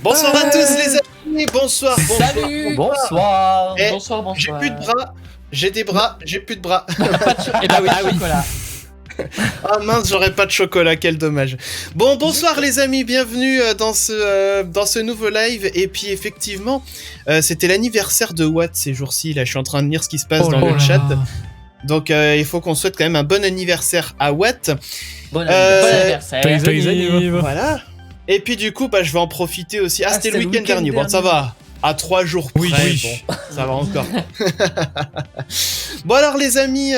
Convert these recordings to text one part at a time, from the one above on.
Bonsoir à tous les amis, bonsoir. Salut. Bonsoir. Bonsoir. J'ai plus de bras, j'ai des bras, j'ai plus de bras. Et bah oui, chocolat. Ah mince, j'aurais pas de chocolat, quel dommage. Bon, bonsoir les amis, bienvenue dans ce nouveau live. Et puis effectivement, c'était l'anniversaire de Watt ces jours-ci. Là, je suis en train de lire ce qui se passe dans le chat. Donc il faut qu'on souhaite quand même un bon anniversaire à Watt. Bon anniversaire. Voilà. Et puis du coup, je vais en profiter aussi. Ah, c'était le week-end dernier. Bon, ça va. À 3 jours près, bon, ça va encore. Bon alors les amis,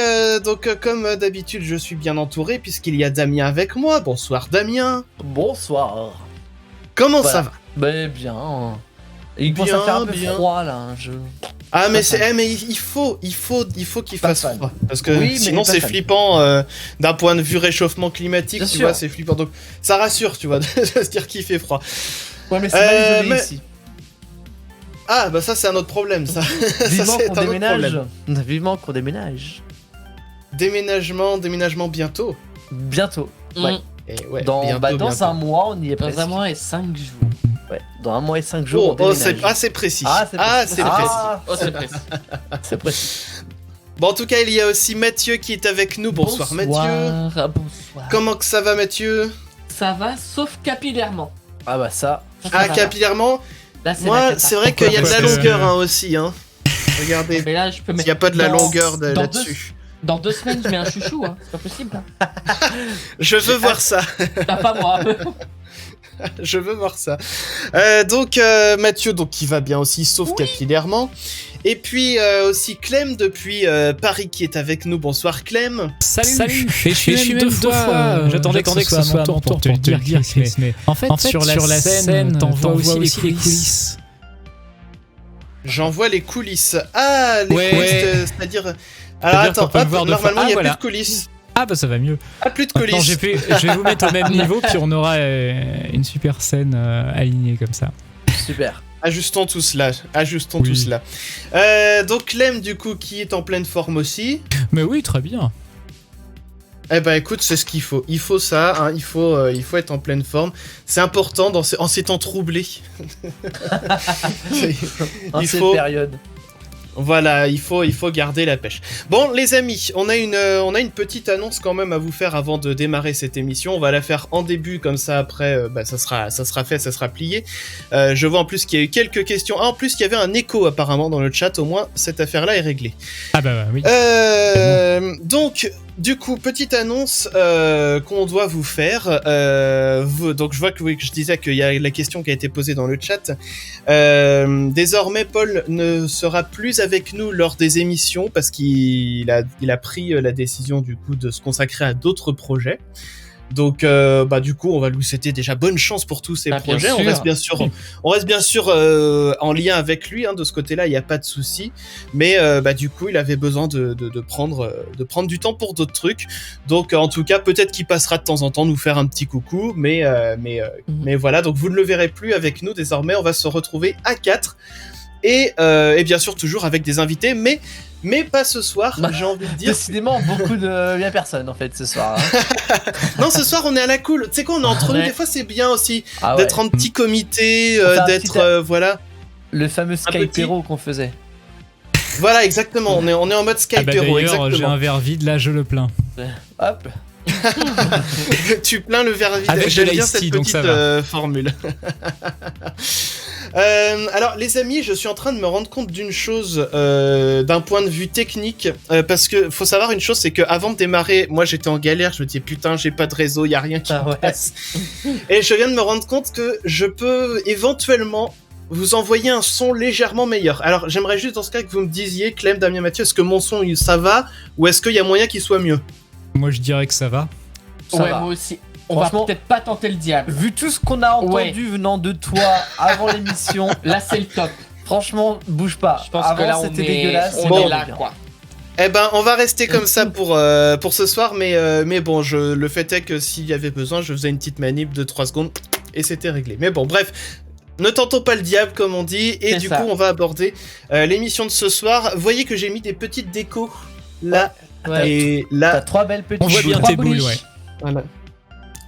comme d'habitude, je suis bien entouré puisqu'il y a Damien avec moi. Bonsoir Damien. Bonsoir. Comment ça va? Ben bien. Il commence à faire un peu froid là. Ah mais il faut qu'il fasse froid parce que sinon c'est flippant d'un point de vue réchauffement climatique, tu vois, c'est flippant. Donc ça rassure, tu vois, de se dire qu'il fait froid. Ouais mais c'est mal isolé ici. Ah bah ça c'est un autre problème ça. Vivement qu'on déménage. Vivement qu'on déménage. Déménagement bientôt. Bientôt. Ouais. Et ouais. Dans un mois on y est presque. Dans un mois et 5 jours. Ouais. Dans un mois et 5 jours. Oh c'est précis. C'est précis. Bon en tout cas il y a aussi Mathieu qui est avec nous. Bonsoir Mathieu. Bonsoir. Comment que ça va Mathieu? Ça va sauf capillairement. Ah bah ça. Capillairement. Là, moi c'est vrai qu'il y a de la longueur aussi hein. Regardez. Mais là je peux mettre. Il y a pas de la longueur là-dessus. Dans 2 semaines je mets un chouchou hein. C'est pas possible. Hein. Je veux voir ça. Pas moi. Je veux voir ça. Donc Mathieu, qui va bien aussi, sauf capillairement. Et puis aussi Clem depuis Paris qui est avec nous. bonsoir Clem. Salut. Je suis deux fois. J'attendais que ce soit mon tour pour te dire Chris. Mais en fait sur la scène, t'envoies aussi les coulisses. J'envoie les coulisses. Ah, les coulisses, c'est-à-dire... Alors attends, normalement il n'y a plus de coulisses. Ah bah ça va mieux. Ah, plus de coulisses. Je vais vous mettre au même niveau, puis on aura une super scène alignée comme ça. Super. Ajustons tout cela. Donc Clem du coup qui est en pleine forme aussi. Mais oui, très bien. Eh ben écoute, c'est ce qu'il faut. Il faut ça, hein, il faut être en pleine forme. C'est important en ces temps troublés. Il faut période. Voilà, il faut garder la pêche. Bon, les amis, on a une petite annonce quand même à vous faire avant de démarrer cette émission. On va la faire en début, comme ça après, ça sera fait, ça sera plié. Je vois en plus qu'il y a eu quelques questions. Ah, en plus, il y avait un écho apparemment dans le chat. Au moins, cette affaire-là est réglée. Ah bah oui. Donc, du coup, petite annonce qu'on doit vous faire. Donc, je vois que je disais qu'il y a la question qui a été posée dans le chat. Désormais, Paul ne sera plus avec nous lors des émissions parce qu'il a pris la décision du coup de se consacrer à d'autres projets. Donc, du coup, on va lui souhaiter déjà bonne chance pour tous ces projets. On reste bien sûr en lien avec lui. Hein, de ce côté-là, il n'y a pas de souci. Mais du coup, il avait besoin de prendre du temps pour d'autres trucs. Donc, en tout cas, peut-être qu'il passera de temps en temps nous faire un petit coucou. Mais voilà. Donc, vous ne le verrez plus avec nous désormais. On va se retrouver à 4 et bien sûr toujours avec des invités. Mais pas ce soir, j'ai envie de dire. Décidément, beaucoup de bien personnes en fait ce soir. Hein. Non, ce soir on est à la cool. Tu sais quoi, on est entre nous. Des fois c'est bien aussi d'être en petit comité, voilà. Le fameux Skypero qu'on faisait. Voilà, exactement. On est en mode Skypero. D'ailleurs, j'ai un verre vide là, je le plains. Hop. Tu plains le verre vide. J'aime bien cette petite formule. Alors les amis, je suis en train de me rendre compte d'une chose d'un point de vue technique, parce que faut savoir une chose, c'est que avant de démarrer, moi j'étais en galère, je me disais putain j'ai pas de réseau, y a rien qui passe. Et je viens de me rendre compte que je peux éventuellement vous envoyer un son légèrement meilleur. Alors j'aimerais juste dans ce cas que vous me disiez, Clem, Damien, Mathieu, est-ce que mon son ça va ou est-ce qu'il y a moyen qu'il soit mieux? Moi je dirais que ça va. Ouais, moi aussi. On va peut-être pas tenter le diable. Vu tout ce qu'on a entendu venant de toi avant l'émission, là c'est le top. Franchement, bouge pas. Je pense avant que là c'était dégueulasse. On est là quoi. Eh ben, on va rester comme ça pour ce soir, mais bon, le fait est que s'il y avait besoin, je faisais une petite manip de 3 secondes et c'était réglé. Mais bon, bref. Ne tentons pas le diable, comme on dit, et du coup, on va aborder l'émission de ce soir. Voyez que j'ai mis des petites décos là et là. T'as 3 belles petites. On voit bien tes boules, ouais. Voilà.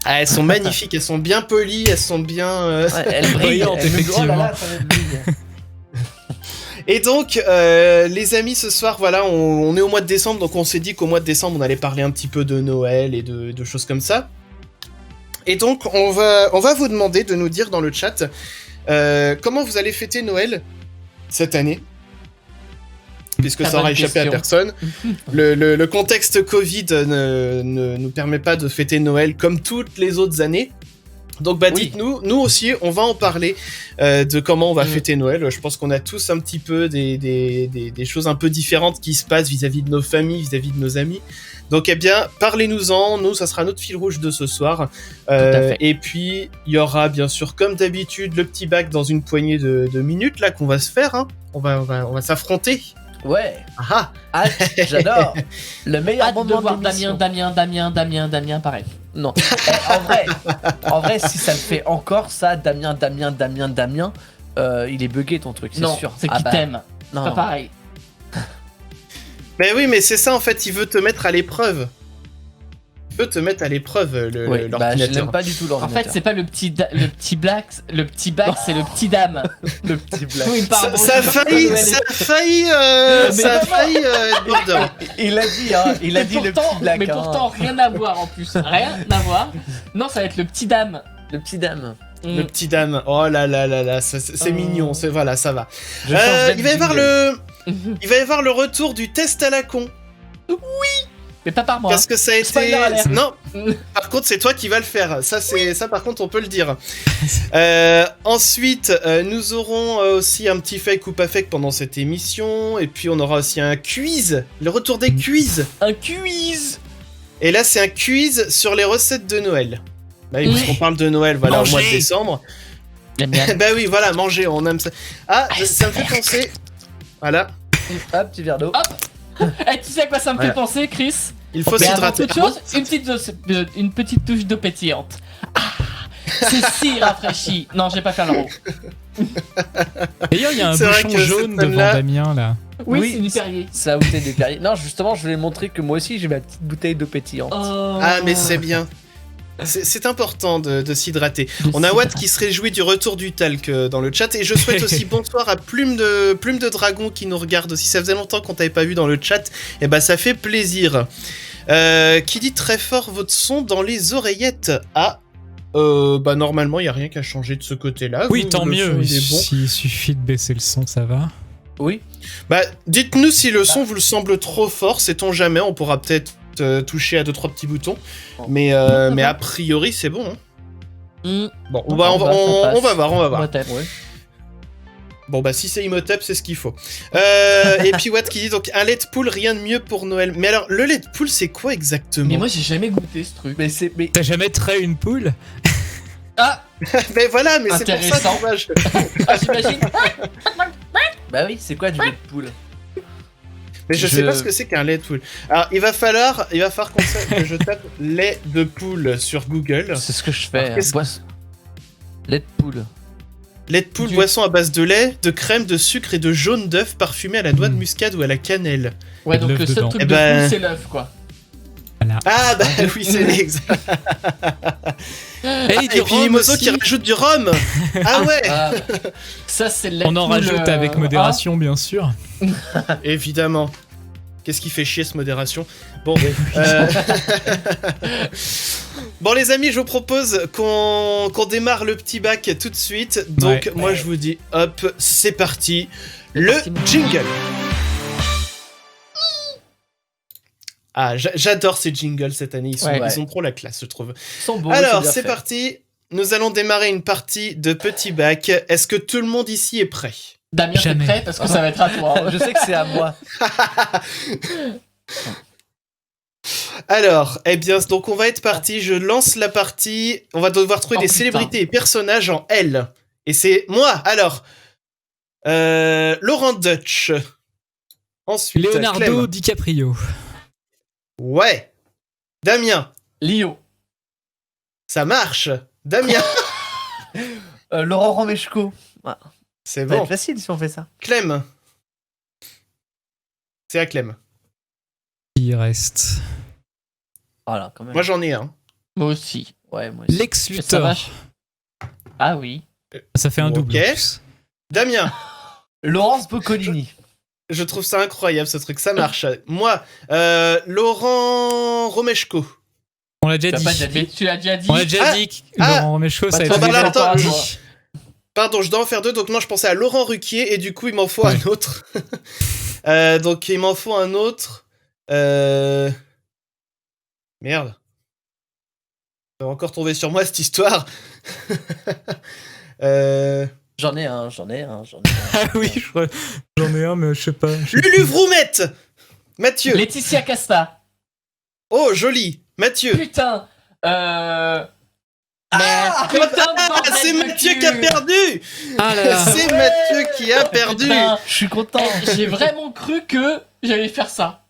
Ah, elles sont magnifiques, elles sont bien polies, elles sont bien... Ouais, elles brillent, effectivement. Oh là là, ça va être brille. Et donc, les amis, ce soir, voilà, on est au mois de décembre, donc on s'est dit qu'au mois de décembre, on allait parler un petit peu de Noël et de choses comme ça. Et donc, on va vous demander de nous dire dans le chat comment vous allez fêter Noël cette année. Puisque ça aura échappé à personne. Le contexte Covid ne nous permet pas de fêter Noël comme toutes les autres années. Donc dites-nous, nous aussi, on va en parler de comment on va fêter Noël. Je pense qu'on a tous un petit peu des choses un peu différentes qui se passent vis-à-vis de nos familles, vis-à-vis de nos amis. Donc parlez-nous-en, nous ça sera notre fil rouge de ce soir. Et puis il y aura bien sûr comme d'habitude le petit bac dans une poignée de minutes là qu'on va se faire. Hein. On va s'affronter. Ouais. Ah, j'adore. Le meilleur moment de voir de l'émission. Damien, pareil. Non. En vrai, si ça le fait encore, ça, Damien, il est bugué ton truc, c'est sûr. C'est qu'il t'aime. Non. Pas pareil. Ben oui, mais c'est ça en fait, il veut te mettre à l'épreuve. Il veut te mettre à l'épreuve l'ordinateur. Je l'aime pas du tout En l'ordinateur. fait, c'est pas le petit bac, c'est le petit dame. le petit black. Oui, pardon. Ça a failli être border. Il a dit le petit black. Mais pourtant, rien à voir en plus. Rien à voir. Non, ça va être le petit dame. Le petit dame. Le petit dame. Oh là là là là, c'est mignon, voilà, ça va. Je changerai Il va y de avoir le retour du test à la con. Mais pas par moi. Parce que ça a été... Spoiler alert. Non. Par contre, c'est toi qui vas le faire. Ça, par contre, on peut le dire. Ensuite, nous aurons aussi un petit fake ou pas fake pendant cette émission. Et puis, on aura aussi un quiz. Le retour des quiz. Un quiz. Et là, c'est un quiz sur les recettes de Noël. Bah oui, parce qu'on parle de Noël, voilà, au mois de décembre. Bah oui, voilà, manger, on aime ça. Ah, ça me fait penser... Voilà. Hop, petit verre d'eau. Et tu sais à quoi ça me fait penser, Chris? Il faut s'hydrater. Toute chose, une petite touche d'eau pétillante. Ah, c'est si rafraîchi. Non, je vais pas faire le rond. D'ailleurs, il y a un bouchon jaune devant Damien là. Oui, c'est du Perrier. C'est la bouteille de Perrier. Non, justement, je voulais montrer que moi aussi j'ai ma petite bouteille d'eau pétillante. Oh. Ah, mais c'est bien. C'est important de s'hydrater. On a Watt qui se réjouit du retour du talc dans le chat. Et je souhaite aussi bonsoir à Plume de Dragon qui nous regarde aussi. Ça faisait longtemps qu'on t'avait pas vu dans le chat. Et bah ça fait plaisir. Qui dit très fort votre son dans les oreillettes. Ah, bah normalement il y a rien qu'à changer de ce côté-là. Oui, tant mieux. S'il suffit de baisser le son, ça va. Oui. Bah dites-nous si le son vous le semble trop fort. Sait-on jamais. On pourra peut-être toucher à 2-3 petits boutons, mais a priori c'est bon. Hein. Bon, on va voir. Bon bah si c'est Imhotep, c'est ce qu'il faut. Et puis Watt qui dit donc un lait de poule, rien de mieux pour Noël. Mais alors le lait de poule c'est quoi exactement? Mais moi j'ai jamais goûté ce truc. Mais t'as jamais trait une poule? Ah. Mais voilà, mais c'est pour ça dommage. Ah j'imagine. Bah oui, c'est quoi du lait de poule? Mais je sais pas ce que c'est qu'un lait de poule. Alors, il va falloir que je tape lait de poule sur Google. C'est ce que je fais. Lait de poule. Lait de poule, boisson à base de lait, de crème, de sucre et de jaune d'œuf parfumé à la noix de muscade ou à la cannelle. Ouais, donc le seul truc de poule, c'est l'œuf, quoi. Voilà. Ah bah oui, c'est l'exact. Et puis Mozo qui rajoute du rhum. Ah ouais. Ça c'est le lait. On en rajoute avec modération, bien sûr. Évidemment. Qu'est-ce qui fait chier ce modération? Bon, bon les amis, je vous propose qu'on démarre le petit bac tout de suite. Donc moi je vous dis, hop, c'est parti. Le jingle. Ah, j'adore ces jingles cette année, ils ont trop la classe, je trouve. Alors, c'est parti, nous allons démarrer une partie de petit bac. Est-ce que tout le monde ici est prêt? Damien, t'es prêt? Parce que ça va être à toi. Je sais que c'est à moi. Alors, eh bien, donc on va être parti, je lance la partie, on va devoir trouver des célébrités et personnages en L. Et c'est moi, alors, Laurent Dutch. Ensuite, Leonardo Clem. DiCaprio. Ouais. Damien. Lio. Ça marche. Damien. Laurent Romeshko. C'est bon. bon. C'est facile si on fait ça. Clem. C'est à Clem. Il reste. Voilà, quand même. Moi j'en ai un. Moi aussi. Ouais, moi aussi. Lex Ça Luthor. va. Ah oui. Ça fait un double. Ok. en plus. Damien, Laurence Boccolini. je trouve ça incroyable ce truc, ça marche. Moi, Laurent Romeshko. On l'a déjà Tu as pas dit. déjà dit. Mais tu l'as déjà dit. On l'a déjà dit. Laurent Romeshko, ça a été bah, déjà attends, dit. Pardon, je dois en faire deux, donc non, je pensais à Laurent Ruquier, et du coup, il m'en faut un autre. Donc, il m'en faut un autre. Merde. Ça va encore tomber sur moi, cette histoire. J'en ai un. Ah oui, j'en ai un, mais je sais pas. Lulu Vroumette. Mathieu. Laetitia Casta. Oh, joli. Mathieu. Putain. Putain de bordel C'est de Mathieu cul. qui a perdu. Ah là là. C'est Mathieu qui a perdu. Putain. Je suis content. J'ai vraiment cru que j'allais faire ça.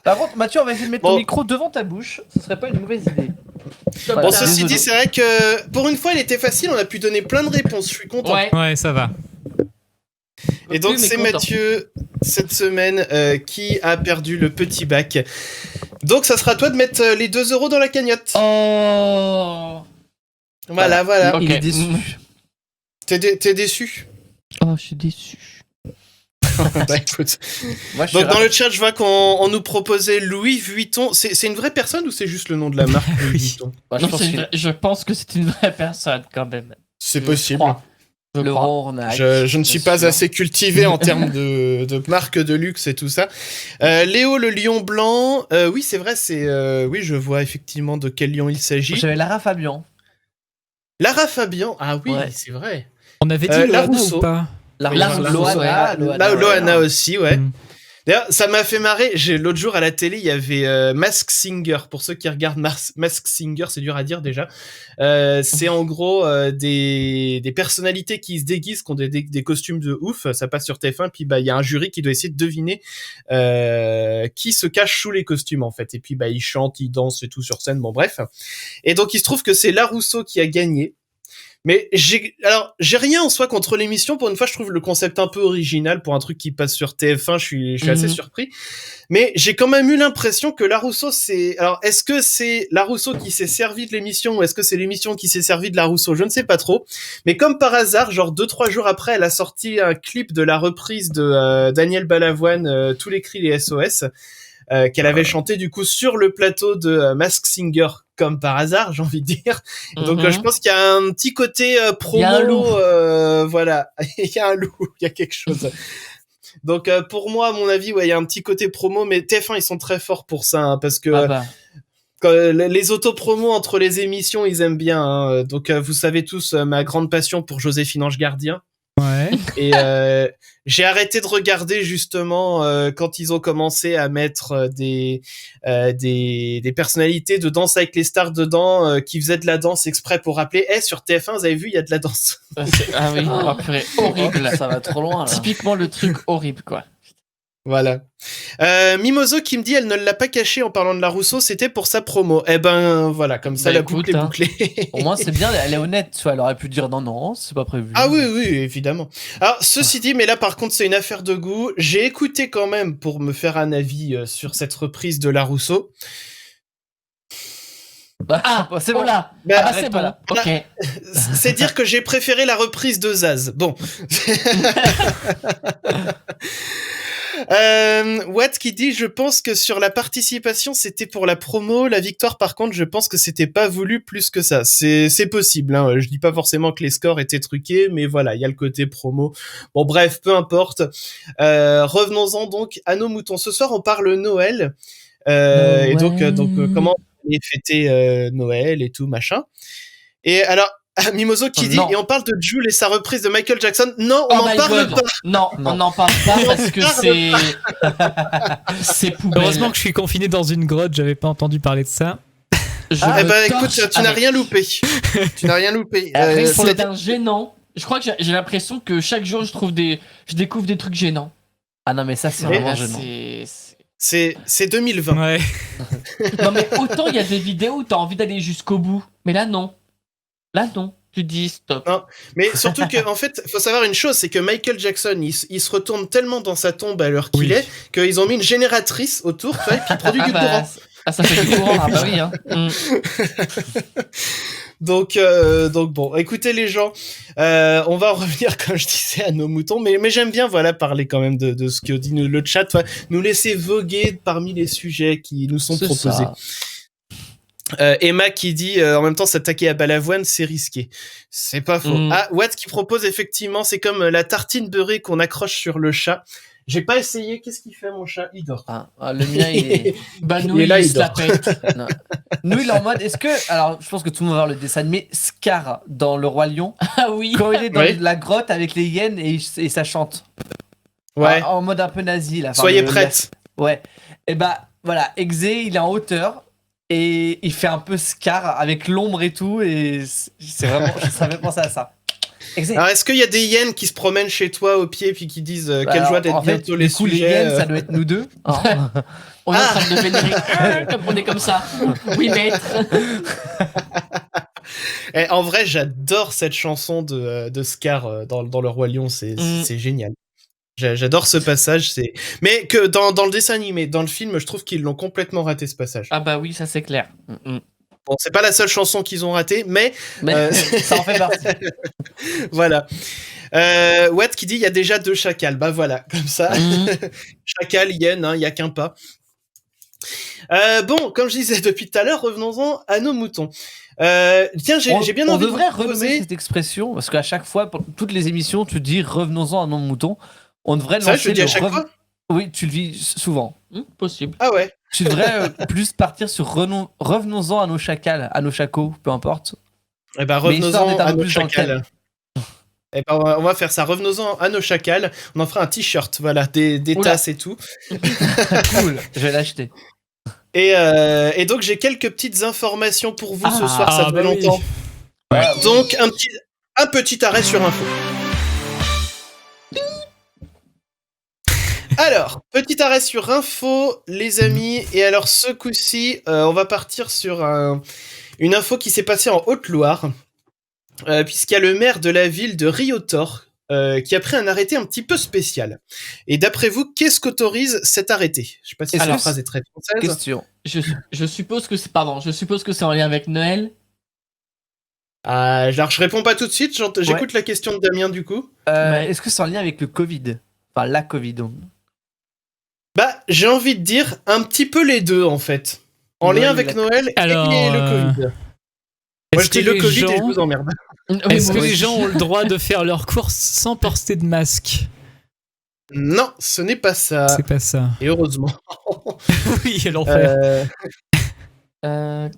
Par contre, Mathieu, on va essayer de mettre Bon. ton micro devant ta bouche. Ce serait pas une mauvaise idée. Bon, Voilà. ceci Désolé. dit, c'est vrai que pour une fois, il était facile. On a pu donner plein de réponses. Je suis content. Ouais. Ouais, ça va. Et donc, Oui, mais c'est content. Mathieu, cette semaine, qui a perdu le petit bac. Donc, ça sera à toi de mettre les 2 € dans la cagnotte. Oh. Voilà. Il est Ok. déçu. T'es déçu? Oh, je suis déçu. Bah, écoute. Moi, je suis Donc, dans ravi. le chat, je vois qu'on nous proposait Louis Vuitton. C'est une vraie personne ou c'est juste le nom de la marque Louis Oui. Vuitton? Moi, je Non, pense c'est une que vraie- je pense que c'est une vraie personne quand même. C'est Je possible. crois. Je le crois. Rornac. Je ne suis bien pas sûr. assez cultivé en termes de marques de luxe et tout ça. Léo le lion blanc. Oui, c'est vrai, oui, je vois effectivement de quel lion il s'agit. J'avais Lara Fabian. Lara Fabian. Ah oui, Ouais. c'est vrai. On avait dit La Loana Rousseau. ou pas? Loana aussi, ouais. Mm. D'ailleurs, ça m'a fait marrer. L'autre jour à la télé, il y avait Mask Singer. Pour ceux qui regardent Mask Singer, c'est dur à dire déjà. C'est en gros des personnalités qui se déguisent, qui ont des costumes de ouf. Ça passe sur TF1, puis bah il y a un jury qui doit essayer de deviner qui se cache sous les costumes en fait. Et puis bah ils chantent, ils dansent et tout sur scène. Bon bref. Et donc il se trouve que c'est La Rousseau qui a gagné. Mais j'ai rien en soi contre l'émission. Pour une fois, je trouve le concept un peu original pour un truc qui passe sur TF1. Je suis assez surpris. Mais j'ai quand même eu l'impression que La Rousseau, alors, est-ce que c'est La Rousseau qui s'est servi de l'émission ou est-ce que c'est l'émission qui s'est servi de La Rousseau? Je ne sais pas trop. Mais comme par hasard, genre 2-3 jours après, elle a sorti un clip de la reprise de Daniel Balavoine, Tous les cris, les SOS. Qu'elle avait chanté du coup sur le plateau de Mask Singer, comme par hasard, j'ai envie de dire. Donc je pense qu'il y a un petit côté promo. Il y a un loup. Voilà, il y a un loup, il y a quelque chose. Donc pour moi, à mon avis, ouais, il y a un petit côté promo, mais TF1 ils sont très forts pour ça, hein, parce que quand, les autopromos entre les émissions, ils aiment bien. Hein. Donc vous savez tous ma grande passion pour Joséphine Ange Gardien. Ouais. Et j'ai arrêté de regarder justement quand ils ont commencé à mettre des personnalités de Danse avec les stars dedans qui faisaient de la danse exprès pour rappeler sur TF1 vous avez vu il y a de la danse. Ah oui, oh, purée, horrible. Ça va trop loin là. Typiquement le truc horrible quoi. Voilà. Mimoso qui me dit elle ne l'a pas caché en parlant de La Rousseau, c'était pour sa promo. Eh ben voilà, comme ça Bah, la écoute, boucle est hein. bouclée. Au moins, c'est bien, elle est honnête. Tu vois, elle aurait pu dire non, c'est pas prévu. Ah oui, évidemment. Alors, ceci dit, mais là, par contre, c'est une affaire de goût. J'ai écouté quand même pour me faire un avis sur cette reprise de La Rousseau. Ah, c'est bon. oh là. Bah, Ah, c'est arrête bon. pas là. Ok. C'est dire que j'ai préféré la reprise de Zaz. Bon. Watt qui dit je pense que sur la participation c'était pour la promo, la victoire par contre je pense que c'était pas voulu plus que ça. C'est possible, hein. Je dis pas forcément que les scores étaient truqués, mais voilà, il y a le côté promo. Bon bref, peu importe. Revenons-en donc à nos moutons. Ce soir on parle Noël. Noël. Et donc comment on allait fêter Noël et tout machin. Et alors Mimoso qui dit, Non. et on parle de Jul et sa reprise de Michael Jackson. Non, on Oh n'en my parle God. pas. Non, on n'en parle pas parce que c'est poubelle. Heureusement que je suis confiné dans une grotte, j'avais pas entendu parler de ça. Je Eh me ben torche écoute, tu n'as avec. rien loupé. Tu n'as rien loupé. Après, Pour c'est- un gênant. Je crois que j'ai l'impression que chaque jour je découvre des trucs gênants. Ah non, mais ça, c'est Mais vraiment Là, gênant. c'est 2020. Ouais. Non mais autant il y a des vidéos où t'as envie d'aller jusqu'au bout, mais là non. Là non. Tu dis stop. Mais surtout que, en fait, faut savoir une chose, c'est que Michael Jackson, il se retourne tellement dans sa tombe à l'heure qu'il Oui. est, qu'ils ont mis une génératrice autour, tu vois, et puis il produit du Ah bah, courant. Ah, ça fait du courant, ah bah oui. Hein. Donc bon, écoutez les gens, on va en revenir, comme je disais, à nos moutons, mais j'aime bien parler quand même de ce que dit le chat, nous laisser voguer parmi les sujets qui nous sont proposés. Emma qui dit en même temps s'attaquer à Balavoine c'est risqué. C'est pas faux. Ah, Watt qui propose effectivement, c'est comme la tartine beurrée qu'on accroche sur le chat. J'ai pas essayé. Qu'est-ce qu'il fait mon chat? Il dort. Le mien il est nous il se la pète. Nous il est en mode est-ce que alors je pense que tout le monde va voir le dessin animé Scar dans Le Roi Lion. Ah oui. Quand il est dans la grotte avec les hyènes et ça chante. Ouais. En mode un peu nazi là. Soyez prêtes. Ouais. Et voilà, Exé il est en hauteur. Et il fait un peu Scar avec l'ombre et tout, et c'est vraiment, ça me fait penser à ça. Alors, est-ce qu'il y a des hyènes qui se promènent chez toi au pied puis qui disent quelle joie d'être bientôt les sujets? Les hyènes, ça doit être nous deux. On est en train de vénérer comme on est comme ça. Oui, maître. En vrai, j'adore cette chanson de Scar dans Le Roi Lion, c'est génial. J'adore ce passage, mais que dans le dessin animé, dans le film, je trouve qu'ils l'ont complètement raté ce passage. Ah bah oui, ça c'est clair. Bon, c'est pas la seule chanson qu'ils ont ratée, mais ça en fait partie. Voilà. Watt qui dit il y a déjà 2 chacals. Bah voilà, comme ça. Chacal, hyène, il y a qu'un pas. Bon, comme je disais depuis tout à l'heure, revenons-en à nos moutons. Tiens, j'ai bien envie de devrait renommer cette expression parce qu'à chaque fois, pour toutes les émissions, tu dis revenons-en à nos moutons. On devrait lancer. Ça, je le dis à chaque fois. Oui, tu le dis souvent. Possible. Ah ouais. Tu devrais plus partir sur revenons-en à nos chacals, à nos chacos, peu importe. Eh ben, revenons-en à nos chacals. Eh ben, on va faire ça. Revenons-en à nos chacals. On en fera un t-shirt, voilà, des tasses et tout. Cool, je vais l'acheter. Et donc, j'ai quelques petites informations pour vous ce soir, ça fait longtemps. Oui. Donc, un petit arrêt sur info. Alors, petit arrêt sur info, les amis. Et alors, ce coup-ci, on va partir sur une info qui s'est passée en Haute-Loire. Puisqu'il y a le maire de la ville de Riotor qui a pris un arrêté un petit peu spécial. Et d'après vous, qu'est-ce qu'autorise cet arrêté? Je sais pas si la phrase est très française. Question. Je suppose que c'est en lien avec Noël. Alors, je réponds pas tout de suite, j'écoute la question de Damien du coup. Est-ce que c'est en lien avec le Covid? Enfin, la Covid. Bah, j'ai envie de dire un petit peu les deux en fait. En lien avec Noël et le Covid. Moi je dis le Covid et je vous emmerde. Est-ce que les gens ont le droit de faire leurs courses sans porter de masque? Non, ce n'est pas ça. C'est pas ça. Et heureusement. Oui, l'enfer. Non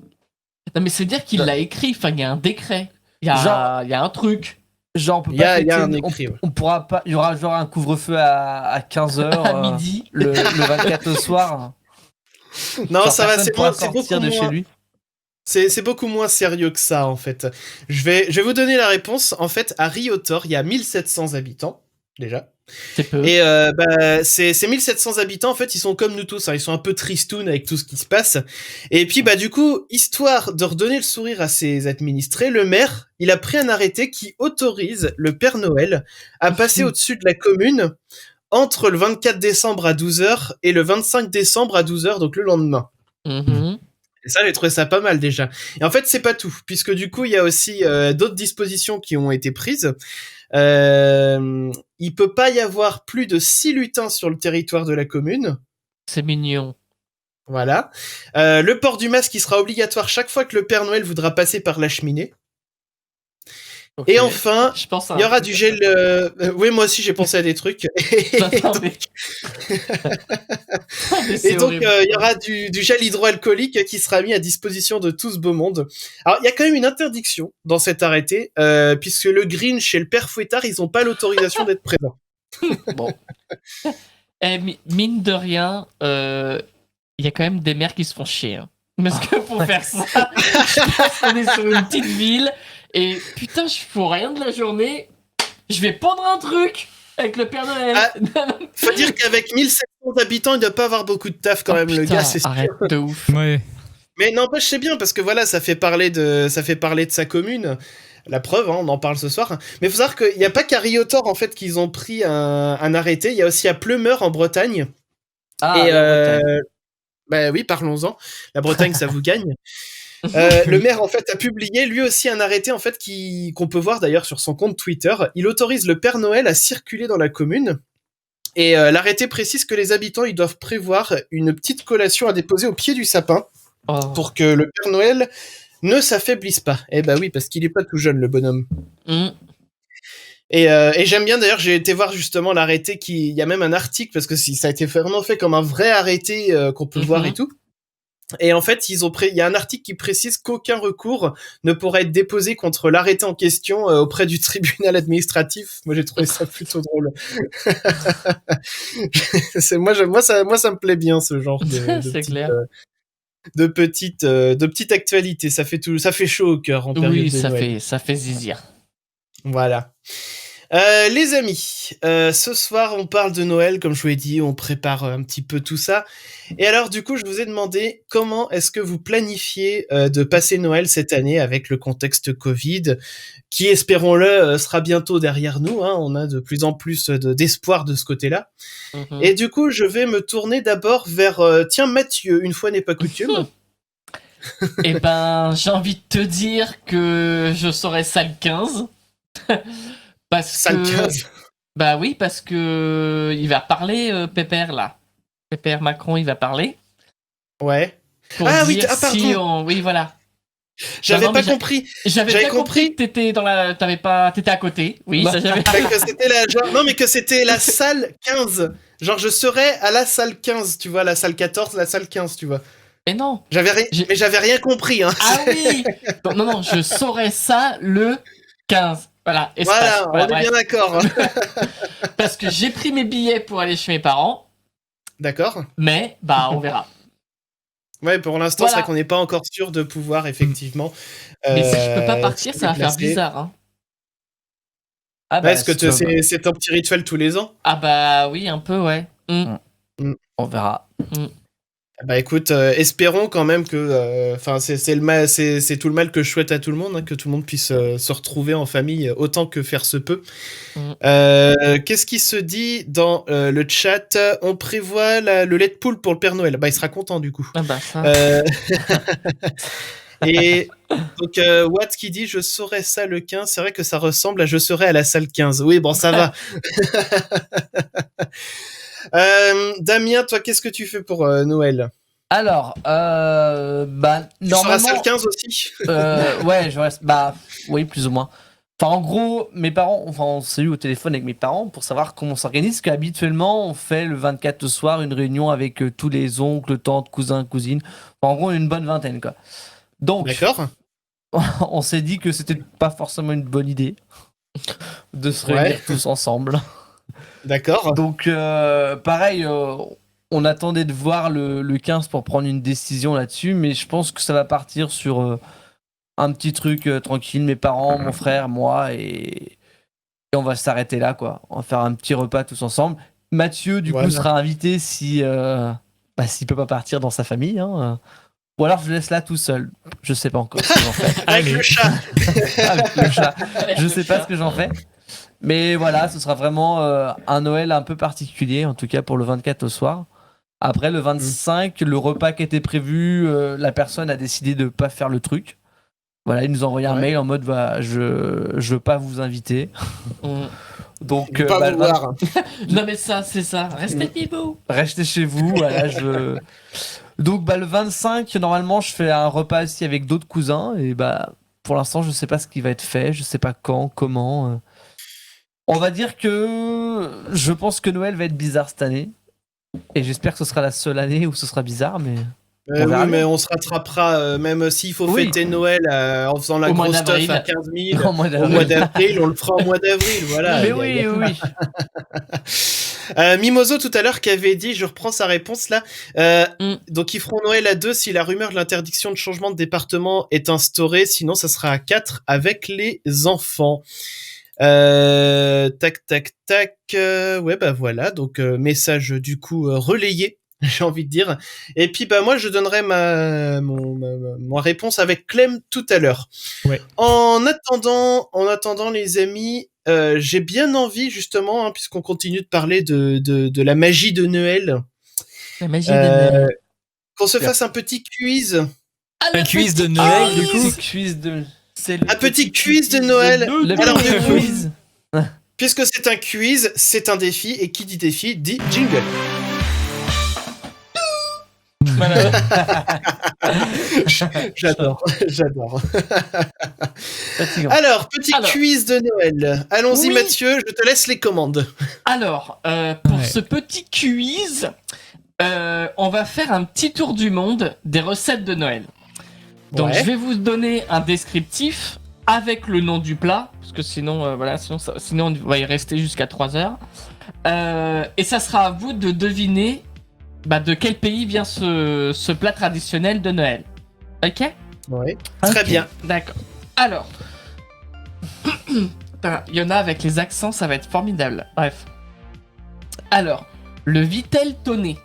mais c'est dire qu'il l'a écrit, enfin il y a un décret. Il y a un truc. Genre, on peut pas on pourra pas. Il y aura genre un couvre-feu à 15h à midi. Le 24 au soir. Non, genre, ça va, c'est beaucoup de chez lui. C'est beaucoup moins sérieux que ça en fait. Je vais vous donner la réponse. En fait, à Riotor, il y a 1700 habitants déjà. C'est peu. Et ces 1700 habitants, en fait, ils sont comme nous tous, ils sont un peu tristounes avec tout ce qui se passe. Et puis, du coup, histoire de redonner le sourire à ses administrés, le maire, il a pris un arrêté qui autorise le Père Noël à passer au-dessus de la commune entre le 24 décembre à 12h et le 25 décembre à 12h, donc le lendemain. Et ça, j'ai trouvé ça pas mal déjà. Et en fait, c'est pas tout, puisque du coup, il y a aussi d'autres dispositions qui ont été prises. Il peut pas y avoir plus de 6 lutins sur le territoire de la commune. C'est mignon. Voilà. Le port du masque qui sera obligatoire chaque fois que le Père Noël voudra passer par la cheminée. Okay. Et enfin, il y aura du gel. Oui, moi aussi j'ai pensé à des trucs. Et donc, il y aura du gel hydroalcoolique qui sera mis à disposition de tout ce beau monde. Alors, il y a quand même une interdiction dans cet arrêté, puisque le Grinch et le Père Fouettard, ils n'ont pas l'autorisation d'être présents. Bon. Mine de rien, il y a quand même des maires qui se font chier. Hein. Parce que pour faire ça, je pense qu'on est sur une petite ville. Et putain, je fous rien de la journée. Je vais pendre un truc avec le Père Noël. Faut dire qu'avec 1700 habitants, il doit pas avoir beaucoup de taf quand même, le gars. C'est arrête sûr. De ouf. Ouais. Mais n'empêche, c'est bien parce que voilà, ça fait parler de sa commune. La preuve, on en parle ce soir. Mais il faut savoir qu'il n'y a pas qu'à Riotor en fait qu'ils ont pris un arrêté. Il y a aussi à Pleumeur en Bretagne. Bah oui, parlons-en. La Bretagne, ça vous gagne. Le maire en fait a publié lui aussi un arrêté en fait qu'on peut voir d'ailleurs sur son compte Twitter. Il autorise le Père Noël à circuler dans la commune. Et l'arrêté précise que les habitants ils doivent prévoir une petite collation à déposer au pied du sapin pour que le Père Noël ne s'affaiblisse pas. Eh bah oui, parce qu'il est pas tout jeune le bonhomme. Et j'aime bien d'ailleurs, j'ai été voir justement l'arrêté il y a même un article parce que ça a été vraiment fait comme un vrai arrêté qu'on peut voir et tout. Et en fait, il y a un article qui précise qu'aucun recours ne pourra être déposé contre l'arrêté en question auprès du tribunal administratif. Moi, j'ai trouvé ça plutôt drôle. Moi, ça me plaît bien ce genre de petite actualité. Ça fait chaud au cœur en période de Noël. Ça fait zizir. Voilà. Les amis, ce soir on parle de Noël, comme je vous l'ai dit, on prépare un petit peu tout ça. Et alors du coup je vous ai demandé comment est-ce que vous planifiez de passer Noël cette année avec le contexte Covid, qui espérons-le sera bientôt derrière nous, hein, on a de plus en plus d'espoir de ce côté-là. Et du coup je vais me tourner d'abord vers, tiens Mathieu, une fois n'est pas coutume. Eh ben j'ai envie de te dire que je serai salle 15. Salle 15. Bah oui, parce que il va parler, Pépère, là. Pépère Macron, il va parler. Ouais. Pardon. Oui, voilà. J'avais pas compris. J'avais compris que t'étais à côté. Oui, ça j'avais. Que c'était que c'était la salle 15. Genre, je serais à la salle 15, tu vois, la salle 14, la salle 15, tu vois. Mais non. Mais j'avais rien compris, hein. Ah oui. Non, je saurais ça le 15. Voilà, espace. Voilà, on est bien d'accord. Parce que j'ai pris mes billets pour aller chez mes parents. D'accord. Mais, on verra. Ouais, pour l'instant, c'est vrai qu'on n'est pas encore sûr de pouvoir, effectivement. Mais si je peux pas partir, ça va faire bizarre. Hein. Ah bah, est-ce que c'est un petit rituel tous les ans? Ah bah oui, un peu, ouais. On verra. Bah écoute, espérons quand même que, c'est tout le mal que je souhaite à tout le monde, hein, que tout le monde puisse se retrouver en famille autant que faire se peut. Qu'est-ce qui se dit dans le chat? On prévoit le lait de poule pour le Père Noël. Bah il sera content du coup. Ah bah ça. Et donc Watt qui dit je saurais ça le 15, c'est vrai que ça ressemble à je serais à la salle 15. Oui bon ça va. Damien, toi, qu'est-ce que tu fais pour Noël? Alors, normalement. Tu seras salle 15 aussi? Ouais, je reste. Oui, plus ou moins. Enfin, en gros, mes parents, on s'est eu au téléphone avec mes parents pour savoir comment on s'organise. Parce qu'habituellement, on fait le 24 au soir une réunion avec tous les oncles, tantes, cousins, cousines. Enfin, en gros, une bonne vingtaine, quoi. Donc, d'accord. On s'est dit que c'était pas forcément une bonne idée de se réunir tous ensemble. D'accord. Donc, pareil, on attendait de voir le 15 pour prendre une décision là-dessus, mais je pense que ça va partir sur un petit truc tranquille, mes parents, mon frère, moi, et on va s'arrêter là, quoi. On va faire un petit repas tous ensemble. Mathieu, du coup, sera invité s'il peut pas partir dans sa famille, hein. Ou alors je le laisse là tout seul. Je sais pas encore ce que j'en fais. Avec le chat. Avec le chat. Je sais pas ce que j'en fais. Mais voilà, ce sera vraiment un Noël un peu particulier, en tout cas pour le 24 au soir. Après, le 25, le repas qui était prévu, la personne a décidé de pas faire le truc. Voilà, il nous a envoyé un mail en mode je veux pas vous inviter. Donc, pas vous voir. Non, mais ça, c'est ça. Restez chez vous. Restez chez vous. Voilà, Donc, le 25, normalement, je fais un repas aussi avec d'autres cousins. Et pour l'instant, je sais pas ce qui va être fait. Je sais pas quand, comment. On va dire que je pense que Noël va être bizarre cette année. Et j'espère que ce sera la seule année où ce sera bizarre, mais... oui, mais on se rattrapera, même s'il faut fêter Noël en faisant la grosse stuff à 15 000 au mois d'avril, on le fera au mois d'avril, voilà. Mais oui. Mimoso tout à l'heure qui avait dit, je reprends sa réponse là, donc ils feront Noël à 2 si la rumeur de l'interdiction de changement de département est instaurée, sinon ça sera à 4 avec les enfants. Tac, ouais voilà, donc message du coup relayé. J'ai envie de dire. Et puis moi je donnerai ma réponse avec Clem tout à l'heure. Ouais. En attendant les amis, j'ai bien envie justement, puisqu'on continue de parler de la magie de Noël. La magie de Noël. qu'on se fasse un petit quiz. Un quiz de Noël, du coup. Un petit quiz de Noël. Alors, du coup, quiz. puisque c'est un quiz, c'est un défi, et qui dit défi dit jingle. Voilà. J'adore. Alors, petit quiz de Noël. Allons-y, Oui. Mathieu, je te laisse les commandes. Alors, pour ce petit quiz, on va faire un petit tour du monde des recettes de Noël. Donc, Ouais. je vais vous donner un descriptif avec le nom du plat, parce que sinon, sinon on va y rester jusqu'à 3 heures. Et ça sera à vous de deviner de quel pays vient ce plat traditionnel de Noël. Ok ? Ouais. Très bien. D'accord. Alors, putain, il y en a avec les accents, ça va être formidable. Bref. Alors, le vitel toné.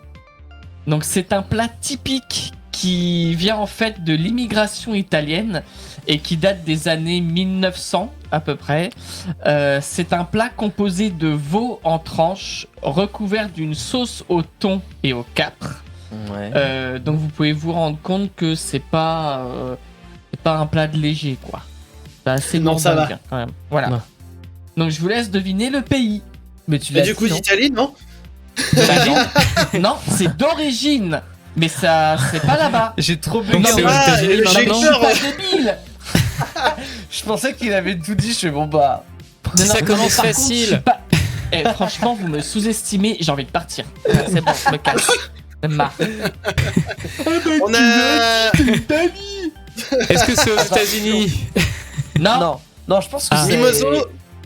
Donc, c'est un plat typique qui vient en fait de l'immigration italienne et qui date des années 1900 à peu près. C'est un plat composé de veau en tranches recouvert d'une sauce au thon et au capre. Ouais. Donc vous pouvez vous rendre compte que c'est pas un plat de léger quoi. C'est assez Non, ça lourdingue, va. quand même. Voilà. Ouais. Donc je vous laisse deviner le pays. Mais tu Mais l'as du coup, dit, non d'Italie, non? Non, c'est d'origine, mais ça c'est pas là-bas. J'ai trop Donc bugué. c'est aux Ah, États-Unis j'ai Non, mais je maintenant. suis pas débile. Je pensais qu'il avait tout dit. Je fais bon bah. Si ça mais commence par contre, facile. je suis pas- franchement, vous me sous-estimez, j'ai envie de partir. C'est bon, je me casse. J'en ai marre. On a... Est-ce que c'est aux États-Unis? Non, je pense que Ah. c'est.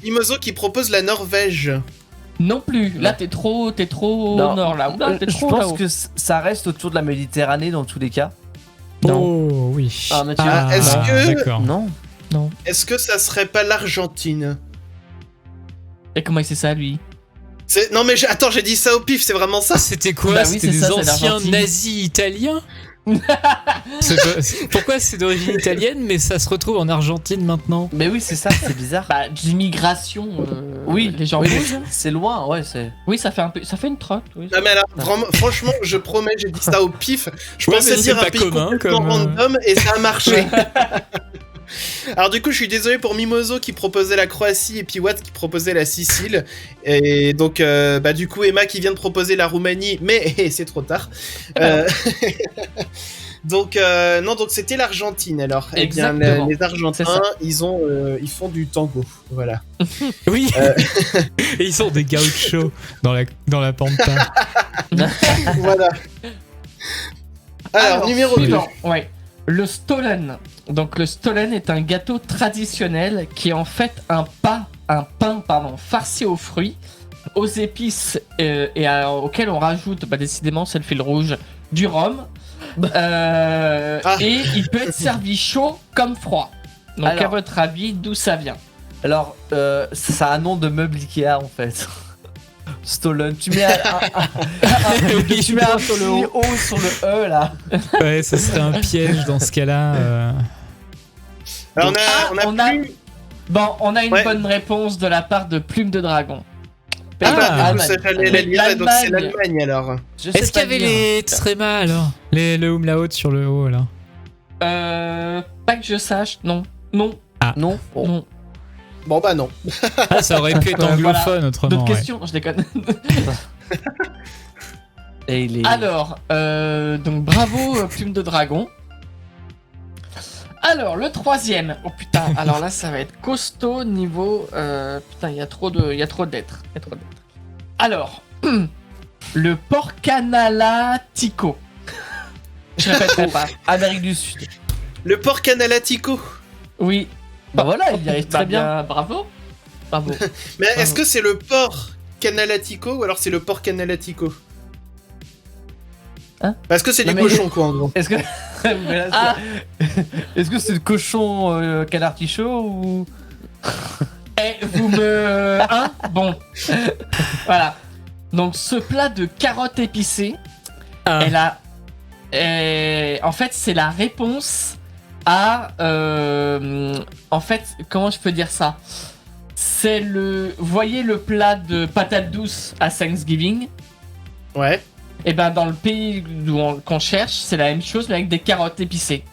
Mimoso qui propose la Norvège. Non plus. Là, t'es trop au Non. nord là. Là, t'es Je trop pense là-haut. que ça reste autour de la Méditerranée dans tous les cas. Oh oui. Ah, Mathieu. Est-ce que- D'accord. Non. Est-ce que ça serait pas l'Argentine? Et comment il sait ça lui? Non mais attends, j'ai dit ça au pif, c'est vraiment ça? C'était quoi? Bah oui, C'était c'est des ça, c'est anciens l'Argentine. nazis italiens? Pourquoi c'est d'origine italienne mais ça se retrouve en Argentine maintenant? Mais oui, c'est ça, c'est bizarre. Bah, d'immigration. Oui, les gens oui, bougent. c'est loin, ouais, c'est. Oui, ça fait une trotte. Oui. Non mais alors, vraiment, franchement, je promets, j'ai dit ça au pif. Je Ouais, pensais mais dire c'est un pas pays commun, complètement comme, random et ça a marché. Alors du coup, je suis désolé pour Mimoso qui proposait la Croatie et puis Watt qui proposait la Sicile. Et donc, du coup, Emma qui vient de proposer la Roumanie, mais c'est trop tard. Donc, donc c'était l'Argentine alors. Eh bien, Exactement. les C'est Argentins, ça. ils font du tango. Voilà. Oui. Et ils sont des gauchos dans la pampa. Voilà. Alors, numéro 2. suivant, ouais. Le Stollen. Donc le Stollen est un gâteau traditionnel qui est en fait un pain farci aux fruits, aux épices auquel on rajoute, décidément c'est le fil rouge, du rhum. Et il peut être servi chaud comme froid. Donc Alors. à votre avis, d'où ça vient? Alors, ça a un nom de meuble Ikea en fait. Stollen. Tu mets tu mets un sur le O sur le E là. Ouais, ça serait un piège dans ce cas-là. Alors, on a plus... on a une Ouais. bonne réponse de la part de Plume de Dragon. Ah, Ah, du coup, Allemagne. ça, j'allais la lire, et donc c'est l'Allemagne alors. Je sais Est-ce qu'il y pas avait dire. les trémas alors? Le umlaut sur le haut là? Pas que je sache, non. Non. Bon. Non. Bon bah non. Ah, ça aurait pu être Voilà. anglophone autrement. D'autres ouais. questions? Je déconne. Et il est. Alors, donc bravo Plume de Dragon. Alors, le troisième. Oh putain, alors là ça va être costaud niveau... putain, il y a trop d'êtres. Alors, le porcanalatico. Je répéterai pas. Amérique du Sud. Le porc canalatico. Oui. Bah voilà, il y arrive très bien. Bravo. Mais est-ce que c'est le porc canalatico ou alors c'est le porc canalatico? Hein? Parce que c'est Non, du mais- cochon quoi en gros. Est-ce que. Mais là, Ah. Est-ce que c'est le cochon canard tichot ou. Vous me... Hein? Bon. Voilà. Donc ce plat de carottes épicées, Ah. elle a... en fait, c'est la réponse à... en fait, comment je peux dire ça? Vous voyez le plat de patates douces à Thanksgiving? Ouais. Et ben dans le pays qu'on cherche, c'est la même chose mais avec des carottes épicées.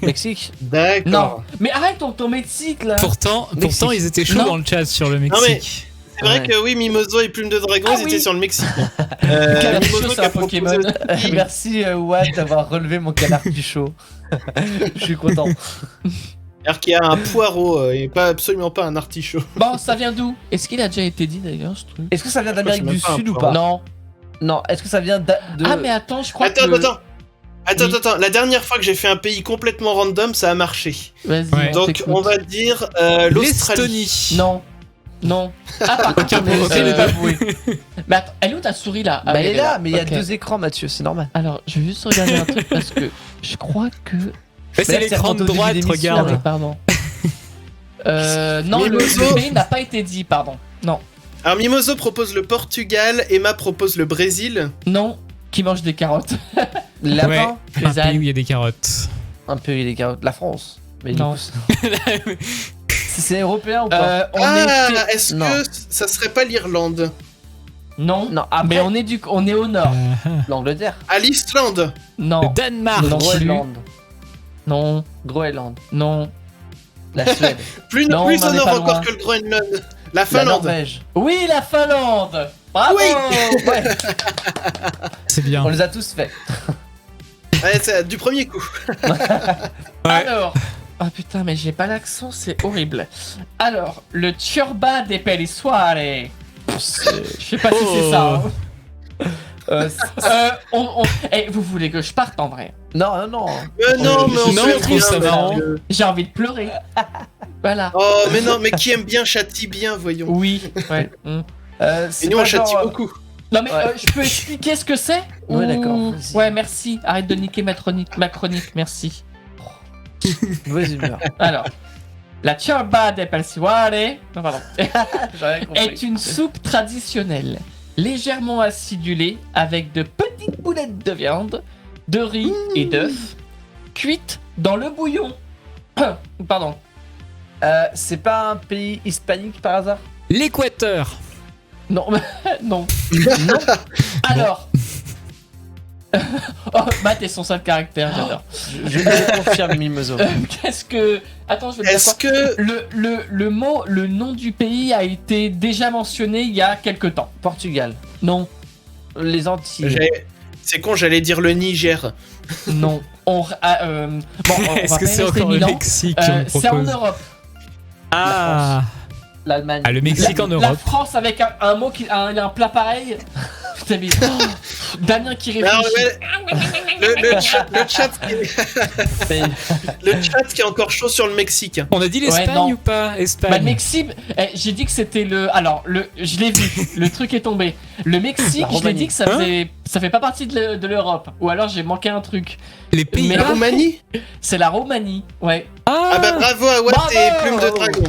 Mexique. D'accord. Non, mais arrête ton Mexique là. Pourtant, ils étaient chauds Non. dans le chat sur le Non mais Mexique. c'est vrai que oui, Mimoso et Plume de Dragon, Ah ils oui. étaient sur le Mexique. Canard Mimoso Pichot, qui c'est a un proposé Pokémon. aussi- Merci Watt d'avoir relevé mon canard Pichot. Je suis content. Alors qu'il y a un poireau et pas absolument pas un artichaut. Bon, ça vient d'où? Est-ce qu'il a déjà été dit d'ailleurs ce truc? Est-ce que ça vient d'Amérique Je sais du même pas, Sud ou un pas? Non. Non. Est-ce que ça vient de. Ah mais attends, je crois Attends, que... attends. La dernière fois que j'ai fait un pays complètement random, ça a marché. Vas-y, Ouais. Donc t'écoute. on va dire l'Australie. L'Estonie. Non. Ah par contre, on est aucun c'est le débat. baboué. Mais attends, elle est où ta souris là? Bah, elle est là, mais il y a Ok. 2 écrans, Mathieu, c'est normal. Alors, je vais juste regarder un truc parce que je crois que... Mais c'est là, l'écran de au début droite, d'émission, Ah regarde. oui, pardon. Non, Mimoso. le pays n'a pas été dit, pardon. Non. Alors Mimoso propose le Portugal, Emma propose le Brésil. Non, qui mange des carottes. Lapin. Ouais, un Les pays ânes. où il y a des carottes. Un peu, il est carottes. La France. Mais Non. du coup, c'est européen ou pas? On était... Est-ce Non. que ça serait pas l'Irlande? Non, Non, après, mais on est au nord. l'Angleterre. À l'Islande? Non, Le Danemark. Non. Groenland. non, Groenland. non. La Suède. Plus Non, plus on en au est nord pas encore loin. que le Groenland. La La Finlande. Norvège. Oui, la Finlande. Bravo. Oui. Ouais, C'est bien. on les a tous fait. Ouais, c'est du premier coup. Alors... Ah putain, mais j'ai pas l'accent, c'est horrible. Alors, le ciorba de Pellissoire. Je sais pas si c'est ça. Hein. Vous voulez que je parte en vrai? Non. Non, mais on Non, peut je trouve ça rien, marrant. Mathieu. J'ai envie de pleurer. Voilà. Oh, mais non, mais qui aime bien châtie bien, voyons. Oui. Ouais. C'est Et nous, pas on châtie genre, beaucoup. Non mais Ouais. je peux expliquer ce que c'est? Ouais, Ou- d'accord, vas-y. Ouais, merci. Arrête de niquer ma chronique, merci. Mauvaise humeur. Alors, la ciorba de Pellissoire, non pardon, J'avais compris. est une soupe traditionnelle, légèrement acidulée avec de petites boulettes de viande, de riz et d'œufs, cuites dans le bouillon. Pardon. C'est pas un pays hispanique par hasard? L'Équateur. Non, non. Non. Alors. Oh, Matt et son sale caractère, j'adore. Je le confirme, Mimoso. Qu'est-ce que. Attends, je vais te dire Est-ce quoi. que. Le nom du pays a été déjà mentionné il y a quelque temps. Portugal. Non, Les Antilles. C'est con, j'allais dire le Niger. non. Bon, on va Est-ce pas que c'est rester encore le Milan. Mexique qu'on me C'est en propose? Europe. Ah, L'Allemagne. le Mexique en La Europe. France avec un mot un plat pareil. Putain, mais. Damien qui Alors, réfléchit. le chat qui est encore chaud sur le Mexique. On a dit l'Espagne non. ou pas? Bah, Espagne. le Mexique, j'ai dit que c'était le. Alors, je l'ai vu, le truc est tombé. Le Mexique, La je l'ai Roumanie. dit que ça fait pas partie de l'Europe. Ou alors j'ai manqué un truc. Les pays. Mais- La Roumanie? C'est la Roumanie, ouais. Ah bah bravo à Watt Bravo. et Plume de Dragon.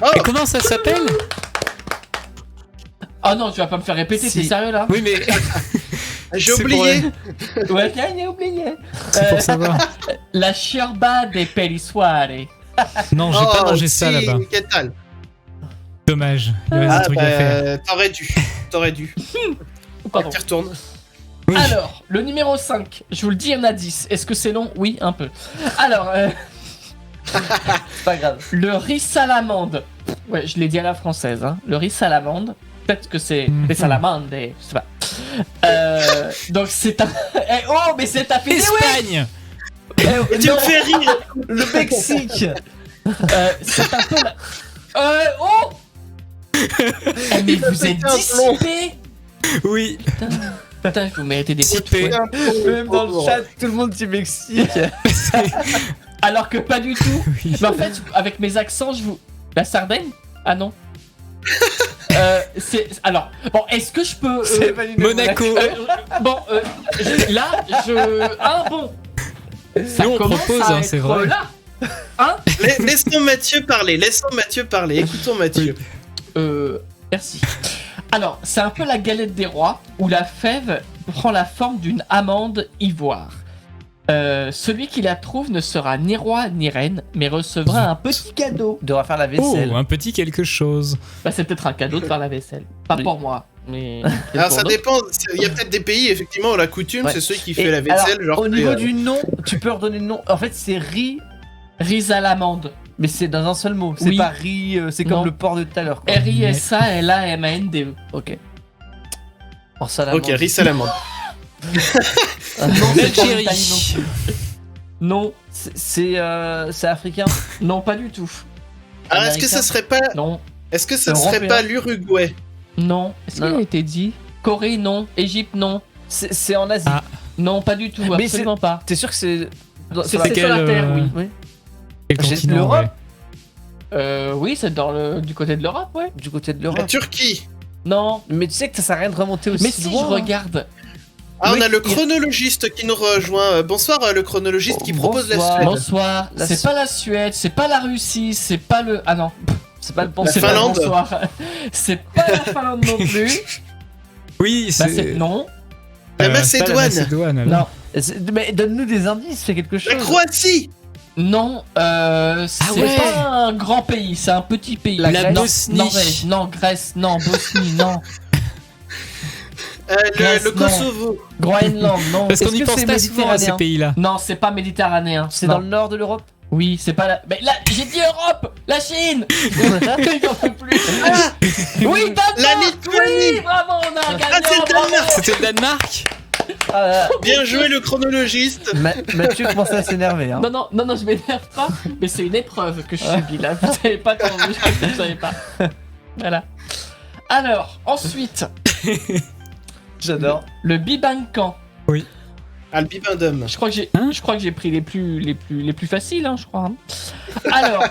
Oh, Et comment ça s'appelle? Ah non, tu vas pas me faire répéter, Si. t'es sérieux là? Oui, mais j'ai c'est oublié. Ouais, j'ai oublié. c'est pour savoir. La ciorba de Pellissoire. Non, j'ai pas mangé ça si, là-bas. Quel tal. Dommage. Il reste Ah des trucs à faire. bah, t'aurais dû. Pardon. Tu retournes. Oui. Alors, le numéro 5, je vous le dis, il y en a 10. Est-ce que c'est long? Oui, un peu. Alors, C'est pas grave. le riz salamande. Ouais, je l'ai dit à la française, hein. Le riz salamande. Peut-être que c'est des salamandes, je sais pas. Donc c'est un. Eh, oh, mais c'est ta fille. Espagne. Et tu me fais rire. Le Mexique. C'est un peu la. Oh. Eh, mais vous êtes pété un plomb. dissipés. Oui. Putain, vous méritez des coups de Dissipés. fouet. Même dans le chat, tout le monde dit Mexique. Alors que pas du tout. Oui. Mais en fait, avec mes accents, je vous. La Sardaigne? Ah non. Alors, bon, est-ce que je peux. C'est validé. Monaco. Là, Ah bon. Ça Nous, on commence propose, à hein, c'est être vrai. Là. Hein? Laissons Mathieu parler. Écoutons Mathieu. Merci. Alors, c'est un peu la galette des rois, où la fève prend la forme d'une amande ivoire. Celui qui la trouve ne sera ni roi ni reine, mais recevra un petit cadeau. De refaire la Oh, vaisselle. un petit quelque chose. Bah, c'est peut-être un cadeau de faire la vaisselle. Pas Oui. pour moi. Mais Alors ça dépend, il y a peut-être des pays, effectivement, où la coutume, Ouais. c'est celui qui Et fait la vaisselle. alors, Genre au niveau du nom, tu peux redonner le nom. En fait, c'est riz, riz à l'amande. mais c'est dans un seul mot. C'est Oui. pas riz, c'est Non. comme le porc de tout à l'heure. quoi. RISALAMANDE. Ok. En salamande. Ok, riz à l'amande. Non, c'est pas L'Algérie. l'Italie non plus. Non, C'est africain. non, pas du tout. Alors est-ce que Américain. ce serait pas, Non, est-ce que ce Européen. serait pas l'Uruguay? non. Est-ce Non, qu'il non. a été dit Corée, non. Égypte, non. C'est en Asie. Ah. Non, pas du tout, Mais absolument pas. T'es sûr que c'est. C'est sur la- sur la Terre, oui. Oui. Quel J'ai- continent, l'Europe ouais. Oui, c'est du côté de l'Europe, ouais. Du côté de La l'Europe. Turquie. Non. Mais tu sais que ça sert à rien de remonter aussi Mais si loin. je regarde. Ah, Oui, on a le il- chronologiste qui nous rejoint. Bonsoir, le chronologiste qui propose la Bonsoir. Suède. Bonsoir. La C'est Su- pas la Suède, c'est pas la Russie, c'est pas le. Ah non. C'est pas le bon La C'est c'est pas- Finlande. pas bonsoir. C'est pas la Finlande non plus. Oui, Bah, c'est. non. La pas Macédoine. la Macédoine. alors. Non. Mais donne-nous des indices, fais quelque chose. La Croatie. Non, c'est ouais. pas un grand pays, c'est un petit pays. La Grèce, Bosnie. Norvège, non, Grèce, non, Bosnie, non. Grèce, Le non. Kosovo. Groenland, non. Parce qu'on Est-ce y que pense c'est pas souvent à ces méditerranéen pays-là. Non, c'est pas méditerranéen. C'est Non. dans le nord de l'Europe. Oui, c'est pas la. Mais là, j'ai dit Europe, la Chine. Il en peut plus. Ah, Oui, Danemark. la Lituanie. Oui, bravo, on a un gagnant. c'est le bravo. Danemark. C'était le Danemark. Bien joué, le chronologiste. Mathieu commence à s'énerver. Hein. Non, je m'énerve pas, mais c'est une épreuve que je subis là. Vous savez pas quand vous savez pas. Voilà. Alors, ensuite, J'adore. le Bibancan. Albibindum. Je crois que j'ai, Hein je crois que j'ai pris les plus faciles, hein, je crois. hein. Alors,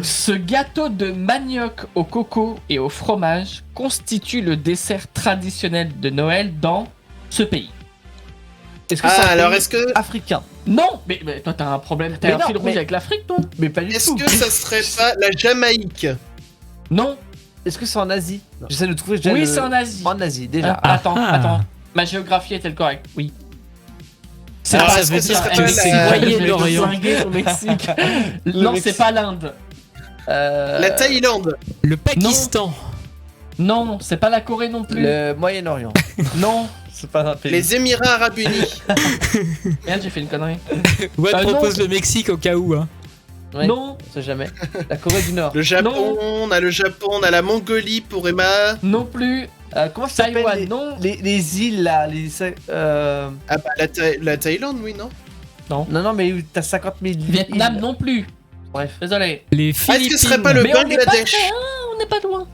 ce gâteau de manioc au coco et au fromage constitue le dessert traditionnel de Noël dans ce pays. Est-ce que Ah, c'est un alors pays est-ce que, africain? Non, mais toi t'as un problème, t'as Mais un non, fil rouge mais- avec l'Afrique, toi. Mais pas du est-ce tout. que ça serait pas la Jamaïque? Non. Est-ce que c'est en Asie? J'essaie de trouver déjà Oui, le- c'est en Asie. En Asie, déjà. Attends. Ma géographie est-elle correcte? Oui. C'est Alors, pas est-ce que ce serait que pas c'est la, Moyen-Orient. au Mexique. Non, c'est pas l'Inde. la Thaïlande? Le Pakistan. Non, c'est pas la Corée non plus. Le Moyen-Orient. Non. C'est pas un pays. Les Émirats Arabes Unis? Merde, j'ai fait une connerie. Ouais, non. propose le Mexique au cas où. Hein. Ouais, Non, on sait jamais. La Corée du Nord. Le Japon, Non. on a le Japon, on a la Mongolie pour Emma. non plus. Comment ça s'appelle Taïwan, les... non. les îles là Ah bah la Thaïlande, oui, non? Non, mais t'as 50 000 Vietnam, îles. non plus. Bref. Désolé. Les Ah, est-ce Philippines. que ce serait pas le Mais on n'est pas Bangladesh? très- on n'est pas loin.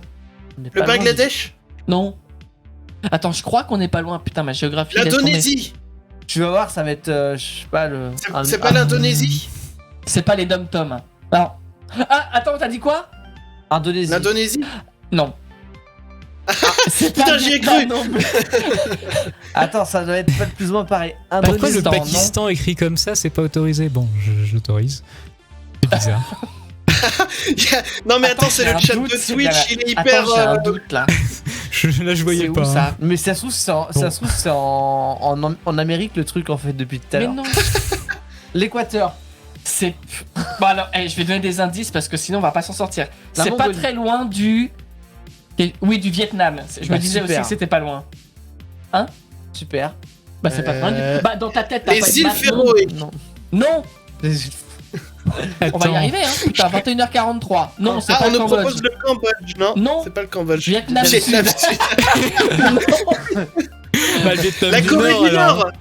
On est Le pas loin Bangladesh? Non. Attends, je crois qu'on n'est pas loin. Putain, ma géographie. laisse tomber. L'Indonésie? Tu vas voir, ça va être, je sais pas, le. C'est pas l'Indonésie? C'est pas les dom-toms. Non. Ah, attends, t'as dit quoi? Indonésie. L'Indonésie? Non. C'est Putain, pas j'y ai Vietnam cru. non plus. Attends, ça doit être pas plus ou moins pareil. Pourquoi le Indonésie. Pakistan écrit comme ça, c'est pas autorisé? Bon, j'autorise. C'est bizarre. Non mais attends, Attends, c'est j'ai le un chat doute, de c'est Twitch, bien. il est hyper... Attends, j'ai un doute là. Là, je voyais C'est où pas. ça? hein. Mais ça se trouve, ça se trouve, c'est en Amérique le truc en fait depuis tout à Mais l'heure. non. L'Équateur. C'est. Bon alors, je vais donner des indices parce que sinon on va pas s'en sortir. La C'est pas Mongolie. très loin du. Oui, du Vietnam. Je me Bah, disais super. aussi que c'était pas loin. Super. Bah c'est pas loin du. Bah dans ta tête, t'as pas Les une îles map, Féroé. Non. Non, Les- on va y Attends. arriver, hein. Putain, 21h43. Non, c'est Ah, pas on le nous Cambodge. propose le Cambodge, non? Non. C'est pas le Cambodge. Vietnam du Vietnam Sud. Sud. Bah, le Vietnam La du Corée Nord, du alors. Nord.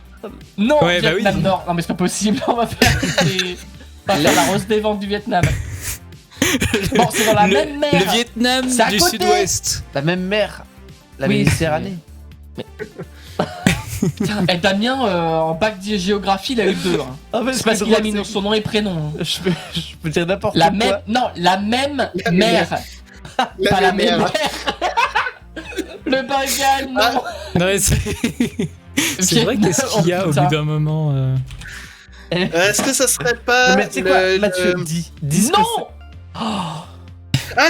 Non, Ouais, bah Vietnam oui. Nord. Non mais c'est pas possible. On va faire la rose des ventes du Vietnam. Bon, c'est dans la même mer. Le Vietnam C'est à du côté. Sud-Ouest. La même mer. La Oui, Méditerranée. Putain, et Damien, en bac de géographie, il a eu 2. Hein. Ah, mais C'est parce qu'il a mis son nom et prénom. hein. Je peux dire n'importe La quoi. même, non, la même La mer. La Pas la même même mer. mer. Le Bengale, non. Ah. Non, mais c'est vrai, qu'est-ce qu'il y a au bout d'un moment Est-ce que ça serait pas... Mais tu sais quoi, le- Mathieu, le- dis ce que Non. Ah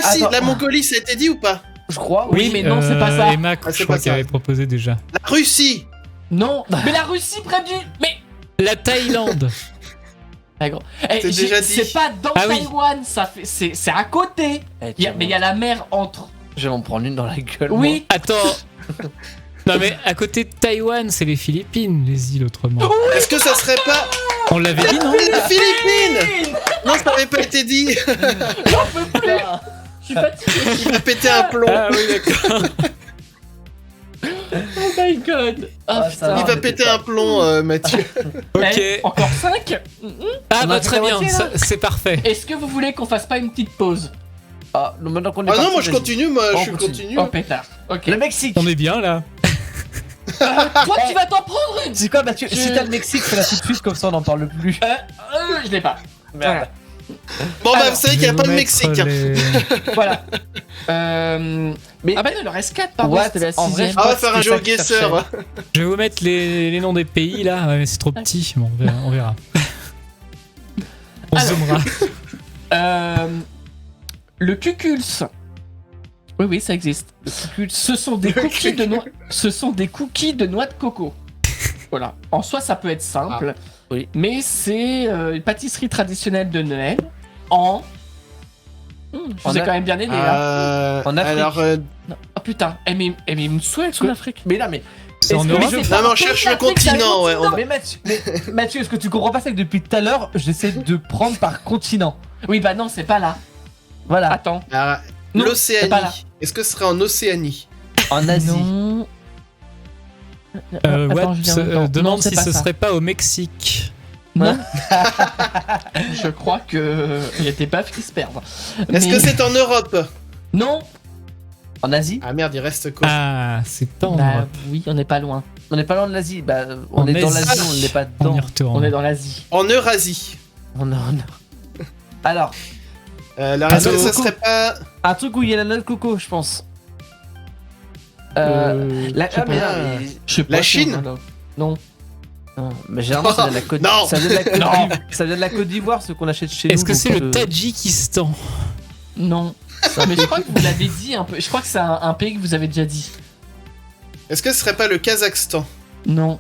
si, Attends. la Mongolie, ça a été dit ou pas? c'est. Je crois, Oui, mais non, c'est pas ça. Emma, Ah, c'est je crois pas qu'elle ça. avait proposé déjà. La Russie. Non. Mais la Russie près du. Mais. La Thaïlande. Ah, gros. C'est déjà dit. C'est pas dans Ah oui. Taïwan, ça fait. C'est à côté. Eh, Mais il y a la mer entre. Je vais m'en prendre une dans la gueule. Oui. Attends, Non mais à côté de Taïwan, c'est les Philippines, les îles autrement. Est-ce que ça serait pas On l'avait dit, non? les Philippines? Non, ça n'avait pas été dit. J'en peux plus. Je suis fatigué. Il va péter un plomb. Ah oui, d'accord. Oh my god. Ah, putain. ça Il va péter un plomb, Mathieu. Ok. Encore 5. Ah On bah a très fait la bien, moitié, là. c'est parfait. Est-ce que vous voulez qu'on fasse pas une petite pause? Ah, non, maintenant qu'on est Ah non, parti, moi je vas-y. continue, moi On je continue. continue. Oh pétard. Ok. Le Mexique. On est bien là. Toi, tu vas t'en prendre une. C'est quoi, Mathieu? Je- Si t'as le Mexique, fais-la tout de suite, comme ça on n'en parle plus. Je l'ai pas. Merde. Bon bah Alors, vous savez qu'il n'y a pas de Mexique. Voilà. Mais... Ah bah non, il en reste 4, pardon. What? C'était la En vrai, 6ème. Ah, on va c'est faire un ça jeu que je guesseur. Je vais vous mettre les noms des pays là, ouais, mais c'est trop petit. Bon, on verra. On Alors. zoomera. Le cuculce. Oui, ça existe. Le cuculce. Ce sont des cookies de noix. Ce sont des cookies de noix de coco. Voilà. En soi, ça peut être simple. Oui. Mais c'est une pâtisserie traditionnelle de Noël en. Je vous ai quand même bien aidé là. En Afrique. Alors, Non. Oh putain, elle met une souhaite en Afrique. Mais là, mais. C'est en Est-ce que- Europe. mais non mais on cherche le continent, ouais. Mais Mathieu, est-ce que tu comprends pas ça que depuis tout à l'heure, j'essaie de prendre par continent? Oui, bah non, c'est pas là. Voilà. Attends. Alors, Non, c'est pas là. l'Océanie. Est-ce que ce serait en Océanie? En Asie. Non. Attends, Watt je viens dedans. demande Non, c'est si pas ce ça. serait pas au Mexique. Non. Je crois que il y a des baffes qui se perdent. Est-ce Mais- que c'est en Europe? Non. En Asie? Ah merde, il reste quoi? Ah, c'est pas en Bah Europe. oui, on n'est pas loin. On n'est pas loin de l'Asie. Bah, on En est dans Asie. l'Asie, on n'est pas On dedans. y retourne. On est dans l'Asie. En Eurasie. Alors, La raison, Coco. ça serait pas. un truc où il y a la noix de coco, je pense. Je sais Ah, mais pas. non, mais- Je sais pas La si Chine on en a- Non. Non, mais généralement, ça vient de la Côte Non. ça vient de la Côte Non. d'Ivoire. Ça vient de la Côte d'Ivoire, ce qu'on achète chez nous. Est-ce que donc, c'est le Tadjikistan? Non. Mais je crois que vous l'avez dit un peu. Je crois que c'est un pays que vous avez déjà dit. Est-ce que ce serait pas le Kazakhstan? Non.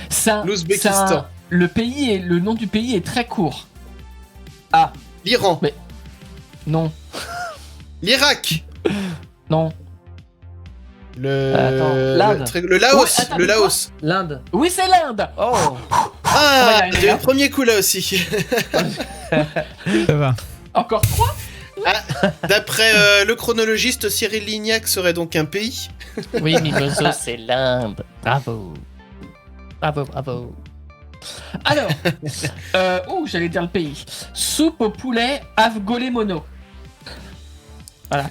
Ça. L'Ouzbékistan. Le nom du pays est très court. L'Iran? Non. L'Irak? Non. Attends, l'Inde. Le Laos? Ouais, attends, Le mais Laos? L'Inde. Oui, c'est l'Inde. Oh. Ah, y arriver, j'ai eu hein. le premier coup là aussi. Ça va. Encore 3. D'après le chronologiste, Cyril Lignac serait donc un pays. Oui, Mimoso, c'est l'Inde. Bravo. Bravo. Alors, j'allais dire le pays. Soupe au poulet Avgolemono. Voilà.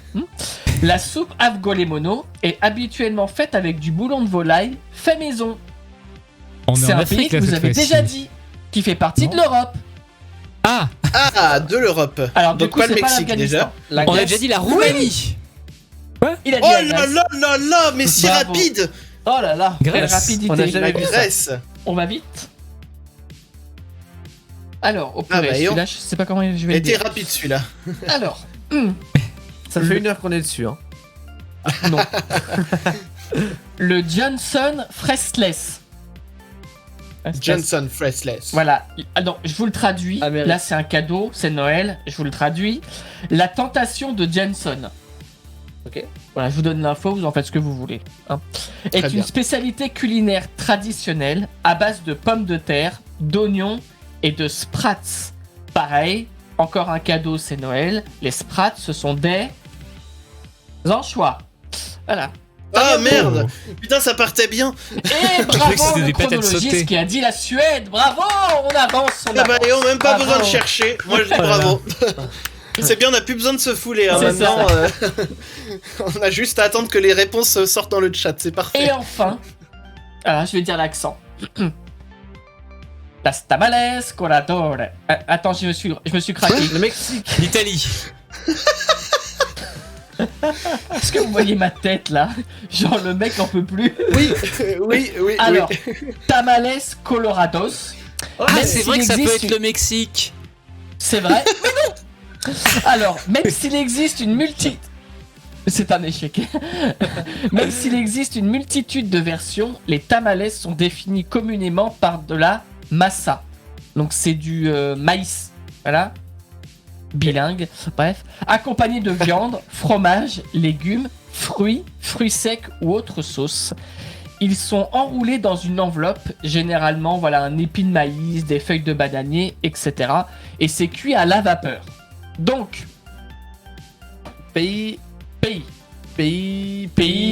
La soupe Avgolemono est habituellement faite avec du boulon de volaille fait maison. On est C'est en un pays Afrique que là vous cette avez fois-ci. déjà dit, qui fait partie de l'Europe. Ah, Ah, de l'Europe. Alors, du Donc coup, pas le c'est pas Mexique l'Afghanistan. déjà. on a déjà dit la Roumanie. Il a dit Oh la là Grèce. là là là, mais si Bravo. rapide. Oh là là. Quelle Grèce. rapidité. On a jamais La vu ça. Grèce. On va vite. Alors, au Ah, purée, bah, celui-là, je sais pas comment je vais le Était dire. rapide celui-là. Alors, Ça fait 1 heure qu'on est dessus. Hein. non. Le Johnson Freshless. Johnson Freshless. Voilà. Ah non, je vous le traduis. Amérique. Là, c'est un cadeau, c'est Noël. Je vous le traduis. La tentation de Johnson. Ok. Voilà, je vous donne l'info, vous en faites ce que vous voulez. Hein. Est Très une bien. spécialité culinaire traditionnelle à base de pommes de terre, d'oignons et de sprats. Pareil, encore un cadeau, c'est Noël. Les sprats, ce sont des anchois. Voilà. Ah merde. Putain, ça partait bien. Et croyais que bravo c'était le des patates chronologiste sautées. qui a dit la Suède. Bravo, on avance, on Ah bah, avance. et on a même pas Bravo. besoin de chercher. Moi je dis bravo. C'est bien, on n'a plus besoin de se fouler. Hein. C'est Maintenant, on a juste à attendre que les réponses sortent dans le chat. C'est parfait. Et enfin, alors je vais dire l'accent. Las tamales corador. Attends, je me suis craqué. Le Mexique. L'Italie. Est-ce que vous voyez ma tête là? Genre le mec en peut plus. Oui. Alors, tamales colorados. Ah, Même c'est s'il vrai que ça peut existe être le Mexique. C'est vrai? Alors, même s'il existe une multitude... C'est un échec. Même s'il existe une multitude de versions, les tamales sont définis communément par de la massa. Donc c'est du maïs. Voilà. bilingue, bref, accompagné de viande, fromage, légumes, fruits secs ou autres sauces. Ils sont enroulés dans une enveloppe, généralement un épi de maïs, des feuilles de bananier, etc. Et c'est cuit à la vapeur. Donc, pays,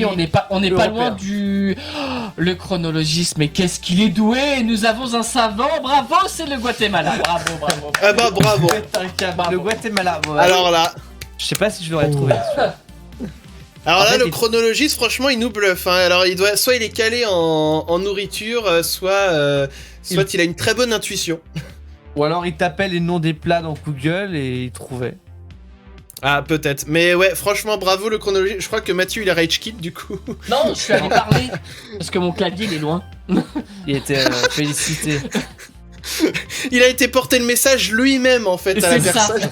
on n'est pas loin du... Oh, le chronologisme, mais qu'est-ce qu'il est doué! Nous avons un savant, bravo, c'est le Guatemala. Bravo. Ah bah bravo. Le Guatemala. Ouais. Alors là... Je sais pas si je l'aurais trouvé. Alors En là, fait, le chronologiste, franchement, il nous bluffe. Hein. Alors, soit il est calé en nourriture, soit il a une très bonne intuition. Ou alors il tapait les noms des plats dans Google et il trouvait. Ah, peut-être. Mais ouais, franchement, bravo le chronologiste. Je crois que Mathieu, il a rage quit du coup. Non, je suis allé parler, parce que mon clavier, il est loin. Il était félicité. Il a été porter le message lui-même, en fait, à la personne.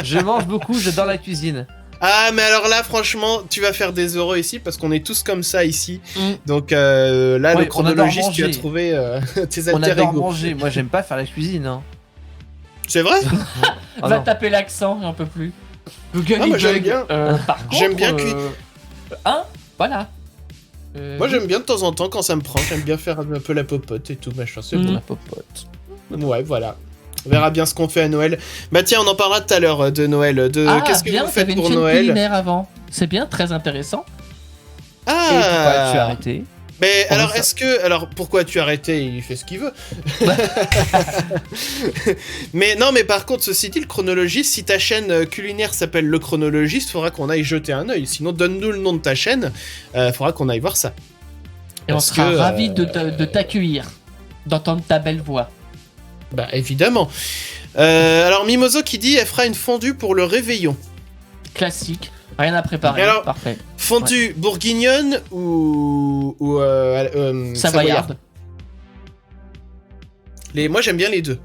Je mange beaucoup, j'adore la cuisine. Ah, mais alors là, franchement, tu vas faire des heureux ici, parce qu'on est tous comme ça ici. Donc là, le chronologiste, tu as trouvé tes alter On adore ego. manger. Moi, j'aime pas faire la cuisine. Hein. C'est vrai? Va taper l'accent, j'en peux plus. Google, moi, j'aime bien. Par contre, J'aime bien voilà. Moi, j'aime bien de temps en temps, quand ça me prend, j'aime bien faire un peu la popote et tout, machin, c'est bon. La popote. Ouais, voilà. On verra bien ce qu'on fait à Noël. Bah tiens, on en parlera tout à l'heure de Noël. Qu'est-ce que bien, vous faites pour une chaîne Noël? culinaire avant. C'est bien, très intéressant. Et pourquoi tu as Ah. arrêté? Mais Comment alors, ça alors pourquoi tu as arrêté? Il fait ce qu'il veut. Mais non, mais par contre, ceci dit, le chronologiste, si ta chaîne culinaire s'appelle Le Chronologiste, faudra qu'on aille jeter un œil. Sinon, donne-nous le nom de ta chaîne. Faudra qu'on aille voir ça. Et on sera ravis de t'accueillir, d'entendre ta belle voix. Bah évidemment. Alors Mimoso qui dit elle fera une fondue pour le réveillon. Classique, rien à préparer. Alors, parfait. Fondue bourguignonne ou Savoyarde. Moi j'aime bien les deux.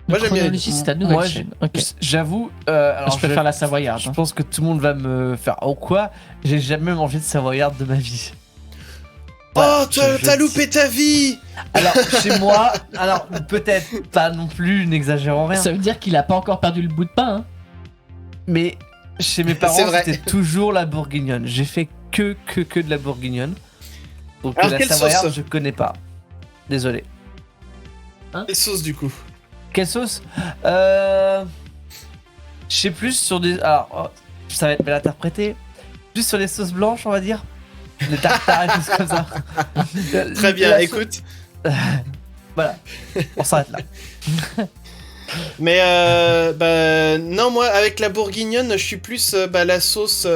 Moi j'aime bien les deux. C'est ta nouvelle Moi, chaîne. Ok. J'avoue, Alors, je préfère la Savoyarde. Je pense que tout le monde va me faire oh quoi? J'ai jamais mangé de Savoyarde de ma vie. Oh, Voilà, t'as loupé ta vie! Alors, chez moi, alors peut-être pas non plus, n'exagérons rien. Ça veut dire qu'il a pas encore perdu le bout de pain. Hein. Mais chez mes parents, C'est vrai. c'était toujours la bourguignonne. J'ai fait que de la bourguignonne. Donc Alors, la quelle Savoyarde, sauce? je connais pas. Désolé. Les sauces du coup. Quelle sauce? Je sais plus sur des. Alors, ça va être mal interprété. Plus sur les sauces blanches, on va dire. Les tartares et tout ça comme ça. Très bien, La écoute. Voilà, on s'arrête là. Mais non, moi avec la bourguignonne, je suis plus la sauce.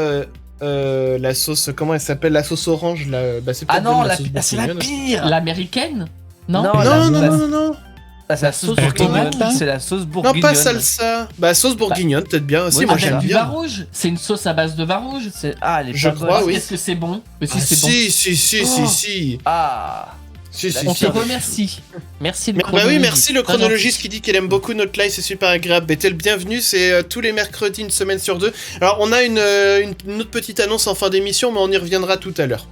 La sauce, comment elle s'appelle? La sauce orange là. Bah, c'est Ah peut-être non, la sauce c'est la bourguignonne. pire. L'américaine? Non. Non. C'est la sauce bourguignonne, bourguignonne. C'est la sauce bourguignonne. Non, pas salsa. Bah, sauce bourguignonne, peut-être bien aussi. oui, moi, avec j'aime du bien. vin rouge. C'est une sauce à base de vin rouge. Elle est Je pas crois, bonne. oui. Est-ce que c'est bon? Mais si Ah, c'est bon. si. Ah. Si. On te remercie. Merci le Bah oui, chronologiste. merci le Très chronologiste gentil. qui dit qu'il aime beaucoup notre live, c'est super agréable. Et t'es le bienvenu, c'est tous les mercredis, une semaine sur deux. Alors, on a une autre petite annonce en fin d'émission, mais on y reviendra tout à l'heure.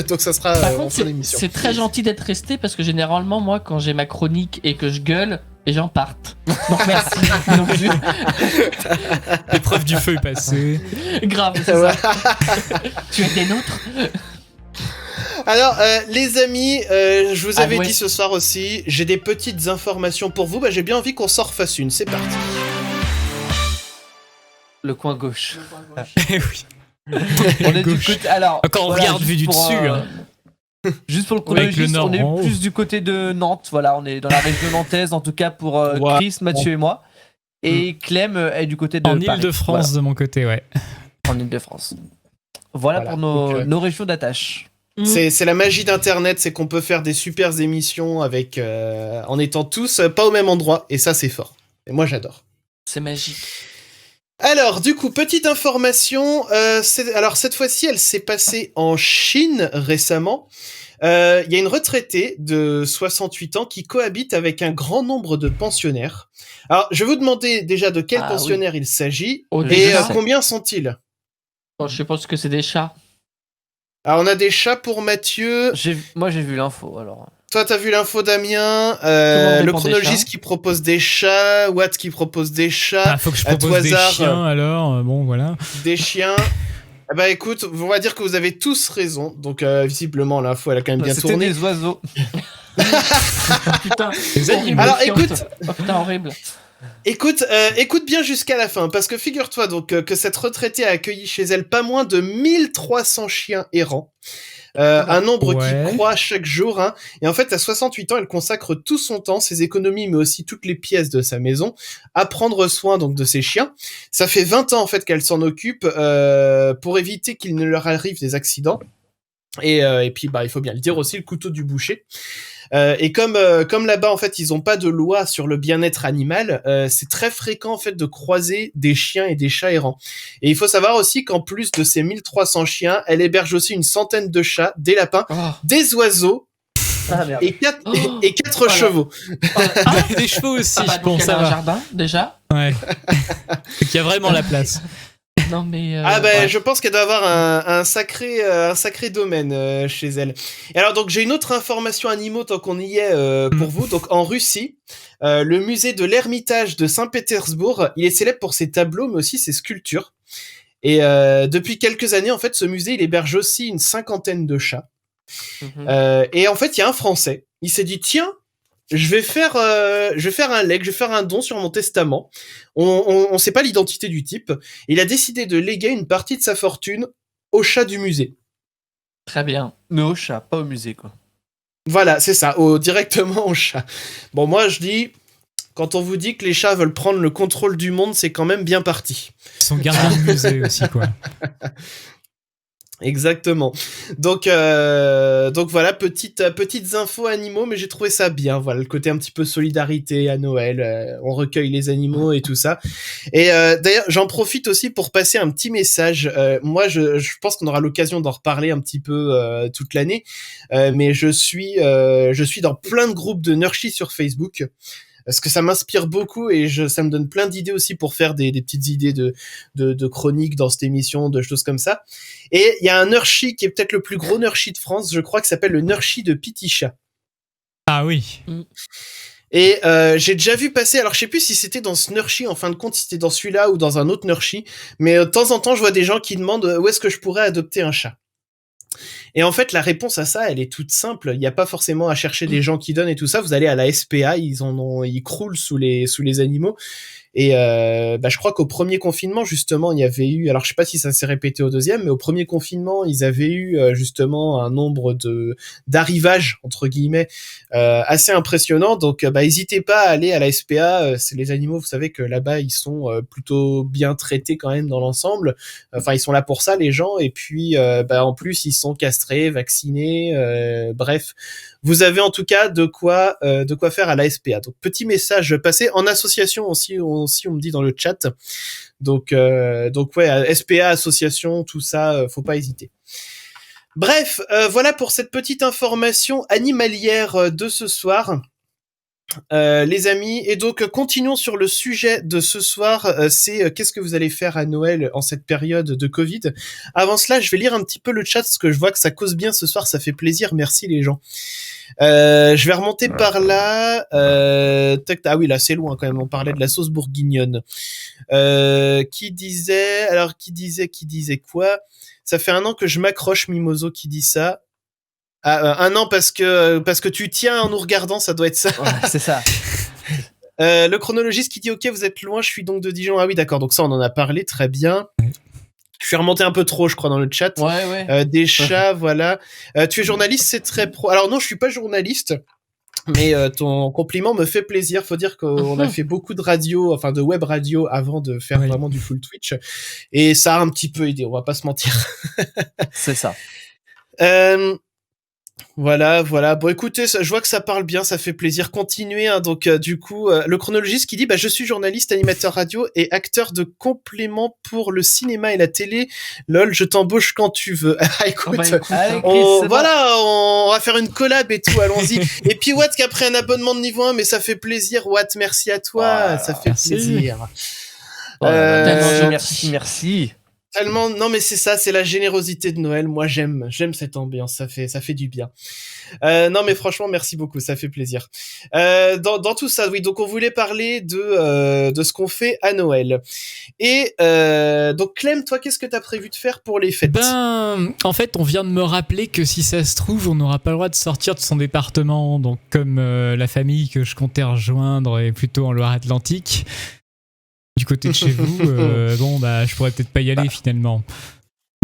Donc, ça sera Par en contre, fin d'émission. c'est très gentil d'être resté parce que généralement, moi, quand j'ai ma chronique et que je gueule, les gens partent. Donc merci. Non plus. L'épreuve du feu est passée. Grave, c'est ça. Tu es des nôtres. Alors, les amis, je vous avais ouais. dit ce soir aussi, j'ai des petites informations pour vous. Bah, j'ai bien envie qu'on s'en refasse une. C'est parti. Le coin gauche. Eh oui. On est du côté. Alors. Quand on regarde juste vu du pour, dessus. Hein. Juste pour le Avec le chronologiste, nord on est en haut. plus du côté de Nantes. Voilà, on est dans la région nantaise, en tout cas pour Ouais. Chris, Mathieu et moi. Et Clem est du côté de En Paris. Ile-de-France, de mon côté, ouais. Voilà, en Ile-de-France. Voilà pour Donc, nos régions d'attache. C'est la magie d'Internet, c'est qu'on peut faire des super émissions avec, en étant tous pas au même endroit. Et ça, c'est fort. Et moi, j'adore. C'est magique. Alors, du coup, petite information. Alors, cette fois-ci, elle s'est passée en Chine récemment. Il y a une retraitée de 68 ans qui cohabite avec un grand nombre de pensionnaires. Alors, je vais vous demander déjà de quels pensionnaires il s'agit Oh, et déjà. combien sont-ils? Oh, je pense que c'est des chats. Alors, on a des chats pour Mathieu. Moi, j'ai vu l'info, alors. toi, t'as vu l'info, Damien. monde Le répond des chronologiste chats. qui propose des chats. Watt qui propose des chats. Faut que je à tout propose des hasard, chiens alors. Bon, voilà. des chiens. Ah bah écoute, on va dire que vous avez tous raison. Donc visiblement, l'info, elle a quand même bien C'était tourné. des oiseaux. Putain. Les animaux. Alors, Horrible. écoute. Oh, putain, horrible. Écoute bien jusqu'à la fin, parce que figure-toi donc que cette retraitée a accueilli chez elle pas moins de 1300 chiens errants. Un nombre Ouais. qui croît chaque jour, hein. Et en fait, à 68 ans, elle consacre tout son temps, ses économies, mais aussi toutes les pièces de sa maison, à prendre soin donc de ses chiens. Ça fait 20 ans en fait qu'elle s'en occupe pour éviter qu'il ne leur arrive des accidents. Et puis bah il faut bien le dire aussi, le couteau du boucher. Et comme là-bas en fait ils ont pas de loi sur le bien-être animal, c'est très fréquent en fait de croiser des chiens et des chats errants. Et il faut savoir aussi qu'en plus de ces 1300 chiens, elle héberge aussi une centaine de chats, des lapins, Oh. des oiseaux Ah merde. et 4 Oh. quatre Voilà. chevaux. Des chevaux aussi, Ah bah, bon, donc elle ça a un va. jardin, déjà. Ouais. Il y a vraiment la place. Non, mais... Ah ben ouais. je pense qu'elle doit avoir un sacré domaine chez elle. Et alors donc j'ai une autre information animaux tant qu'on y est pour vous. Donc en Russie, le musée de l'Ermitage de Saint-Pétersbourg, il est célèbre pour ses tableaux mais aussi ses sculptures. Et depuis quelques années en fait ce musée il héberge aussi une cinquantaine de chats. Mhm. Et en fait il y a un Français, il s'est dit tiens je vais faire un legs, je vais faire un don sur mon testament. On sait pas l'identité du type. Il a décidé de léguer une partie de sa fortune au chat du musée. Très bien. Mais au chat, pas au musée, quoi. Voilà, c'est ça, directement au chat. Bon, moi je dis, quand on vous dit que les chats veulent prendre le contrôle du monde, c'est quand même bien parti. Ils sont gardiens de musée aussi, quoi. Exactement. Donc voilà, petites infos animaux, mais j'ai trouvé ça bien. Voilà, le côté un petit peu solidarité à Noël, on recueille les animaux et tout ça. Et d'ailleurs, j'en profite aussi pour passer un petit message. Moi, je pense qu'on aura l'occasion d'en reparler un petit peu toute l'année, mais je suis dans plein de groupes de Nurshi sur Facebook. Parce que ça m'inspire beaucoup et ça me donne plein d'idées aussi pour faire des petites idées de chroniques dans cette émission, de choses comme ça. Et il y a un Nurshi qui est peut-être le plus gros Nurshi de France, je crois, qui s'appelle le Nurshi de Pitichat. Ah oui. Et j'ai déjà vu passer, alors je sais plus si c'était dans ce Nurshi, en fin de compte, si c'était dans celui-là ou dans un autre Nurshi, mais de temps en temps, je vois des gens qui demandent où est-ce que je pourrais adopter un chat. Et en fait, la réponse à ça, elle est toute simple. Il n'y a pas forcément à chercher des gens qui donnent et tout ça. Vous allez à la SPA, ils croulent sous les animaux. Et je crois qu'au premier confinement, justement, il y avait eu, alors je sais pas si ça s'est répété au deuxième, mais au premier confinement, ils avaient eu justement un nombre d'arrivages entre guillemets assez impressionnant. Donc, n'hésitez pas à aller à la SPA. C'est les animaux, vous savez que là-bas, ils sont plutôt bien traités quand même dans l'ensemble. Enfin, ils sont là pour ça, les gens. Et puis, en plus, ils sont castrés, vaccinés. Bref, vous avez en tout cas de quoi faire à la SPA. Donc, petit message passé en association aussi, on me dit dans le chat. Donc ouais, SPA, association, tout ça, faut pas hésiter. Bref, voilà pour cette petite information animalière de ce soir. Les amis, et donc continuons sur le sujet de ce soir, c'est qu'est-ce que vous allez faire à Noël en cette période de Covid. Avant cela, je vais lire un petit peu le chat parce que je vois que ça cause bien ce soir, ça fait plaisir, merci les gens. Je vais remonter par là. Ah oui, là c'est loin quand même. On parlait de la sauce bourguignonne. Qui disait quoi? Ça fait 1 an que je m'accroche, Mimoso qui dit ça. Ah, 1 an parce que tu tiens en nous regardant, ça doit être ça. Ouais, c'est ça. Le chronologiste qui dit ok, vous êtes loin, je suis donc de Dijon. Ah oui, d'accord. Donc ça, on en a parlé, très bien. Je suis remonté un peu trop, je crois, dans le chat. Ouais. Des chats, voilà. Tu es journaliste, c'est très pro. Alors non, je suis pas journaliste, mais ton compliment me fait plaisir. Faut dire qu'on a fait beaucoup de radio, enfin de web radio, avant de faire vraiment du full Twitch, et ça a un petit peu aidé. On va pas se mentir. C'est ça. Voilà. Bon, écoutez, je vois que ça parle bien, ça fait plaisir. Continuez, hein. Donc, du coup, le chronologiste qui dit, je suis journaliste, animateur radio et acteur de complément pour le cinéma et la télé. Lol, je t'embauche quand tu veux. Écoute, allez, Chris, on va faire une collab et tout, allons-y. Et puis, Watt qui a pris un abonnement de niveau 1, mais ça fait plaisir, Watt, merci à toi, ça fait plaisir. Merci. Tellement, non mais c'est ça, c'est la générosité de Noël. Moi j'aime cette ambiance, ça fait du bien. Non mais franchement merci beaucoup, ça fait plaisir. Dans tout ça, oui, donc on voulait parler de ce qu'on fait à Noël. Et donc Clem, toi qu'est-ce que t'as prévu de faire pour les fêtes ? En fait, on vient de me rappeler que si ça se trouve, on n'aura pas le droit de sortir de son département. Donc comme la famille que je comptais rejoindre est plutôt en Loire-Atlantique, du côté de chez vous, je pourrais peut-être pas y aller finalement.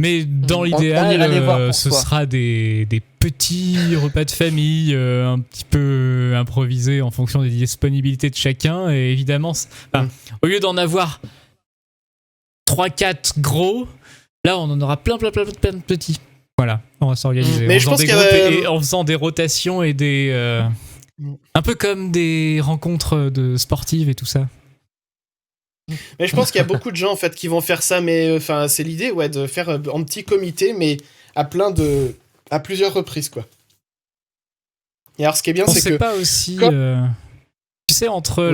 Mais dans l'idéal, ce sera des petits repas de famille, un petit peu improvisés en fonction des disponibilités de chacun. Et évidemment, au lieu d'en avoir 3-4 gros, là on en aura plein de petits. Voilà, on va s'organiser. Mais je pense en faisant des rotations et des... un peu comme des rencontres de sportives et tout ça. Mais je pense qu'il y a beaucoup de gens en fait qui vont faire ça, mais enfin c'est l'idée de faire en petit comité, mais à plusieurs reprises quoi. Et alors ce qui est bien, c'est que pas aussi, tu sais, entre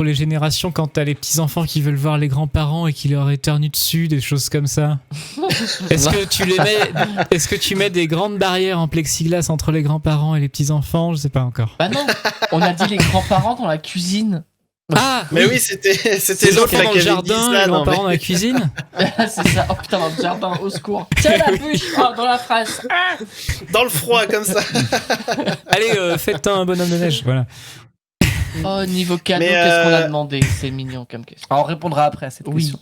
les générations, quand t'as les petits enfants qui veulent voir les grands-parents et qui leur éternuent dessus, des choses comme ça. Est-ce que tu mets des grandes barrières en plexiglas entre les grands-parents et les petits enfants ? Je sais pas encore. Bah non, on a dit les grands-parents dans la cuisine. Ah, mais oui, c'était l'autre dans le jardin, les grands-parents dans la cuisine. C'est ça. Oh putain, dans le jardin, au secours. Tiens la bûche, dans la face. Dans le froid, comme ça. Allez, faites un bonhomme de neige, voilà. Oh, niveau cadeau, qu'est-ce qu'on a demandé ? C'est mignon comme question. On répondra après à cette question.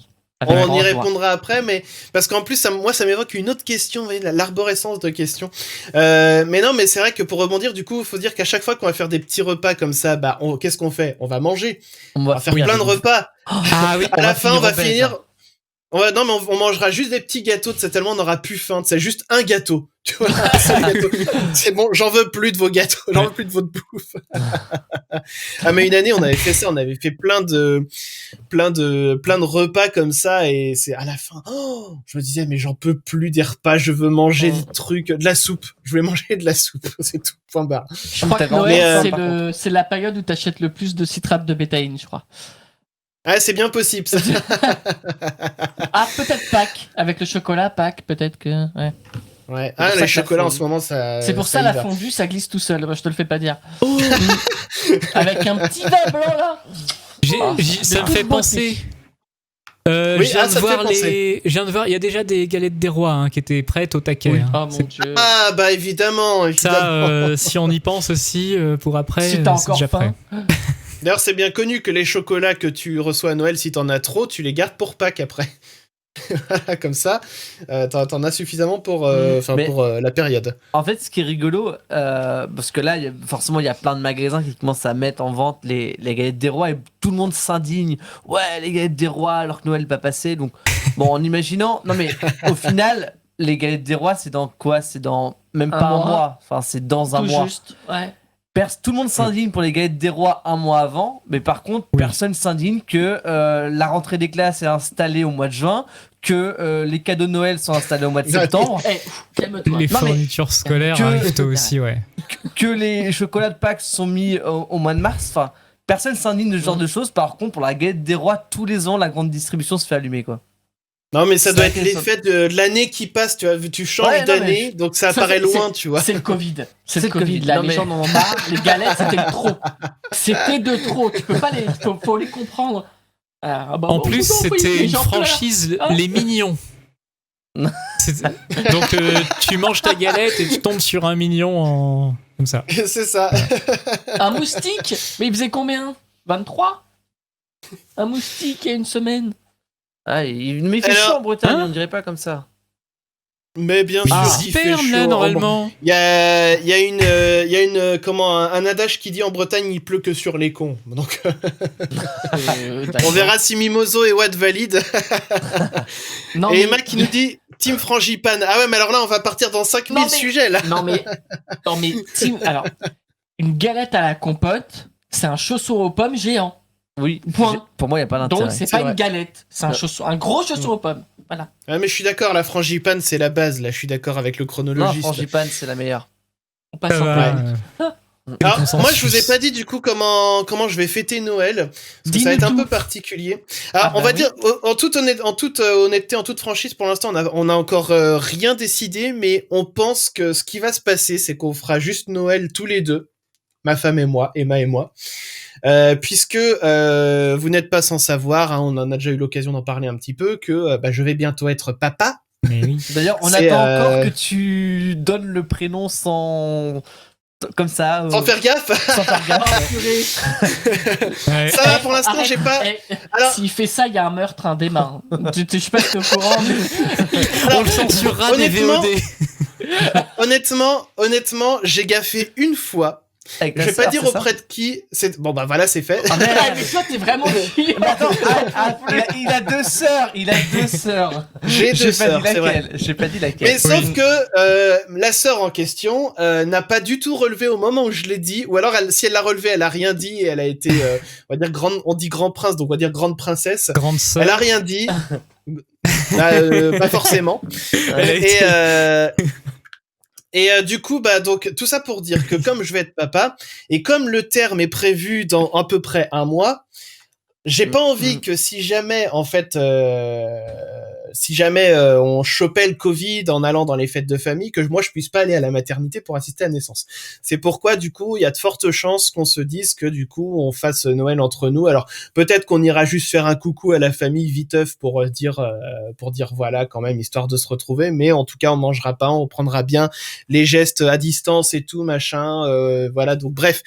On y répondra après, mais parce qu'en plus, ça m'évoque une autre question, vous voyez, l'arborescence de questions. Mais non, mais c'est vrai que pour rebondir, du coup, il faut dire qu'à chaque fois qu'on va faire des petits repas comme ça, qu'est-ce qu'on fait ? On va manger. On va faire plein de repas. Ah oui. À la fin, on va finir. Non, mais on mangera juste des petits gâteaux, c'est tellement on n'aura plus faim. C'est juste un gâteau. Tu vois, c'est bon, j'en veux plus de vos gâteaux, j'en veux plus de votre bouffe. Ah, mais une année, on avait fait ça, on avait fait plein de repas comme ça, et c'est à la fin, je me disais, mais j'en peux plus des repas, je veux manger des trucs, de la soupe. Je voulais manger de la soupe, c'est tout, point barre. Je crois que Noël, c'est la période où t'achètes le plus de citrate de bétaïne, je crois. Ah, c'est bien possible, ça. Ah, peut-être Pâques, avec le chocolat, Pâques, peut-être que... Ouais. Ah, les chocolats en ce moment, ça. C'est pour ça la fondue, ça glisse tout seul. Moi, je te le fais pas dire. Oh avec un petit vin blanc là. Ça me fait penser. Je viens de voir, il y a déjà des galettes des rois qui étaient prêtes au taquet. Oui. Oh mon Dieu. Ah bah évidemment. Ça, si on y pense aussi pour après, si t'as encore déjà faim. Prêt. D'ailleurs, c'est bien connu que les chocolats que tu reçois à Noël, si t'en as trop, tu les gardes pour Pâques après. Voilà, comme ça, t'en as suffisamment pour la période. En fait, ce qui est rigolo, parce que là, forcément, il y a plein de magasins qui commencent à mettre en vente les galettes des rois et tout le monde s'indigne. Ouais, les galettes des rois, alors que Noël n'est pas passé. Donc, bon, en imaginant, non mais au final, les galettes des rois, c'est dans quoi ? C'est dans même pas un mois. Enfin, c'est dans un mois. Juste, ouais. Tout le monde s'indigne pour les galettes des rois un mois avant, mais par contre, personne s'indigne que la rentrée des classes est installée au mois de juin, que les cadeaux de Noël sont installés au mois de septembre. Les fournitures scolaires arrivent tôt aussi, ouais. Que les chocolats de Pâques sont mis au mois de mars. Enfin, personne s'indigne de ce genre de choses. Par contre, pour la galette des rois, tous les ans, la grande distribution se fait allumer, quoi. Non, mais ça doit être l'effet de l'année qui passe, tu vois, tu changes d'année, donc ça apparaît loin, tu vois. C'est le Covid. C'est le Covid. Là, les gens n'en ont marre. Les galettes, c'était trop. C'était de trop. Tu peux pas faut les comprendre. En plus, c'était une franchise, les mignons. Donc, tu manges ta galette et tu tombes sur un mignon comme ça. C'est ça. Un moustique. Mais il faisait combien ? 23 ? Un moustique il y a une semaine. Ah, mais il fait chaud en Bretagne, on dirait pas comme ça. Mais bien sûr, il fait chaud. Là, normalement. Il y a un adage qui dit en Bretagne, il pleut que sur les cons. Donc, on verra si Mimoso et Watt valident. Et Emma qui nous dit Team Frangipane. Ah ouais, mais alors là, on va partir dans 5000 sujets là. Non mais Team. Alors, une galette à la compote, c'est un chausson aux pommes géant. Oui, point. Pour moi, il n'y a pas d'intérêt. Donc, c'est pas une galette, c'est un gros chausson aux pommes. Voilà. Ah, mais je suis d'accord, la frangipane, c'est la base. Là, je suis d'accord avec le chronologiste. Non, frangipane, c'est la meilleure. On passe en Alors, consensus. moi, je vous ai pas dit du coup comment je vais fêter Noël, parce que ça va être un peu particulier. Alors, on va dire en toute honnêteté, en toute franchise, pour l'instant, on a encore rien décidé, mais on pense que ce qui va se passer, c'est qu'on fera juste Noël tous les deux, ma femme et moi, Emma et moi, puisque vous n'êtes pas sans savoir, hein, on en a déjà eu l'occasion d'en parler un petit peu, que je vais bientôt être papa. Mais oui. D'ailleurs, on C'est, attend encore que tu donnes le prénom sans. Comme ça. Sans faire gaffe. Sans faire Oh, gaffe. purée. Ouais. Ça va, pour l'instant, Arrête. j'ai pas. Eh, Alors- S'il fait ça, il y a un meurtre, un démarre. Je sais pas si t'es au courant, mais... Alors, On le censurera des honnêtement- VOD. Honnêtement, j'ai gaffé une fois. Avec Je ta vais pas sœur, dire c'est ça auprès de qui. C'est bon, bah voilà, c'est fait. Ah, Ah, merde. mais toi, t'es vraiment chiant. Mais attends, il a deux sœurs. Il a deux sœurs. J'ai deux sœurs, pas dit c'est vrai. laquelle. J'ai pas dit laquelle. Mais sauf que la sœur en question n'a pas du tout relevé au moment où je l'ai dit, ou alors si elle l'a relevé, elle a rien dit et elle a été, on va dire on dit grand prince, donc on va dire grande princesse. Grande sœur. Elle a rien dit, pas forcément. Elle a été- Et du coup, donc tout ça pour dire que comme je vais être papa et comme le terme est prévu dans à peu près un mois, j'ai pas envie que si jamais en fait, on chopait le Covid en allant dans les fêtes de famille, que moi je puisse pas aller à la maternité pour assister à la naissance. C'est pourquoi du coup il y a de fortes chances qu'on se dise que du coup on fasse Noël entre nous. Alors peut-être qu'on ira juste faire un coucou à la famille viteuf pour dire voilà quand même histoire de se retrouver, mais en tout cas on mangera pas, on prendra bien les gestes à distance et tout machin. Voilà donc bref.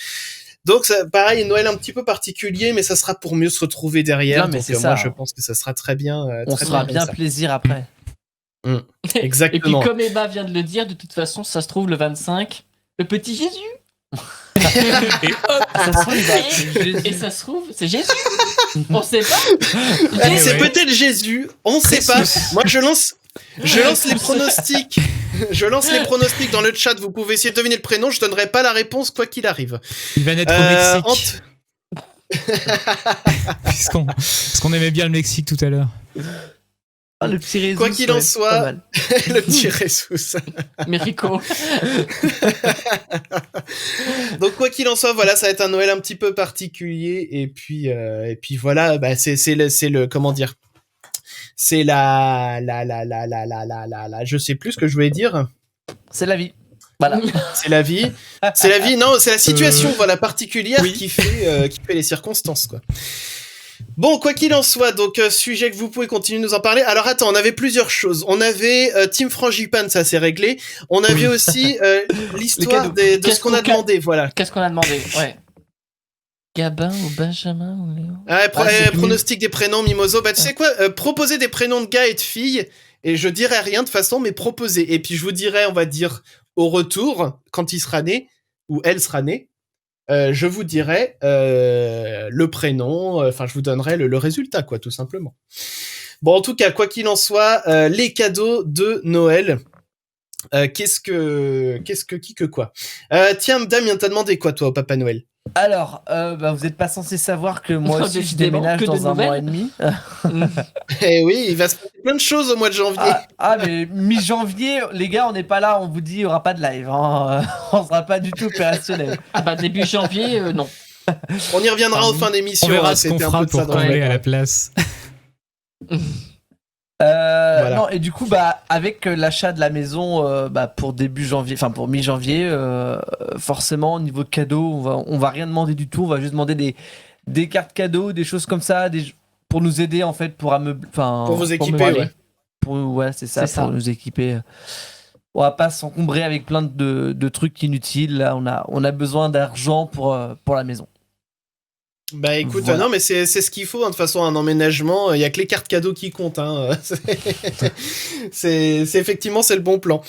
Donc, pareil, Noël un petit peu particulier, mais ça sera pour mieux se retrouver derrière. Non, mais donc, c'est moi, ça. je pense que ça sera très bien. On très sera comme bien ça. plaisir après. Exactement. Et puis, comme Emma vient de le dire, de toute façon, ça se trouve le 25, le petit Jésus. Et hop, Ça se trouve, il va- Et Jésus. ça se trouve, c'est Jésus. On sait pas. Allez, c'est ouais. peut-être Jésus, on sait pas. Moi, je lance les pronostics. Je lance les pronostics dans le chat. Vous pouvez essayer de deviner le prénom. Je donnerai pas la réponse quoi qu'il arrive. il va naître Euh, au Mexique. Puisqu'on aimait bien le Mexique tout à l'heure. Ah, le petit réseau. Quoi qu'il en soit, mal. le petit Ressus. Mérico. Donc quoi qu'il en soit, voilà, ça va être un Noël un petit peu particulier. Et puis voilà, c'est le comment dire. C'est je sais plus ce que je voulais dire. C'est la vie. Voilà. C'est la vie. C'est la vie. Non, c'est la situation, voilà, particulière oui. qui fait les circonstances, quoi. Bon, quoi qu'il en soit, donc sujet que vous pouvez continuer de nous en parler. Alors attends, on avait plusieurs choses. On avait Team Frangipane, ça c'est réglé. On avait aussi l'histoire cadeaux. de ce qu'on a demandé, voilà. Qu'est-ce qu'on a demandé? Ouais. Gabin ou Benjamin ou Léo? c'est fini. Pronostic des prénoms, Mimoso. Bah tu sais quoi, proposer des prénoms de gars et de filles, et je dirai rien de façon, mais proposer. Et puis je vous dirai, on va dire, au retour, quand il sera né, ou elle sera née, je vous dirai le prénom, enfin je vous donnerai le résultat, quoi, tout simplement. Bon, en tout cas, quoi qu'il en soit, les cadeaux de Noël. Qu'est-ce que quoi. Tiens, Damien, t'as demandé quoi, toi, au Papa Noël? Alors, vous n'êtes pas censé savoir que moi Non, aussi je décidément, déménage que de dans un mois et nouvelles. demi. Eh oui, il va se passer plein de choses au mois de janvier. Mais mi-janvier, les gars, on n'est pas là, on vous dit, il n'y aura pas de live. Hein. On sera pas du tout opérationnel. Ah bah début janvier, non. On y reviendra en fin d'émission. On verra hein, ce qu'on c'était un fera peu de ça pour dans le coller mail. à la place. Non, et du coup, avec l'achat de la maison pour début janvier, enfin pour mi-janvier, forcément, au niveau cadeau, on va rien demander du tout. On va juste demander des cartes cadeaux, des choses comme ça, pour nous aider en fait, pour vous équiper, meubler. ouais. Ouais, c'est ça, C'est ça. pour nous équiper. On va pas s'encombrer avec plein de trucs inutiles. Là, on a besoin d'argent pour la maison. Bah écoute, Voilà. non mais c'est ce qu'il faut, hein. De toute façon un emménagement, il y a que les cartes cadeaux qui comptent, hein. C'est effectivement c'est le bon plan.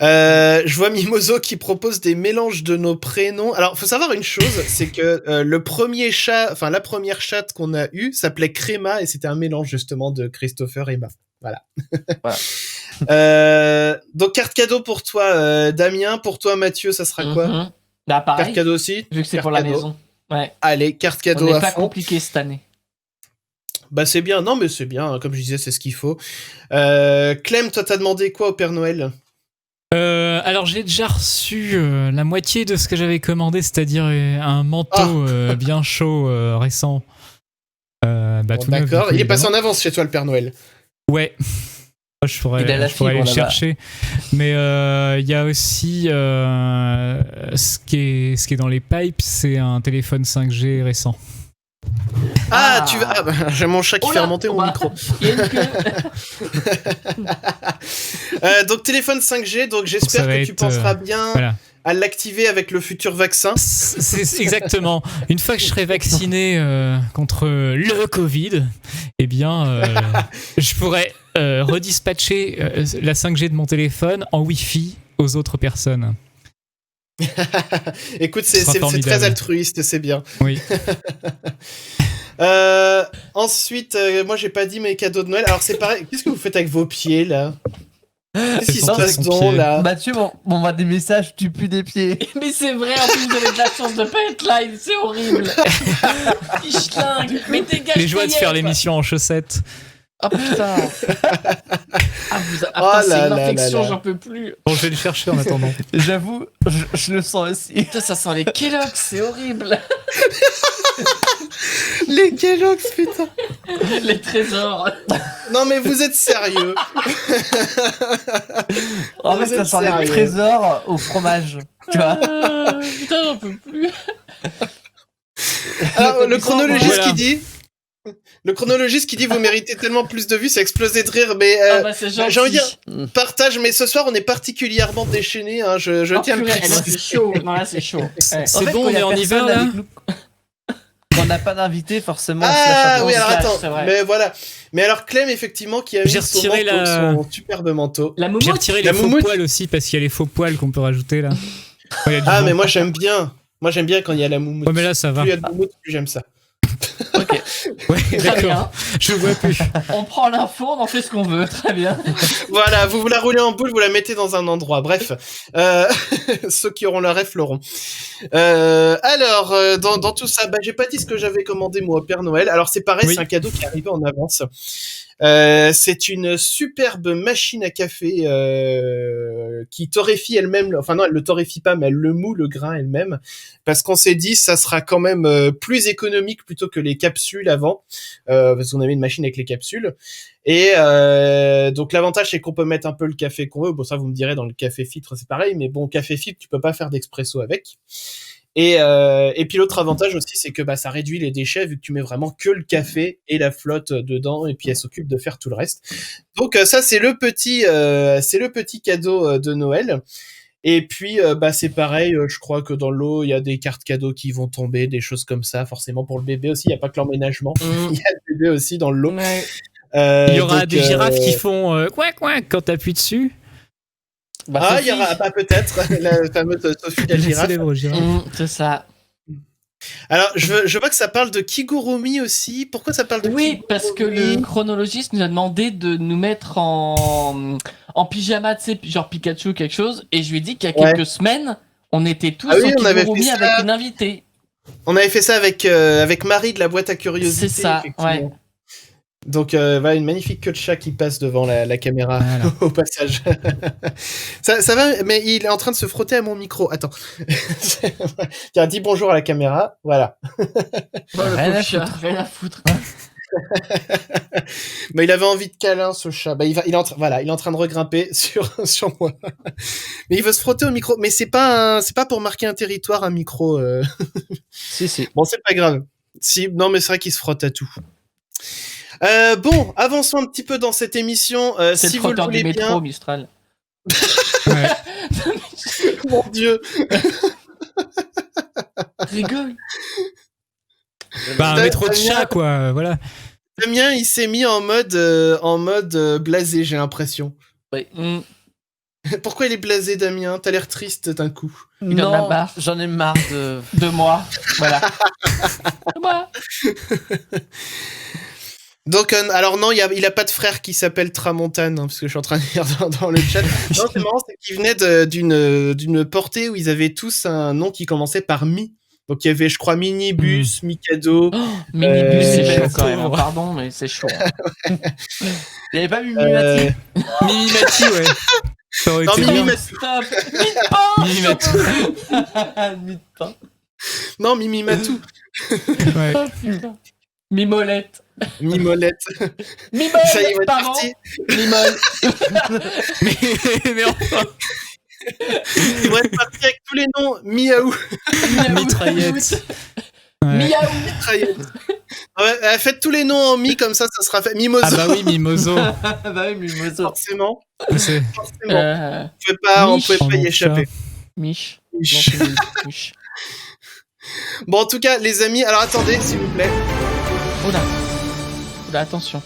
Je vois Mimoso qui propose des mélanges de nos prénoms. Alors faut savoir une chose, c'est que la première chatte qu'on a eue s'appelait Créma et c'était un mélange justement de Christopher et Emma. Voilà. Donc carte cadeau pour toi Damien, pour toi Mathieu, ça sera quoi? Mhm. Bah pareil, Carte cadeau aussi. vu que c'est Carte pour la cadeau. maison. Ouais. Allez, carte On cadeau n'est à pas fond. compliqué cette année. Bah c'est bien, non mais c'est bien, hein, comme je disais, c'est ce qu'il faut. Clem, toi t'as demandé quoi au Père Noël? Alors j'ai déjà reçu la moitié de ce que j'avais commandé, c'est-à-dire un manteau bien chaud récent. Bon, Tout neuf, d'accord, du coup, il est passé en évidemment. avance chez toi le Père Noël. Ouais. Je pourrais Il a la aller le fibre, là-bas. chercher. Mais il y a aussi ce qui est dans les pipes, c'est un téléphone 5G récent. Ah, tu vas. Ah, bah, j'ai mon chat qui Oh fait là, remonter mon bah, micro. Il y a une queue. Donc téléphone 5G, donc j'espère Ça va que tu être, penseras bien Voilà. à l'activer avec le futur vaccin. C'est exactement. Une fois que je serai vacciné contre le Covid, eh bien, je pourrais redispatcher la 5G de mon téléphone en Wi-Fi aux autres personnes. Écoute, Ce sera c'est formidable. très altruiste, c'est bien. Oui. Ensuite, moi j'ai pas dit mes cadeaux de Noël. Alors c'est pareil, qu'est-ce que vous faites avec vos pieds là? Qu'est-ce qui se Son- passe son donc pied. là? Mathieu m'envoie des messages, tu pues des pieds. Mais c'est vrai, en plus vous avez de la chance de pas être live, c'est horrible. Fichlingue, mais dégage. Les joies de faire Payette. l'émission en chaussettes. Oh putain. Oh Putain, c'est là une là infection, là. j'en peux plus. Bon, je vais le chercher en attendant. J'avoue, je le sens aussi. Putain, ça sent les Kellogg's, c'est horrible. Les Kellogg's, putain. Les trésors. Non mais vous êtes sérieux? En Vous fait, ça êtes sent les sérieux? trésors au fromage. Tu vois. Putain, j'en peux plus. Alors, le Voilà. chronologiste qui dit... Le chronologiste qui dit vous méritez tellement plus de vues, ça a explosé de rire, mais Ah bah c'est gentil. j'ai envie de dire, partage, mais ce soir on est particulièrement déchaînés, hein, je Oh, tiens à le purée, là préciser. c'est chaud. Non là c'est chaud. Ouais. C'est En fait, bon, quand on y a est en personne hiver là. avec nous- Quand on n'a pas d'invité, forcément. on se Ah lâche un peu. oui, on se alors lâche, attends, c'est vrai. mais voilà. Mais alors Clem, effectivement, qui a mis J'ai son retiré manteau, la- son superbe manteau. La J'ai moumoute. retiré La les faux moumoute. poils aussi parce qu'il y a les faux poils qu'on peut rajouter là. Quand il y a du Ah vent. mais moi j'aime bien. Moi j'aime bien quand il y a la moumoute. Ouais, mais là ça va. Plus il y a de moumoute, plus j'aime ça. Ouais, Très d'accord. bien. Je vois plus. On prend l'info, on en fait ce qu'on veut. Très bien. Voilà, vous la roulez en boule, vous la mettez dans un endroit. Bref, ceux qui auront la ref l'auront. Alors, dans tout ça, j'ai pas dit ce que j'avais commandé moi au Père Noël. Alors c'est pareil, Oui. c'est un cadeau qui est arrivé en avance. C'est une superbe machine à café qui torréfie elle-même. Enfin non, elle le torréfie pas, mais elle le moule le grain elle-même. Parce qu'on s'est dit, ça sera quand même plus économique plutôt que les capsules avant. Parce qu'on avait une machine avec les capsules. Et donc l'avantage c'est qu'on peut mettre un peu le café qu'on veut. Bon ça vous me direz dans le café filtre c'est pareil, mais bon café filtre tu peux pas faire d'expresso avec. Et puis l'autre avantage aussi c'est que ça réduit les déchets vu que tu mets vraiment que le café et la flotte dedans et puis elle s'occupe de faire tout le reste. Donc ça c'est le petit cadeau de Noël. Et puis c'est pareil, je crois que dans l'eau il y a des cartes cadeaux qui vont tomber, des choses comme ça. Forcément pour le bébé aussi, il y a pas que l'emménagement, il y a le bébé aussi dans l'eau. Ouais. Il y aura Donc, des girafes qui font quoi quand t'appuies dessus. Ah, il y Sophie. aura peut-être la fameuse Sophie la La girafe. célèbre girafe. C'est ça. Alors, je vois que ça parle de Kigurumi aussi. Pourquoi ça parle de Oui, Kigurumi? parce que le chronologiste nous a demandé de nous mettre en pyjama, tu sais, genre Pikachu ou quelque chose. Et je lui ai dit qu'il y a Ouais. quelques semaines, on était tous Ah oui, en on avait Kigurumi fait ça. avec une invitée. On avait fait ça avec Marie de la boîte à curiosité. C'est ça, effectivement. ouais. Donc, voilà, une magnifique queue de chat qui passe devant la caméra Voilà. au passage. ça va, mais il est en train de se frotter à mon micro. Attends. Tiens, dis bonjour à la caméra. Voilà. Rien à Rien à foutre. Mais il avait envie de câlin, ce chat. Il est en train de regrimper sur moi. Mais il veut se frotter au micro. Mais c'est pas pour marquer un territoire, un micro. Si. Bon, c'est pas grave. Si, non, mais c'est vrai qu'il se frotte à tout. Bon, avançons un petit peu dans cette émission. C'est Si le vous le frotteur voulez du métro, bien. Mistral. Ouais. Mon Dieu. Rigole. Bah, un Damien- métro de chat quoi. Voilà. Damien, il s'est mis en mode blasé, j'ai l'impression. Mm. Pourquoi il est blasé, Damien? T'as l'air triste d'un coup. Il en a marre. J'en ai marre de. De moi. Voilà. De moi. Donc, alors non, il a pas de frère qui s'appelle Tramontane, hein, parce que je suis en train de lire dans le chat. Non, c'est marrant, c'est qu'il venait d'une portée où ils avaient tous un nom qui commençait par Mi. Donc il y avait, je crois, Minibus, Mikado. Minibus, c'est chaud quand même. pauvre. Pardon, mais c'est chaud. Il n'y avait pas Mimi euh, Mati. Mimimati, ouais. Ça aurait Non, été Mimi bien. Matou. Stop. Mille Mimi Matou. Putain. Non, Mimi Matou. Ouais. Oh, putain. Mimolette. Mimolette. Mimole, Ça y est, on est pardon. parti. Mimole. mais enfin, On est parti avec tous les noms. Miaou. mitraillette. Ouais. Miaou. Mitraillette. Ouais, faites tous les noms en mi, comme ça sera fait. Mimoso, Ah bah oui, Mimoso. Bah oui, Mimoso. forcément. C'est Forcément. On pouvait pas y échapper. Mich. Non, Mich. c'est Mich. Bon, en tout cas, les amis, alors attendez, s'il vous plaît. Oula. Oula, attention.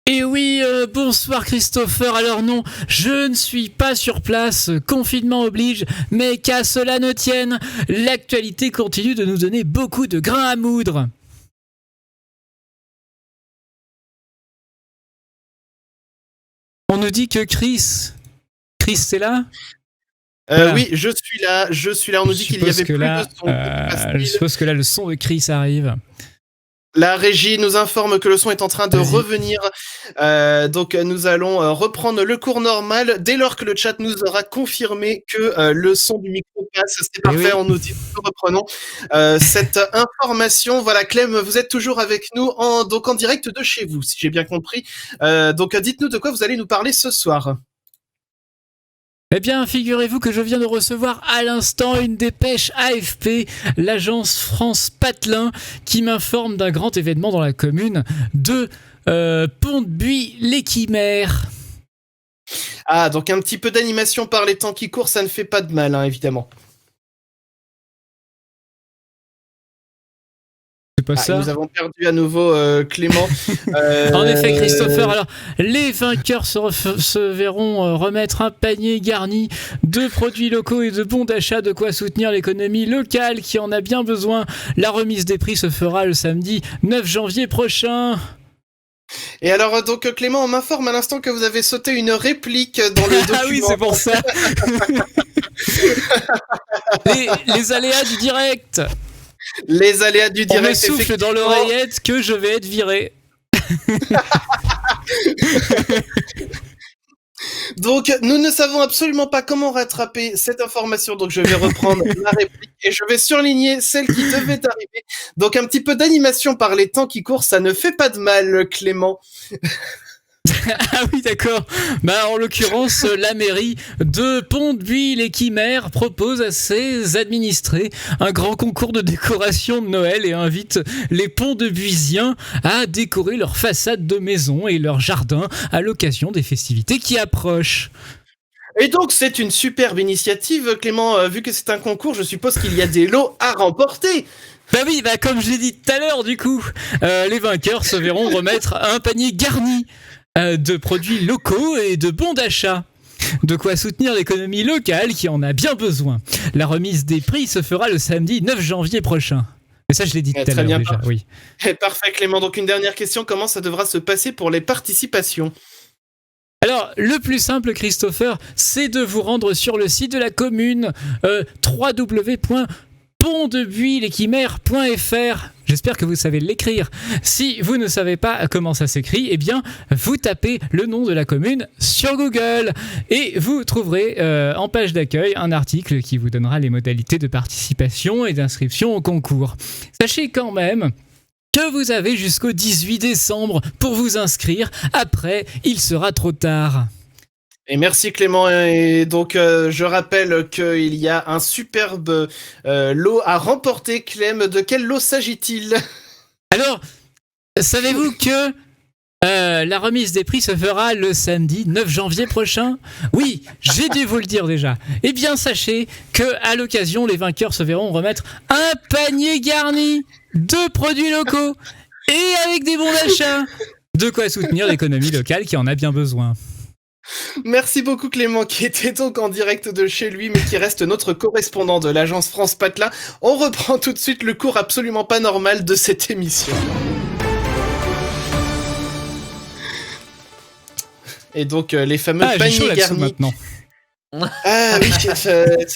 Et oui, bonsoir Christopher. Alors non, je ne suis pas sur place, confinement oblige, mais qu'à cela ne tienne, l'actualité continue de nous donner beaucoup de grains à moudre. On nous dit que Chris, c'est là. Voilà. Oui, je suis là. On nous dit qu'il y avait plus de son. Je suppose que là, le son de Chris arrive. La régie nous informe que le son est en train de Vas-y. revenir. Donc nous allons reprendre le cours normal dès lors que le chat nous aura confirmé que le son du micro passe. C'est parfait, oui. on nous dit que nous reprenons cette information. Voilà, Clem, vous êtes toujours avec nous donc en direct de chez vous, si j'ai bien compris. Donc dites-nous de quoi vous allez nous parler ce soir. Eh bien, figurez-vous que je viens de recevoir à l'instant une dépêche AFP, l'agence France Patelin, qui m'informe d'un grand événement dans la commune de Pont-de-Buis-les-Quimères. Ah, donc un petit peu d'animation par les temps qui courent, ça ne fait pas de mal, hein, évidemment. C'est pas ça. Nous avons perdu à nouveau Clément. En effet, Christopher, alors les vainqueurs se verront remettre un panier garni de produits locaux et de bons d'achat, de quoi soutenir l'économie locale qui en a bien besoin. La remise des prix se fera le samedi 9 janvier prochain. Et alors, donc Clément, on m'informe à l'instant que vous avez sauté une réplique dans le document. Ah oui, c'est pour ça. les aléas du direct. Les aléas du On direct. me souffle dans effectivement. l'oreillette que je vais être viré. Donc, nous ne savons absolument pas comment rattraper cette information, donc je vais reprendre la réplique et je vais surligner celle qui devait arriver. Donc, un petit peu d'animation par les temps qui courent, ça ne fait pas de mal, Clément. Ah oui, d'accord. Bah, en l'occurrence, la mairie de Pont-de-Buis-les-Quimères propose à ses administrés un grand concours de décoration de Noël et invite les Pont-de-Buisiens à décorer leurs façades de maisons et leurs jardins à l'occasion des festivités qui approchent. Et donc, c'est une superbe initiative, Clément. Vu que c'est un concours, je suppose qu'il y a des lots à remporter. Bah oui, bah comme je l'ai dit tout à l'heure, du coup, les vainqueurs se verront remettre un panier garni de produits locaux et de bons d'achat. De quoi soutenir l'économie locale qui en a bien besoin. La remise des prix se fera le samedi 9 janvier prochain. Mais ça, je l'ai dit tout à Très l'heure bien, déjà, oui. Parfait, Clément. Donc, une dernière question. Comment ça devra se passer pour les participations ? Alors, le plus simple, Christopher, c'est de vous rendre sur le site de la commune, www.pontdebuislesquimères.fr. J'espère que vous savez l'écrire. Si vous ne savez pas comment ça s'écrit, eh bien, vous tapez le nom de la commune sur Google et vous trouverez en page d'accueil un article qui vous donnera les modalités de participation et d'inscription au concours. Sachez quand même que vous avez jusqu'au 18 décembre pour vous inscrire. Après, il sera trop tard. Et merci Clément. Et donc je rappelle qu'il y a un superbe lot à remporter. Clem, de quel lot s'agit-il ? Alors, savez-vous que la remise des prix se fera le samedi 9 janvier prochain ? Oui, j'ai dû vous le dire déjà. Eh bien, sachez que à l'occasion, les vainqueurs se verront remettre un panier garni de produits locaux et avec des bons d'achat. De quoi soutenir l'économie locale qui en a bien besoin. Merci beaucoup Clément, qui était donc en direct de chez lui, mais qui reste notre correspondant de l'agence France Patelin. On reprend tout de suite le cours absolument pas normal de cette émission. Et donc les fameux J'ai chaud paniers là-dessous garnis. maintenant. Ah oui,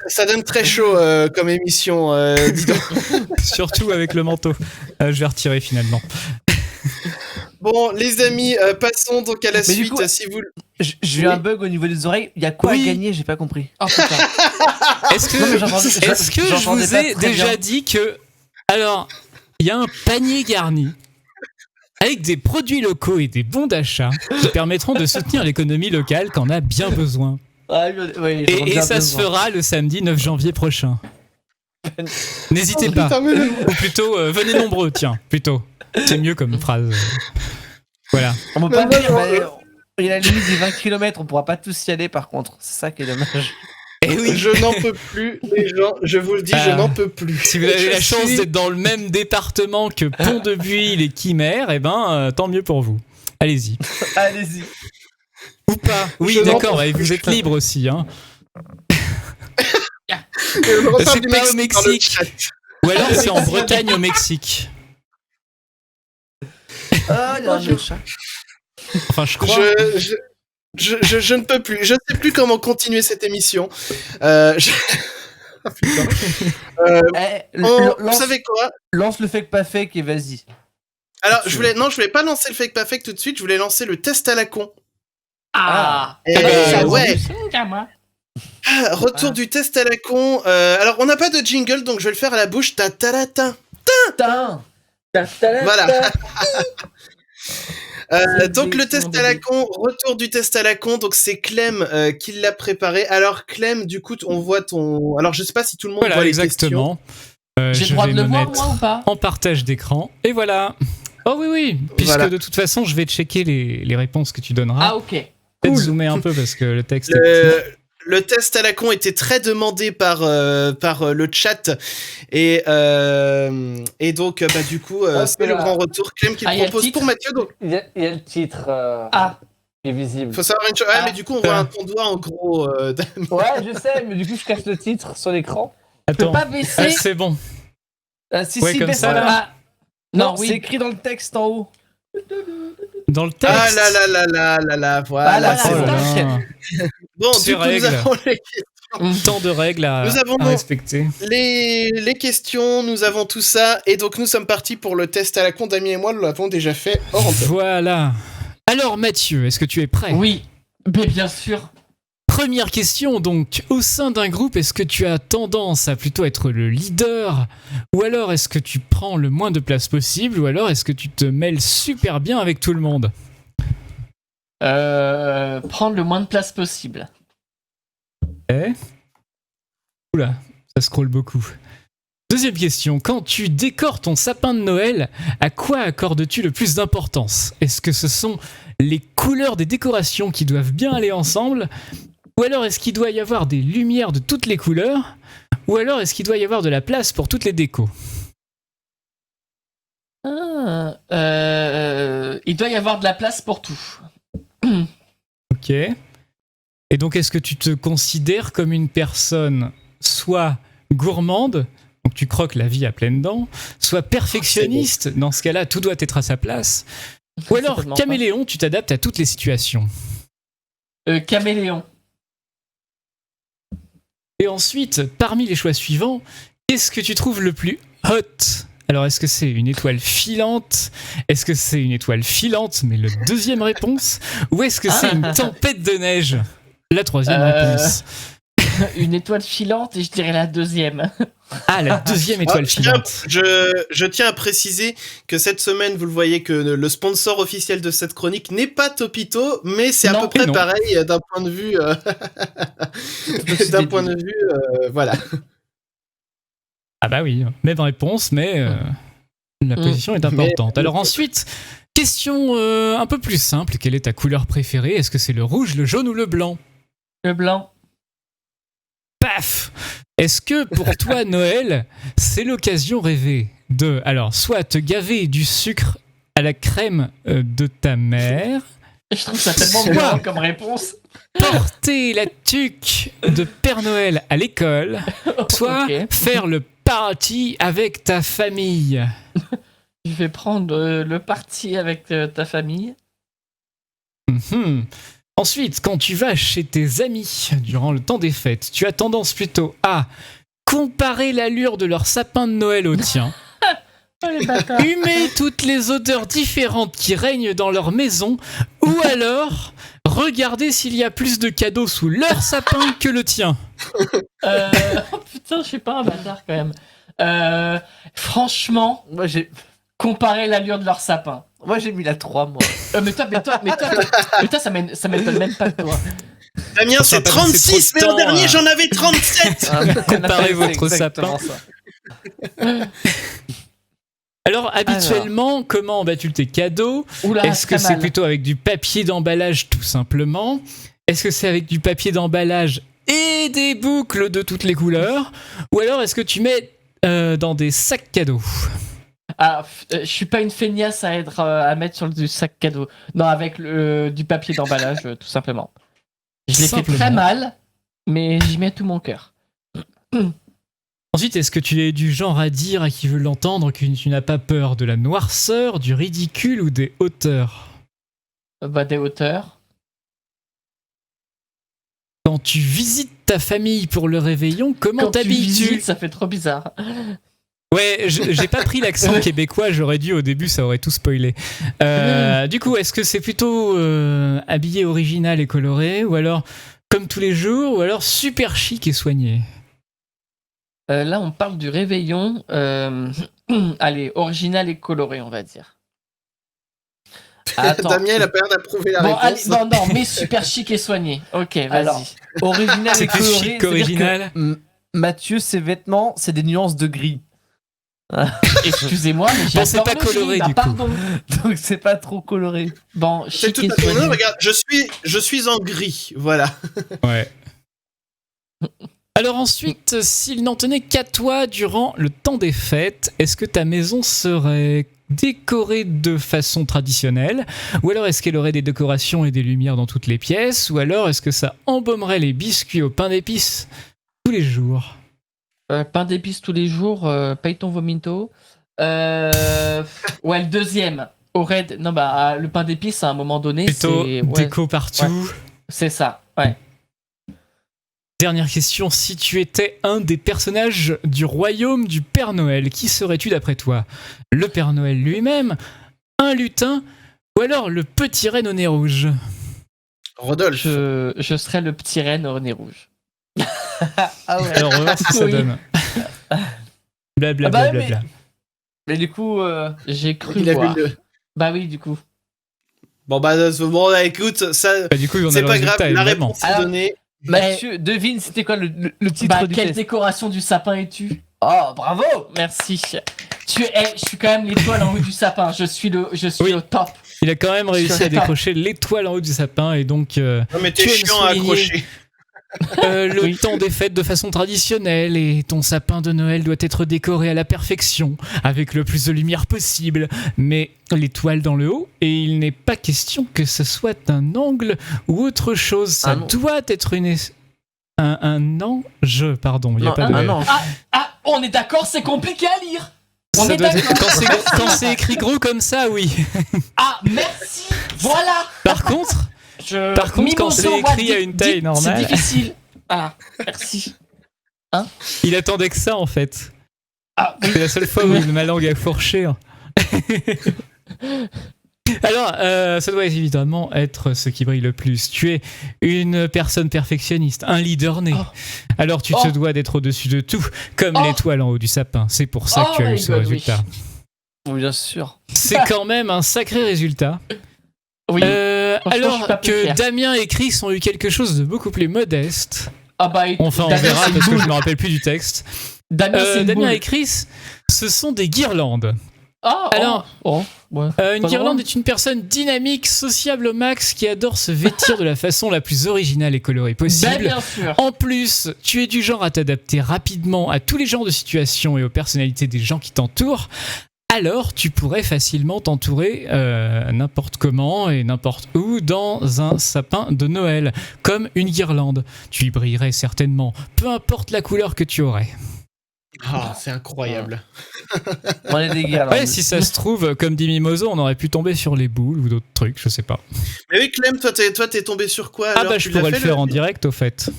ça donne très chaud comme émission, dis donc. Surtout avec le manteau. Je vais retirer finalement. Bon, les amis, passons donc à la Mais du suite. coup, Si vous... J'ai eu un bug au niveau des oreilles. Il y a quoi Oui. à gagner? J'ai pas compris. Oh putain. Est-ce que, Non, mais j'entendais- est-ce que je j'entendais vous pas ai très déjà bien. dit que... Alors, il y a un panier garni avec des produits locaux et des bons d'achat qui permettront de soutenir l'économie locale quand on a bien besoin. Ah, oui, j'en ai Et bien ça se besoin. fera le samedi 9 janvier prochain. N'hésitez Oh, pas. putain, mais le- Ou plutôt, venez nombreux, tiens, plutôt. C'est mieux comme phrase. Voilà. On peut pas Mais dire, moi, il y a la limite des 20 km, on pourra pas tous y aller par contre. C'est ça qui est dommage. Et oui, Je n'en peux plus, les gens. Je vous le dis, je Ah. n'en peux plus. si vous avez Je la chance suis- d'être dans le même département que Pont-de-Buis et Quimer, eh ben, tant mieux pour vous. Allez-y. Allez-y. Ou pas. Oui, Je n'en d'accord, peux et vous êtes libre aussi. Hein. On reparle C'est du pas au dans le Mexique. chat. Ou alors c'est en Bretagne au Mexique. Ah, il y a un chat. Enfin, je crois. Je ne peux plus. Je ne sais plus comment continuer cette émission. Je- Ah, putain. Vous Lance, savez quoi? lance le fake pas fake et vas-y. Alors, je voulais pas lancer le fake pas fake tout de suite. Je voulais lancer le test à la con. Ah. Et Ça ouais. à moi. Ah, retour du test à la con. Alors, on n'a pas de jingle, donc je vais le faire à la bouche. Ta ta la ta. Putain. Voilà. Donc C'est le mon test à la con, retour du test à la con, donc c'est Clem qui l'a préparé. Alors Clem, du coup, on voit ton... Alors je sais pas si tout le monde voit Voilà, les exactement. J'ai Je le droit vais de le me voir, mettre moi, ou pas? en partage d'écran. Et voilà. Oh oui, oui. Puisque Voilà. de toute façon, je vais checker les réponses que tu donneras. Ah, ok. Peut-être cool. zoomer un peu parce que le texte est petit. Le test à la con était très demandé par le chat et donc bah du coup c'est le là. grand retour Clem qui Ah, le il y a le propose titre pour Mathieu. Donc Il y a le titre Ah. qui est visible. faut savoir une chose. Ah, Ah. mais du coup on voit ton doigt en gros. Ouais, je sais, mais du coup, je cache le titre sur l'écran. Je peux Attends. pas Ah, baisser. c'est bon. Si, Ouais, si, comme baisse ça, là. là. Ah. Non, Non, c'est oui. écrit dans le texte en haut. Dans le texte. Ah là là là là là là, voilà, Voilà, c'est Oh bon. là c'est là. Bon, Ces du coup, règles. nous avons Tant de règles à Nous avons respecter. les questions, nous avons tout ça, et donc nous sommes partis pour le test à la con. Damien et moi, nous l'avons déjà fait hors antenne. Voilà. Alors Mathieu, est-ce que tu es prêt? Oui. Mais bien sûr. Première question donc, au sein d'un groupe, est-ce que tu as tendance à plutôt être le leader? Ou alors est-ce que tu prends le moins de place possible? Ou alors est-ce que tu te mêles super bien avec tout le monde? Prendre le moins de place possible. Oula, ça scrolle beaucoup. Deuxième question, quand tu décores ton sapin de Noël, à quoi accordes-tu le plus d'importance? Est-ce que ce sont les couleurs des décorations qui doivent bien aller ensemble? Ou alors est-ce qu'il doit y avoir des lumières de toutes les couleurs? Ou alors est-ce qu'il doit y avoir de la place pour toutes les décos? Il doit y avoir de la place pour tout. Ok. Et donc est-ce que tu te considères comme une personne soit gourmande, donc tu croques la vie à pleines dents, soit perfectionniste, dans ce cas-là tout doit être à sa place, ou alors Certainement caméléon, tu t'adaptes à toutes les situations? Caméléon. Et ensuite, parmi les choix suivants, qu'est-ce que tu trouves le plus hot? Alors, est-ce que c'est une étoile filante? Est-ce que c'est une étoile filante, mais le deuxième réponse? Ou est-ce que c'est une tempête de neige? La troisième réponse. Une étoile filante et je dirais la deuxième. Ah, la deuxième étoile filante. Je tiens à préciser que cette semaine, vous le voyez, que le sponsor officiel de cette chronique n'est pas Topito, mais c'est à Non, peu près non. pareil d'un point de vue. D'un point de vue, voilà. Ah bah oui, même réponse, mais la position est importante. Alors ensuite, question un peu plus simple. Quelle est ta couleur préférée? Est-ce que c'est le rouge, le jaune ou le blanc? Le blanc. Paf! Est-ce que pour toi, Noël, c'est l'occasion rêvée de, alors, soit te gaver du sucre à la crème de ta mère, Je trouve ça tellement Soit. violent comme réponse. porter la tuque de Père Noël à l'école, soit Ok. faire le party avec ta famille? Je vais prendre le parti avec ta famille. Mhm. Ensuite, quand tu vas chez tes amis durant le temps des fêtes, tu as tendance plutôt à comparer l'allure de leur sapin de Noël au tien, Oh, les bâtards. humer toutes les odeurs différentes qui règnent dans leur maison, ou alors regarder s'il y a plus de cadeaux sous leur sapin que le tien. Oh putain, je suis pas un bâtard quand même. Franchement, Moi j'ai comparer l'allure de leur sapin. mis la 3 moi. Mais toi, ça m'étonne même pas de toi. Damien, Ça c'est va pas laisser 36, trop mais de l'an temps, dernier, hein. j'en avais 37. Comparez votre sapin. Alors, habituellement, comment embattes-tu tes cadeaux ? Oula, Est-ce que très c'est mal. plutôt avec du papier d'emballage tout simplement ? Est-ce que c'est avec du papier d'emballage et des boucles de toutes les couleurs ? Ou alors est-ce que tu mets dans des sacs cadeaux ? Ah, je suis pas une feignasse à mettre sur du sac cadeau. Non, avec du papier d'emballage, tout simplement. Je l'ai fait Simplement. très mal, mais j'y mets tout mon cœur. Ensuite, est-ce que tu es du genre à dire à qui veut l'entendre que tu n'as pas peur de la noirceur, du ridicule ou des hauteurs ? Des hauteurs. Quand tu visites ta famille pour le réveillon, comment Quand tu t'habilles-tu ? visites, ça fait trop bizarre. Ouais, j'ai pas pris l'accent québécois, j'aurais dû au début, ça aurait tout spoilé. Du coup, est-ce que c'est plutôt habillé original et coloré, ou alors comme tous les jours, ou alors super chic et soigné ? Là, on parle du réveillon. Allez, original et coloré, on va dire. Attends. Damien, il a pas l'air d'approuver la Bon, allez, réponse. non, mais super chic et soigné. Ok, vas-y. Alors, original C'est et plus coloré, chic c'est-à-dire qu'original. que, Mathieu, ses vêtements, c'est des nuances de gris. Excusez-moi, mais Bon, c'est j'adore pas le coloré, gris, du bah, coup. pardon. Donc c'est pas trop coloré. Bon, C'est chic tout et à ton soigné. honneur, regarde, je suis en gris, voilà. Ouais. Alors ensuite, s'il n'en tenait qu'à toi durant le temps des fêtes, est-ce que ta maison serait décorée de façon traditionnelle ? Ou alors est-ce qu'elle aurait des décorations et des lumières dans toutes les pièces ? Ou alors est-ce que ça embaumerait les biscuits au pain d'épices tous les jours ? Pain d'épices tous les jours, paye ton vomito. Ouais, le deuxième. Non, bah, le pain d'épices, à un moment donné, Plutôt c'est... Ouais, déco partout. c'est ça, ouais. Dernière question, si tu étais un des personnages du royaume du Père Noël, qui serais-tu d'après toi ? Le Père Noël lui-même, un lutin, ou alors le petit renne au nez rouge ? Rodolphe. Je serais le petit renne au nez rouge. Ah ouais. Alors on va voir ce que ça Oui. donne. Blablabla. Ah bah, Bla, bla, bla. Mais du coup, J'ai cru Il a voir. vu le... Bah oui, du coup. Bon, bah, écoute, ça, Bah, du coup, on a c'est le pas résultat, grave, la évidemment. réponse est Alors- donnée. Mathieu, devine, c'était quoi le titre Bah, du quelle test. décoration du sapin es-tu ? Oh, bravo. Merci. Je suis quand même l'étoile en haut du sapin. Je suis Oui. au top. Il a quand même réussi à serais pas- décrocher l'étoile en haut du sapin et donc Non, mais t'es Tu aimes chiant à souligner. accrocher. le Oui. temps des fêtes de façon traditionnelle et ton sapin de Noël doit être décoré à la perfection avec le plus de lumière possible, mais l'étoile dans le haut et il n'est pas question que ce soit un angle ou autre chose, ça Ah non. doit être un ange, pardon, il y a Non, pas de un ange. Ah, on est d'accord, c'est compliqué à lire. On Ça est doit être- d'accord. quand c'est écrit gros comme ça, oui. Ah, merci. Voilà. Par contre, quand c'est écrit à une taille normale- C'est difficile. Ah, merci. il attendait que ça en fait. Ah, oui. C'est la seule fois où ma langue a fourché. hein. Alors, ça doit évidemment être ce qui brille le plus. Tu es une personne perfectionniste, un leader né. Oh. Alors tu te dois d'être au-dessus de tout, comme Oh. l'étoile en haut du sapin. C'est pour ça Oh que tu as eu my ce God, résultat. Bon, bien sûr. C'est quand même un sacré résultat. Oui. Franchement, je Alors suis pas plus que fier. Damien et Chris ont eu quelque chose de beaucoup plus modeste. Ah bah, Enfin, on Damien, verra c'est parce que une je me boule. rappelle plus du texte. Damien, c'est une Damien boule. et Chris, ce sont des guirlandes. Ah, Alors, ouais. Une Pas guirlande drôle. est une personne dynamique, sociable au max, qui adore se vêtir de la façon la plus originale et colorée Ben, possible. bien sûr. En plus, tu es du genre à t'adapter rapidement à tous les genres de situations et aux personnalités des gens qui t'entourent. Alors, tu pourrais facilement t'entourer n'importe comment et n'importe où dans un sapin de Noël, comme une guirlande. Tu y brillerais certainement, peu importe la couleur que tu aurais. Ah, c'est incroyable. On est des gars. alors. Ouais, si ça se trouve, comme dit Mimoso, on aurait pu tomber sur les boules ou d'autres trucs, je sais pas. Mais oui, Clem, toi, t'es tombé sur quoi Ah alors bah, Tu je l'as pourrais le fait, faire en direct, au fait.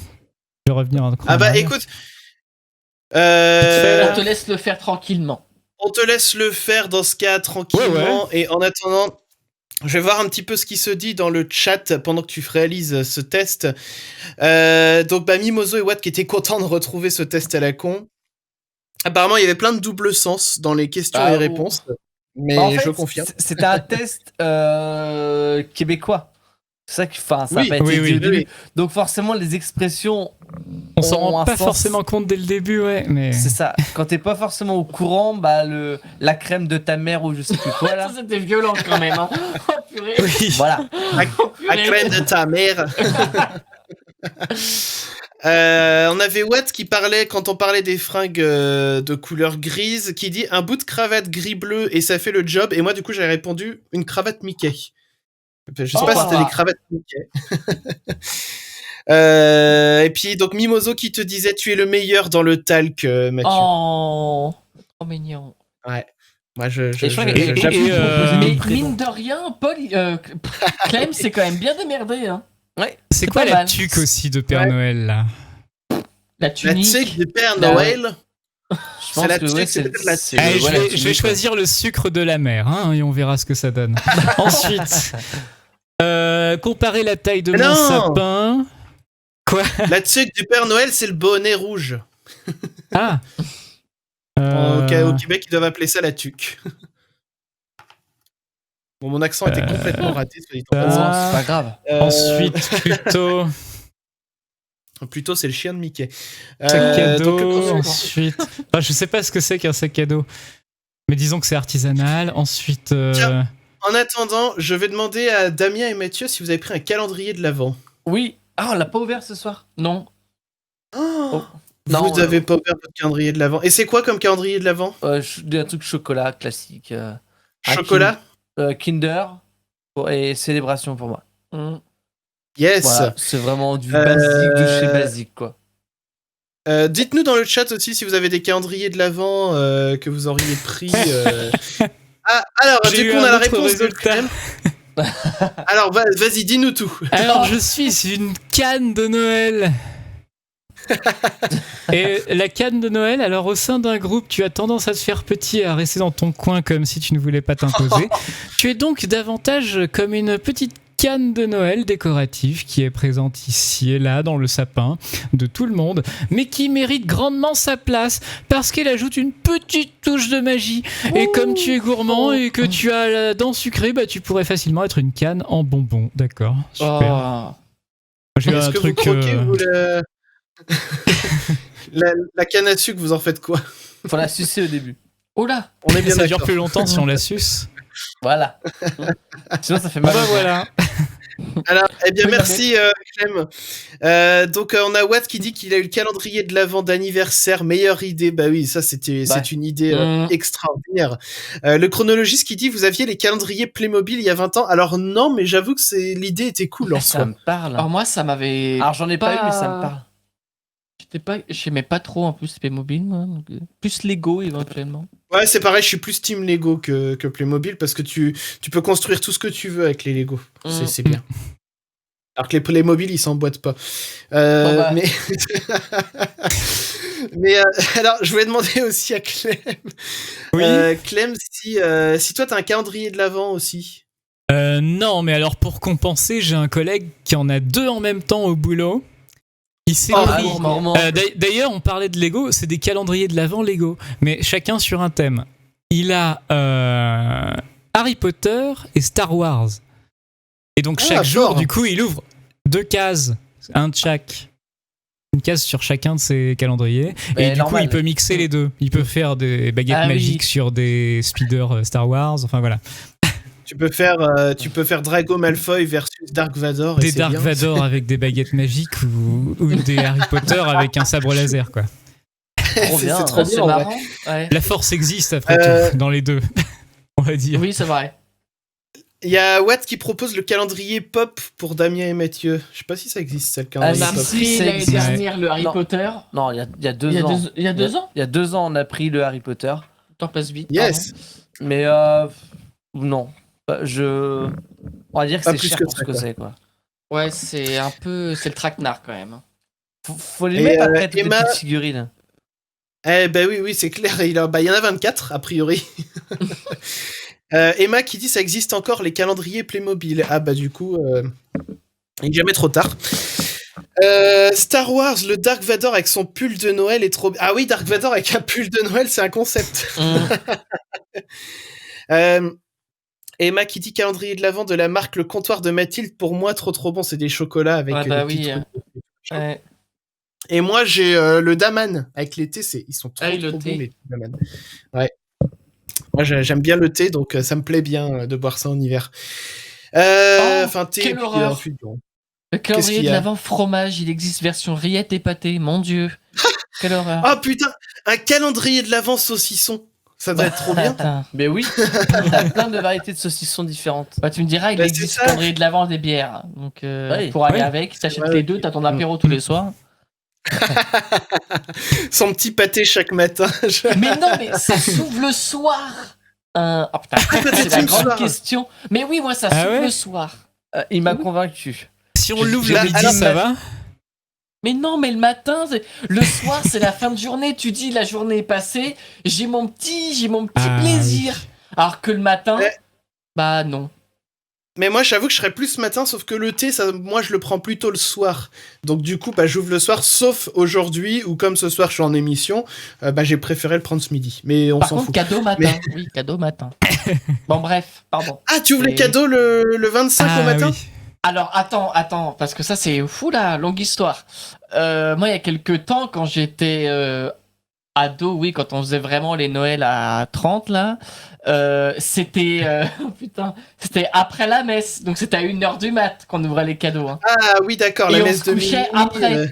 Je vais revenir un coup. Ah en bah arrière. écoute, On euh, te laisse le faire tranquillement. on te laisse le faire dans ce cas tranquillement. Et en attendant, je vais voir un petit peu ce qui se dit dans le chat pendant que tu réalises ce test. Donc bah Mimoso et Watt qui étaient contents de retrouver ce test à la con. Apparemment, il y avait plein de double sens dans les questions Ah, et réponses. Mais Bah, en fait, je confirme. c'était un test québécois. C'est ça qui, enfin, ça Oui, a pas été oui, dit oui. au début. Oui. Donc forcément, les expressions, On s'en ont rend un pas sens. forcément compte dès le début, ouais, mais... c'est ça. Quand t'es pas forcément au courant, bah la crème de ta mère ou je sais plus quoi là. Ça, c'était violent quand même. Hein. Oh, purée. Oui. Voilà. La crème de ta mère. On avait Watt qui parlait, quand on parlait des fringues de couleur grise, qui dit un bout de cravate gris-bleu et ça fait le job. Et moi, du coup, j'ai répondu une cravate Mickey. Je sais pas si c'était des cravates Mickey. Et puis, donc, Mimoso qui te disait tu es le meilleur dans le talc, Mathieu. Oh, trop mignon. Ouais. Moi, Et je crois que- j'appuie. Mais prénom. mine de rien, Paul, Clem s'est quand même bien démerdé. Hein. Ouais. C'est quoi pas la mal. tuque aussi de Père Ouais. Noël, là? La La tunique. tuque du Père La- Noël. Je pense la que tuque, ouais, c'est peut-être la c'est tuque. Allez, le- ouais, la je vais tunique, choisir le sucre de la mer, hein, et on verra ce que ça donne. Ensuite, comparer la taille de Mais mon non sapin. La tuque du Père Noël, c'est le bonnet rouge. Ah Au Québec, ils doivent appeler ça la tuque. Bon, mon accent était complètement raté, soit dit en ça. passant. ouais. C'est pas grave. Ensuite, plutôt Plutôt, c'est le chien de Mickey. sac à donc, dos. Ensuite, enfin, je sais pas ce que c'est qu'un sac à dos, mais disons que c'est artisanal. Ensuite, Tiens. En attendant, je vais demander à Damien et Mathieu si vous avez pris un calendrier de l'Avent. Oui. Ah, on l'a pas ouvert ce soir. Non. Oh, Non, vous n'avez pas ouvert votre calendrier de l'Avent. Et c'est quoi comme calendrier de l'Avent? Un truc chocolat classique. Un Chocolat? Kinder et célébration pour moi. Mm. Yes. Voilà, c'est vraiment du basique de chez basique quoi. Dites-nous dans le chat aussi si vous avez des calendriers de l'Avent que vous auriez pris. Ah, alors, j'ai du eu coup, on un a la autre réponse de résultat. Clem. Alors, vas-y, dis-nous tout. Alors, je suis une canne de Noël. Et la canne de Noël, alors au sein d'un groupe, tu as tendance à te faire petit et à rester dans ton coin comme si tu ne voulais pas t'imposer. Tu es donc davantage comme une petite canne de Noël décorative qui est présente ici et là dans le sapin de tout le monde, mais qui mérite grandement sa place parce qu'elle ajoute une petite touche de magie. Et comme tu es gourmand et que tu as la dent sucrée, bah tu pourrais facilement être une canne en bonbons. D'accord, super. Oh. J'ai eu Est-ce un que truc. vous croquez ou la canne à sucre, vous en faites quoi? Faut la sucer au début. Oh là. On est bien Ça dure d'accord. plus longtemps si on la suce. Voilà. Sinon ça fait Bah mal. voilà. Alors, eh bien, Oui, merci Clem. Donc, on a Watt qui dit qu'il a eu le calendrier de l'Avent d'anniversaire. Meilleure idée. Bah oui, ça, c'est une idée extraordinaire. Le chronologiste qui dit vous aviez les calendriers Playmobil il y a 20 ans. Alors, non, mais j'avoue que l'idée était cool en Ça soi. me parle. Alors moi, ça m'avait. Alors j'en ai pas eu mais ça me parle. J'aimais pas trop en plus Playmobil, moi. Donc, plus Lego éventuellement. Ouais, c'est pareil, je suis plus team Lego que Playmobil parce que tu peux construire tout ce que tu veux avec les Lego. C'est bien. Alors que les Playmobil, ils s'emboîtent pas. bah. Mais, mais alors, je voulais demander aussi à Clem. Oui. Clem, si toi, t'as un calendrier de l'Avent aussi. Non, mais alors pour compenser, j'ai un collègue qui en a deux en même temps au boulot. Il s'est pris. D'ailleurs, on parlait de Lego, c'est des calendriers de l'Avent Lego, mais chacun sur un thème. Il a Harry Potter et Star Wars. Et donc chaque jour, du coup, il ouvre 2 cases, un de chaque. Une case sur chacun de ses calendriers. Mais et du normal. coup, il peut mixer les deux. Il peut faire des baguettes magiques sur des speeders Star Wars. Enfin voilà. Tu peux faire Drago Malfoy versus Dark Vador. Des Dark Vador avec des baguettes magiques ou des Harry Potter avec un sabre laser, quoi. Trop bien. C'est trop C'est bien. marrant. Ouais. La force existe après tout, dans les deux, on va dire. Oui, c'est vrai. Il y a Watt qui propose le calendrier pop pour Damien et Mathieu. Je sais pas si ça existe, ça, le calendrier On a si, pop. si, pris ça l'année existe. dernière le Harry Non. Potter. Non, il y a 2 Il y a ans. il y a 2 ans. Il y a 2 ans, on a pris le Harry Potter. Le temps passe vite. Yes. Mais non. On va dire que Pas c'est plus cher que pour ça, ce que quoi. c'est, quoi. pardon. Ouais, c'est un peu. C'est le traquenard quand même. Faut les Et, mettre après toutes Emma- les petites figurines. Eh ben oui, c'est clair. Il y en a 24, a priori. Emma qui dit ça existe encore, les calendriers Playmobil. Ah bah du coup, il n'est jamais trop tard. Star Wars, le Dark Vador avec son pull de Noël est trop... Ah oui, Dark Vador avec un pull de Noël, c'est un concept. Emma qui dit calendrier de l'Avent de la marque Le Comptoir de Mathilde, pour moi trop bon, c'est des chocolats avec Ouais, des bah petits oui. trucs. Ouais. Et moi j'ai le Daman avec les thés, ils sont trop, Ah oui, le trop thé. bons les Daman. Ouais. Moi j'aime bien le thé, donc ça me plaît bien de boire ça en hiver. Enfin thé. quelle et puis, horreur. ensuite, bon. Le calendrier qu'il y de a l'avant fromage, il existe version rillettes et pâté. Mon Dieu. Quelle horreur. Ah putain, un calendrier de l'Avent saucisson. Ça doit être trop bien. Attends. Mais oui, il y a plein de variétés de saucissons différentes. Bah, tu me diras, il Bah, c'est existe ça. le calendrier de l'avant des bières. Donc, Oui. pour aller Oui. avec, t'achètes Ouais, les deux, t'as ton apéro tous les soirs. Son petit pâté chaque matin. Mais non, mais ça s'ouvre le soir. Oh putain, c'est la le grande soir. question. Mais oui, moi, ça Ah s'ouvre ouais le soir. Il m'a convaincu. Si on l'ouvre Là, le midi, alors, ça va? Mais non, mais le matin, le soir, c'est la fin de journée. Tu dis, la journée est passée, j'ai mon petit Ah, plaisir. Alors que le matin, Ouais. bah non. Mais moi, j'avoue que je serais plus matin, sauf que le thé, ça, moi, je le prends plutôt le soir. Donc, du coup, bah, j'ouvre le soir, sauf aujourd'hui, où comme ce soir, je suis en émission, bah, j'ai préféré le prendre ce midi. Mais on Par s'en contre, fout. cadeau matin. Oui, cadeau matin. Bon, bref, pardon. Ah, tu ouvres les Et- cadeaux le 25 au matin? oui. Alors, attends, parce que ça, c'est fou, la longue histoire. Moi, il y a quelques temps, quand j'étais ado, oui, quand on faisait vraiment les Noëls à 30, là, c'était putain, c'était après la messe. Donc, c'était à 1h du mat qu'on ouvrait les cadeaux. Hein. Ah oui, d'accord, Et la on messe se de couchait minuit. après.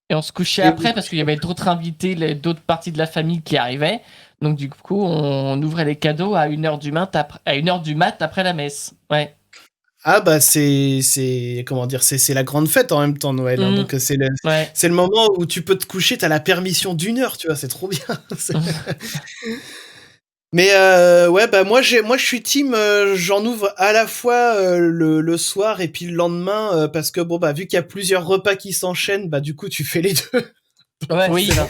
Et on se couchait Et après oui. parce qu'il y avait d'autres invités, d'autres parties de la famille qui arrivaient. Donc, du coup, on ouvrait les cadeaux à 1h du mat après la messe. Ouais. Ah bah c'est comment dire, c'est la grande fête en même temps Noël, hein, Mm. donc c'est Ouais. le moment où tu peux te coucher, t'as la permission d'1 heure, tu vois, c'est trop bien. C'est- Mais ouais, bah moi je suis team, j'en ouvre à la fois le soir et puis le lendemain, parce que bon bah vu qu'il y a plusieurs repas qui s'enchaînent, bah du coup tu fais les deux. Ouais, Oui. c'est ça.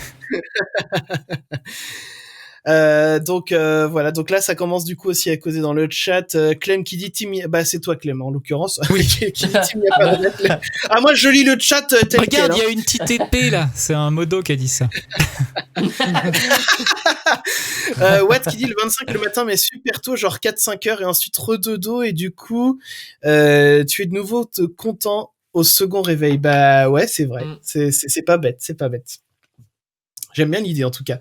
Donc voilà, donc là ça commence du coup aussi à causer dans le chat. Clem qui dit team, bah c'est toi Clem en l'occurrence. Oui. qui dit team, y a pas de lettre. Ah moi je lis le chat tel quel. Regarde, hein. il y a une petite épée là. C'est un modo qui a dit ça. Watt qui dit le 25 le matin mais super tôt, genre 4-5 heures et ensuite redodo et du coup tu es de nouveau content au second réveil. Bah ouais c'est vrai, Mm. c'est pas bête, c'est pas bête. J'aime bien l'idée en tout cas.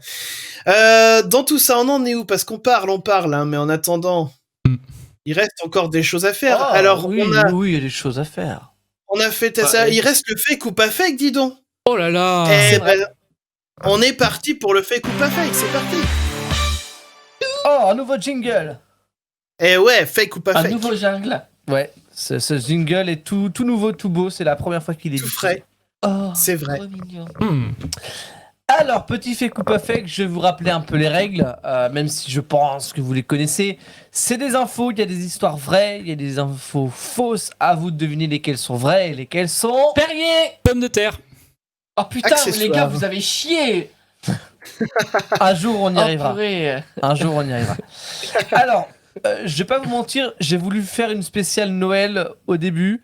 Dans tout ça on en est où? Parce qu'on parle hein, mais en attendant Mm. il reste encore des choses à faire. Oh, Alors oui, on il y a des choses à faire. a fait ça, Ouais. il reste le fake ou pas fake dis donc. Oh là là. Eh c'est vrai. ben, on est parti pour le fake ou pas fake, c'est parti. Oh, un nouveau jingle. Eh ouais, fake ou pas Un fake. nouveau jungle. Ouais, ce jingle est tout nouveau, tout beau. C'est la première fois qu'il est Tout diffusé. frais, Oh, c'est vrai. trop mignon. Alors, petit fake ou pas fake, je vais vous rappeler un peu les règles, même si je pense que vous les connaissez. C'est des infos, il y a des histoires vraies, il y a des infos fausses. À vous de deviner lesquelles sont vraies et lesquelles sont... Perrier. Pomme de terre. Oh putain, Accessoire. les gars, vous avez chié. Un jour, on y Oh, arrivera. purée. Un jour, on y arrivera. Alors, je vais pas vous mentir, j'ai voulu faire une spéciale Noël au début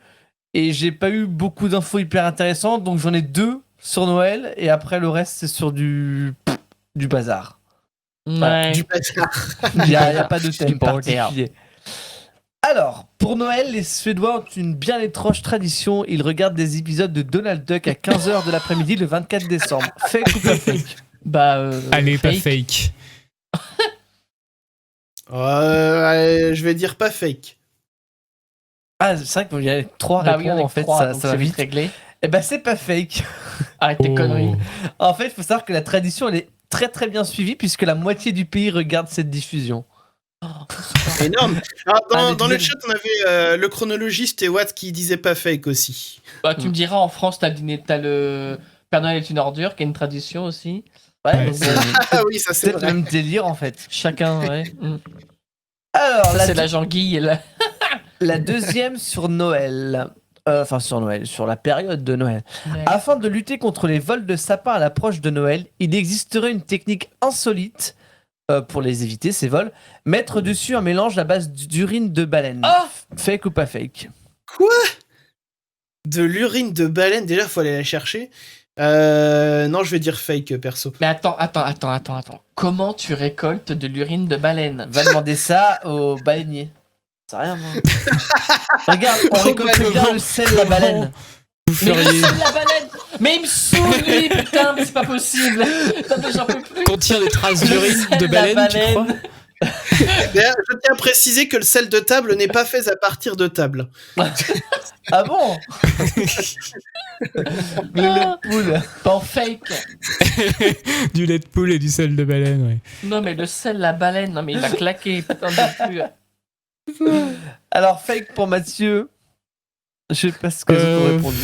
et j'ai pas eu beaucoup d'infos hyper intéressantes, donc j'en ai 2 sur Noël et après le reste c'est sur du bazar. Ouais. Du bazar. Il y a pas de thème Du bordel. particulier. Alors, pour Noël, les Suédois ont une bien étrange tradition. Ils regardent des épisodes de Donald Duck à 15h de l'après-midi le 24 décembre. Fake ou pas fake? Bah, Allez, pas fake. Je vais dire pas fake. Ah, c'est vrai qu'il y a 3 Bah oui, réponses on est en fait, trois, ça donc va c'est vite. vite réglé. Eh ben, c'est pas fake. Arrête tes Oh. conneries. En fait, il faut savoir que la tradition, elle est très très bien suivie puisque la moitié du pays regarde cette diffusion. Oh, Énorme. Alors, Avec dans le des- chat, on avait le chronologiste et Watt qui disait pas fake aussi. Bah, tu me diras, en France, t'as le Père Noël est une ordure, qui est une tradition aussi. Ouais, Ouais. c'est Ah oui, ça c'est peut-être le vrai. même délire en fait. Chacun, ouais. Alors, Ça, c'est la janguille. la deuxième sur Noël. Enfin, sur Noël, sur la période de Noël. Afin de lutter contre les vols de sapins à l'approche de Noël, il existerait une technique insolite pour les éviter, ces vols. Mettre dessus un mélange à base d'urine de baleine. Ah Fake ou pas fake? Quoi? De l'urine de baleine, déjà faut aller la chercher. Non, je vais dire fake perso. Mais attends. Comment tu récoltes de l'urine de baleine? Va demander ça aux baleiniers. C'est rien, moi. Regarde, on récolte bien le sel de la baleine. Vous Mais feriez c'est de la baleine. Mais il me saoule, lui, putain, mais c'est pas possible. Non, mais j'en peux plus. contient des traces Le d'urine sel de de la baleine, tu crois? baleine. D'ailleurs, je tiens à préciser que le sel de table n'est pas fait à partir de table. Ah bon? Le lait de poule. Pas en fake. Du lait de poule et du sel de baleine, ouais. Non, mais le sel, la baleine, non, mais il va claquer, putain de plus. Alors, fake pour Mathieu. Je sais pas ce que vous avez répondu.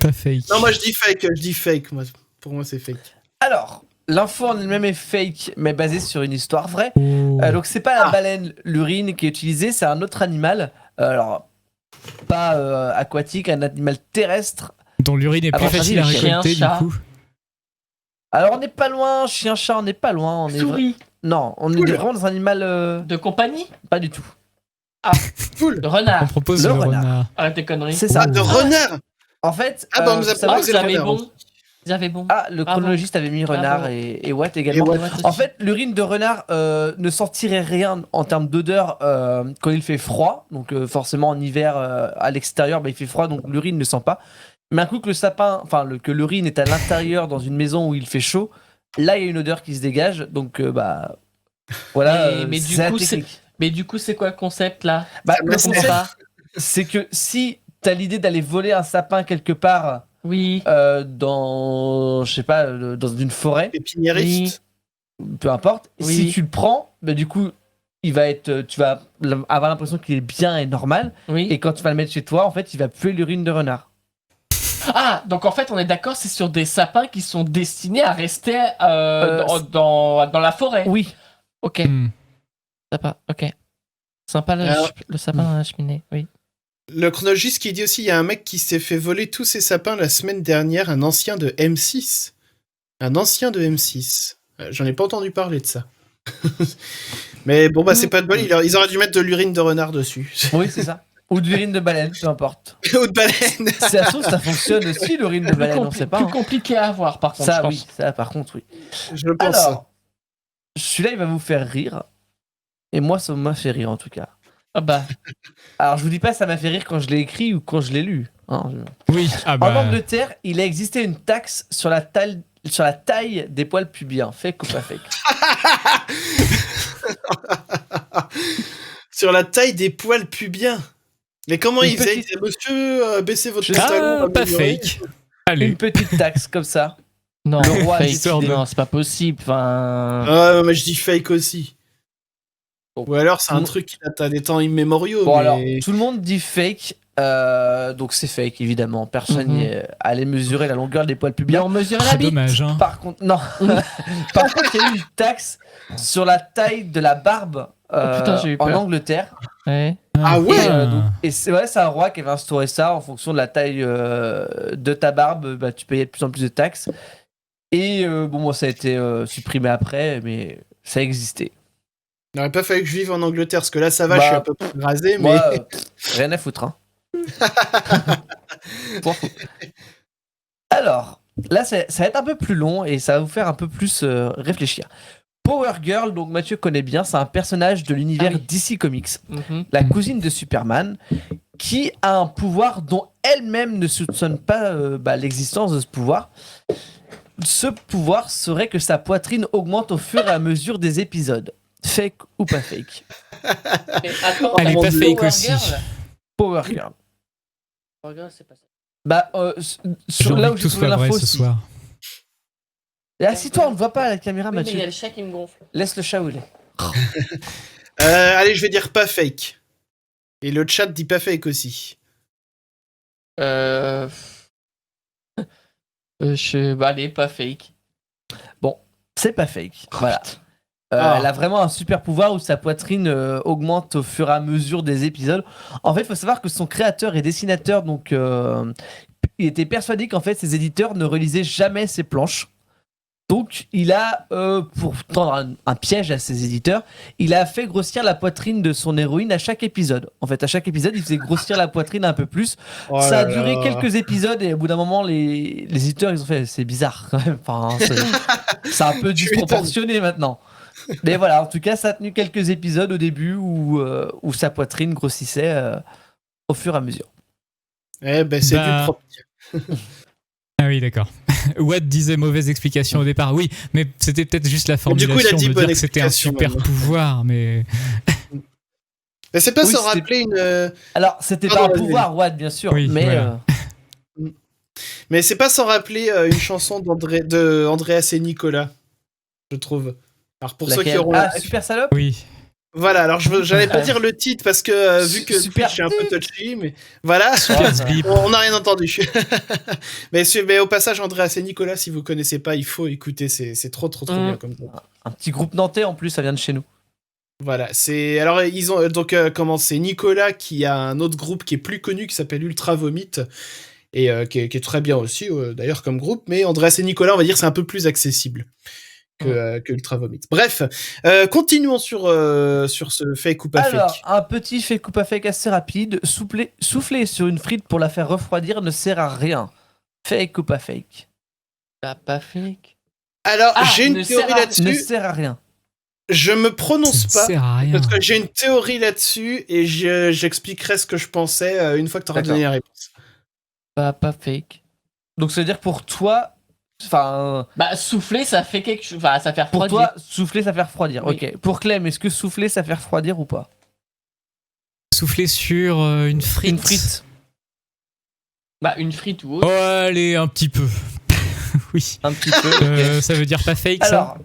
Pas fake. Non, moi je dis fake. Moi. Pour moi, c'est fake. Alors, l'info en elle-même est fake, mais basée sur une histoire vraie. Oh. Donc, c'est pas la baleine, l'urine qui est utilisée, c'est un autre animal. Alors, pas aquatique, un animal terrestre. Dont l'urine est Ah, plus bah, facile à vas-y, chien, récolter, du chat. coup. Alors, on n'est pas loin, chien-chat, on n'est pas loin. Souris. Non, on est Cool. vraiment dans un animal. De compagnie? Pas du tout. Cool. De On renard. propose Le le renard. renard. Arrête tes conneries. C'est ça. Ah, de renard. En fait, Ah, bah, on nous a ça pas va- posé Ils le avaient renard. bon. Ils avaient bon. Ah, le Bravo. chronologiste avait mis renard Bravo. et Watt également. Et Watt. En fait, l'urine de renard ne sentirait rien en termes d'odeur quand il fait froid. Donc forcément en hiver à l'extérieur, bah, il fait froid, donc l'urine ne sent pas. Mais un coup que le sapin, que l'urine est à l'intérieur dans une maison où il fait chaud, là il y a une odeur qui se dégage. Donc bah voilà, Mais du c'est la coup, technique. Mais du coup, c'est quoi le concept là? Bah, Ça le me Je comprends concept, pas. c'est que si t'as l'idée d'aller voler un sapin quelque part Oui. dans, je sais pas, dans une forêt, Pépiniériste. peu importe. Oui. Si tu le prends, bah, du coup, il va être, tu vas avoir l'impression qu'il est bien et normal. Oui. Et quand tu vas le mettre chez toi, en fait, il va puer l'urine de renard. Ah, donc en fait, on est d'accord, c'est sur des sapins qui sont destinés à rester dans la forêt. Oui. Ok. Hmm. Sapin, ok. Sympa le sapin à la cheminée, oui. Le chronologiste qui dit aussi, il y a un mec qui s'est fait voler tous ses sapins la semaine dernière, un ancien de M6. Un ancien de M6. J'en ai pas entendu parler de ça. Mais bon, bah c'est pas de bol, ils auraient dû mettre de l'urine de renard dessus. Oui, c'est ça. Ou de l'urine de baleine, peu importe. Ou de baleine. Si ça se trouve, ça fonctionne aussi, l'urine de baleine, on sait pas. Plus hein. compliqué à avoir, par contre, je Ça, pense. oui. Ça, par contre, oui. Je pense. Alors, celui-là, il va vous faire rire. Et moi, ça m'a fait rire, en tout cas. Ah bah, Alors, je vous dis pas ça m'a fait rire quand je l'ai écrit ou quand je l'ai lu. hein. Oui, ah En bah. Angleterre, il a existé une taxe sur la taille des poils pubiens. Fake ou pas fake? Sur la taille des poils pubiens. Mais comment Une il faisait? petite- Il disait, monsieur, baissez votre Je- pantalon. Ah, pas amélioré. fake. Allez. Une petite taxe comme ça. non, Le roi a fake, décidé. non, c'est pas possible. Enfin, Ah, mais je dis fake aussi. Bon. Ou alors c'est un Mm. truc qui date à des temps immémoriaux. Bon, mais... alors, tout le monde dit fake. Donc, c'est fake, évidemment. Personne Mhm. n'est allé mesurer la longueur des poils bien pubiens. on mesure la Ah, bite. dommage, hein. Par contre, non. Par contre, il y a eu une taxe sur la taille de la barbe putain, j'ai eu en peur. Angleterre. Ouais. Ah ouais. Et c'est un roi qui avait instauré ça en fonction de la taille de ta barbe. Bah, tu payais de plus en plus de taxes. Et bon, moi, ça a été supprimé après, mais ça existait. Il n'aurait pas fallu que je vive en Angleterre, parce que là ça va, Bah, je suis un peu plus rasé, mais... Moi, rien à foutre. Hein. Point fou. Alors, là, ça va être un peu plus long et ça va vous faire un peu plus réfléchir. Power Girl, donc Mathieu connaît bien, c'est un personnage de l'univers Ah oui. DC Comics, Mhm. la cousine de Superman, qui a un pouvoir dont elle-même ne soupçonne pas l'existence de ce pouvoir. Ce pouvoir serait que sa poitrine augmente au fur et à mesure des épisodes. Fake ou pas fake? Mais attends, Elle est pas Power fake Girl, aussi. Power Girl. Power Girl, c'est pas ça. Bah, J'ai sur envie là que où tout j'ai trouvé soit vrai l'info ce aussi. soir. Et assis-toi, on ne voit pas à la caméra, Oui, mais il y Mathieu. a le chat qui me gonfle. Laisse le chat où il est. Allez, je vais dire pas fake. Et le chat dit pas fake aussi. Allez, pas fake. C'est pas fake. Voilà. Ah. Elle a vraiment un super pouvoir où sa poitrine augmente au fur et à mesure des épisodes. En fait, il faut savoir que son créateur et dessinateur, donc, il était persuadé qu'en fait, ses éditeurs ne relisaient jamais ses planches. Donc, il a, pour tendre un piège à ses éditeurs, il a fait grossir la poitrine de son héroïne à chaque épisode. En fait, à chaque épisode, il faisait grossir la poitrine un peu plus. Oh Ça a là duré là. quelques épisodes et au bout d'un moment, les éditeurs, ils ont fait, c'est bizarre quand même. Enfin, c'est un peu Tu disproportionné maintenant. Mais voilà, en tout cas, ça a tenu quelques épisodes au début où sa poitrine grossissait au fur et à mesure. Eh ben, c'est du propre. Ah oui, d'accord. Watt disait mauvaise explication au départ. Oui, mais c'était peut-être juste la Mais du coup, il a formulation dit de bonne dire que c'était un explication, super maintenant. pouvoir, mais... Mais c'est pas Oui, sans c'était- rappeler une. Alors, c'était Pardon, pas un vas-y, pouvoir, Watt, bien sûr, Oui, mais voilà. Mais c'est pas sans rappeler une chanson de Andreas et Nicolas, je trouve. Alors pour ceux qui laquelle auront Ah, la... super salope. Oui. Voilà, alors j'allais pas dire le titre parce que vu que Super Twitch est un peu touchy, mais voilà, Super Zbip. on n'a rien entendu. mais au passage, Andreas et Nicolas, si vous connaissez pas, il faut écouter, c'est trop bien comme ça. Un petit groupe nantais en plus, ça vient de chez nous. Voilà, c'est alors ils ont donc comment c'est Nicolas qui a un autre groupe qui est plus connu qui s'appelle Ultra Vomit et qui est très bien aussi d'ailleurs comme groupe, mais Andreas et Nicolas, on va dire c'est un peu plus accessible que Ultra Vomit. Bref, continuons sur ce fake ou pas Alors, fake. un petit fake ou pas fake assez rapide. Souffler sur une frite pour la faire refroidir ne sert à rien. Fake ou pas fake? Pas fake. Alors, j'ai ne une sert théorie à- Ne là-dessus. sert à rien. Je me Ça prononce ne pas sert à rien. parce que j'ai une théorie là-dessus et j'expliquerai ce que je pensais une fois que tu auras D'accord. donné la réponse. Pas fake. Donc, ça veut dire pour toi, enfin, Souffler, ça fait quelque chose. Enfin, ça fait pour refroidir. toi, souffler, ça fait refroidir. Oui. Ok. Pour Clem, est-ce que souffler, ça fait refroidir ou pas? Souffler sur une frite. Une frite. Une frite ou autre. Oh, allez, un petit peu. Oui. Un petit peu. ok. Ça veut dire pas fake, ça Alors,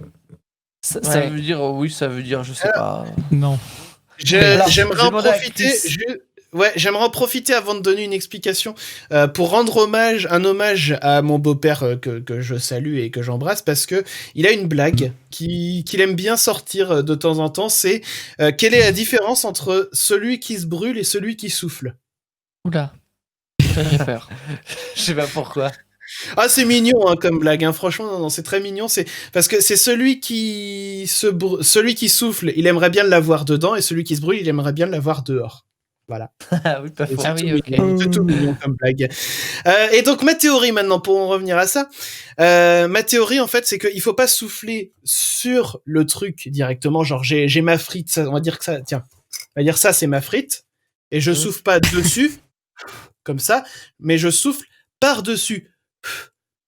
ça Ouais. veut dire, oui, ça veut dire, je sais pas. Non. Alors, J'aimerais je en demandais à profiter. Chris. J'aimerais en profiter avant de donner une explication pour rendre un hommage à mon beau-père que je salue et que j'embrasse parce que il a une blague qu'il aime bien sortir de temps en temps. C'est quelle est la différence entre celui qui se brûle et celui qui souffle? Oula. Ça, j'ai peur. Je sais pas pourquoi. Ah, c'est mignon comme blague. Hein. Franchement, non, c'est très mignon. C'est parce que c'est celui qui souffle, il aimerait bien l'avoir dedans, et celui qui se brûle, il aimerait bien l'avoir dehors. Voilà. Ah oui, pas faux. Ah oui, ok. C'est tout mignon comme blague. Et donc ma théorie maintenant, pour en revenir à ça, ma théorie en fait, c'est qu'il faut pas souffler sur le truc directement. Genre j'ai ma frite, ça, on va dire que ça, tiens, on va dire ça c'est ma frite, et je souffle pas dessus comme ça, mais je souffle par dessus.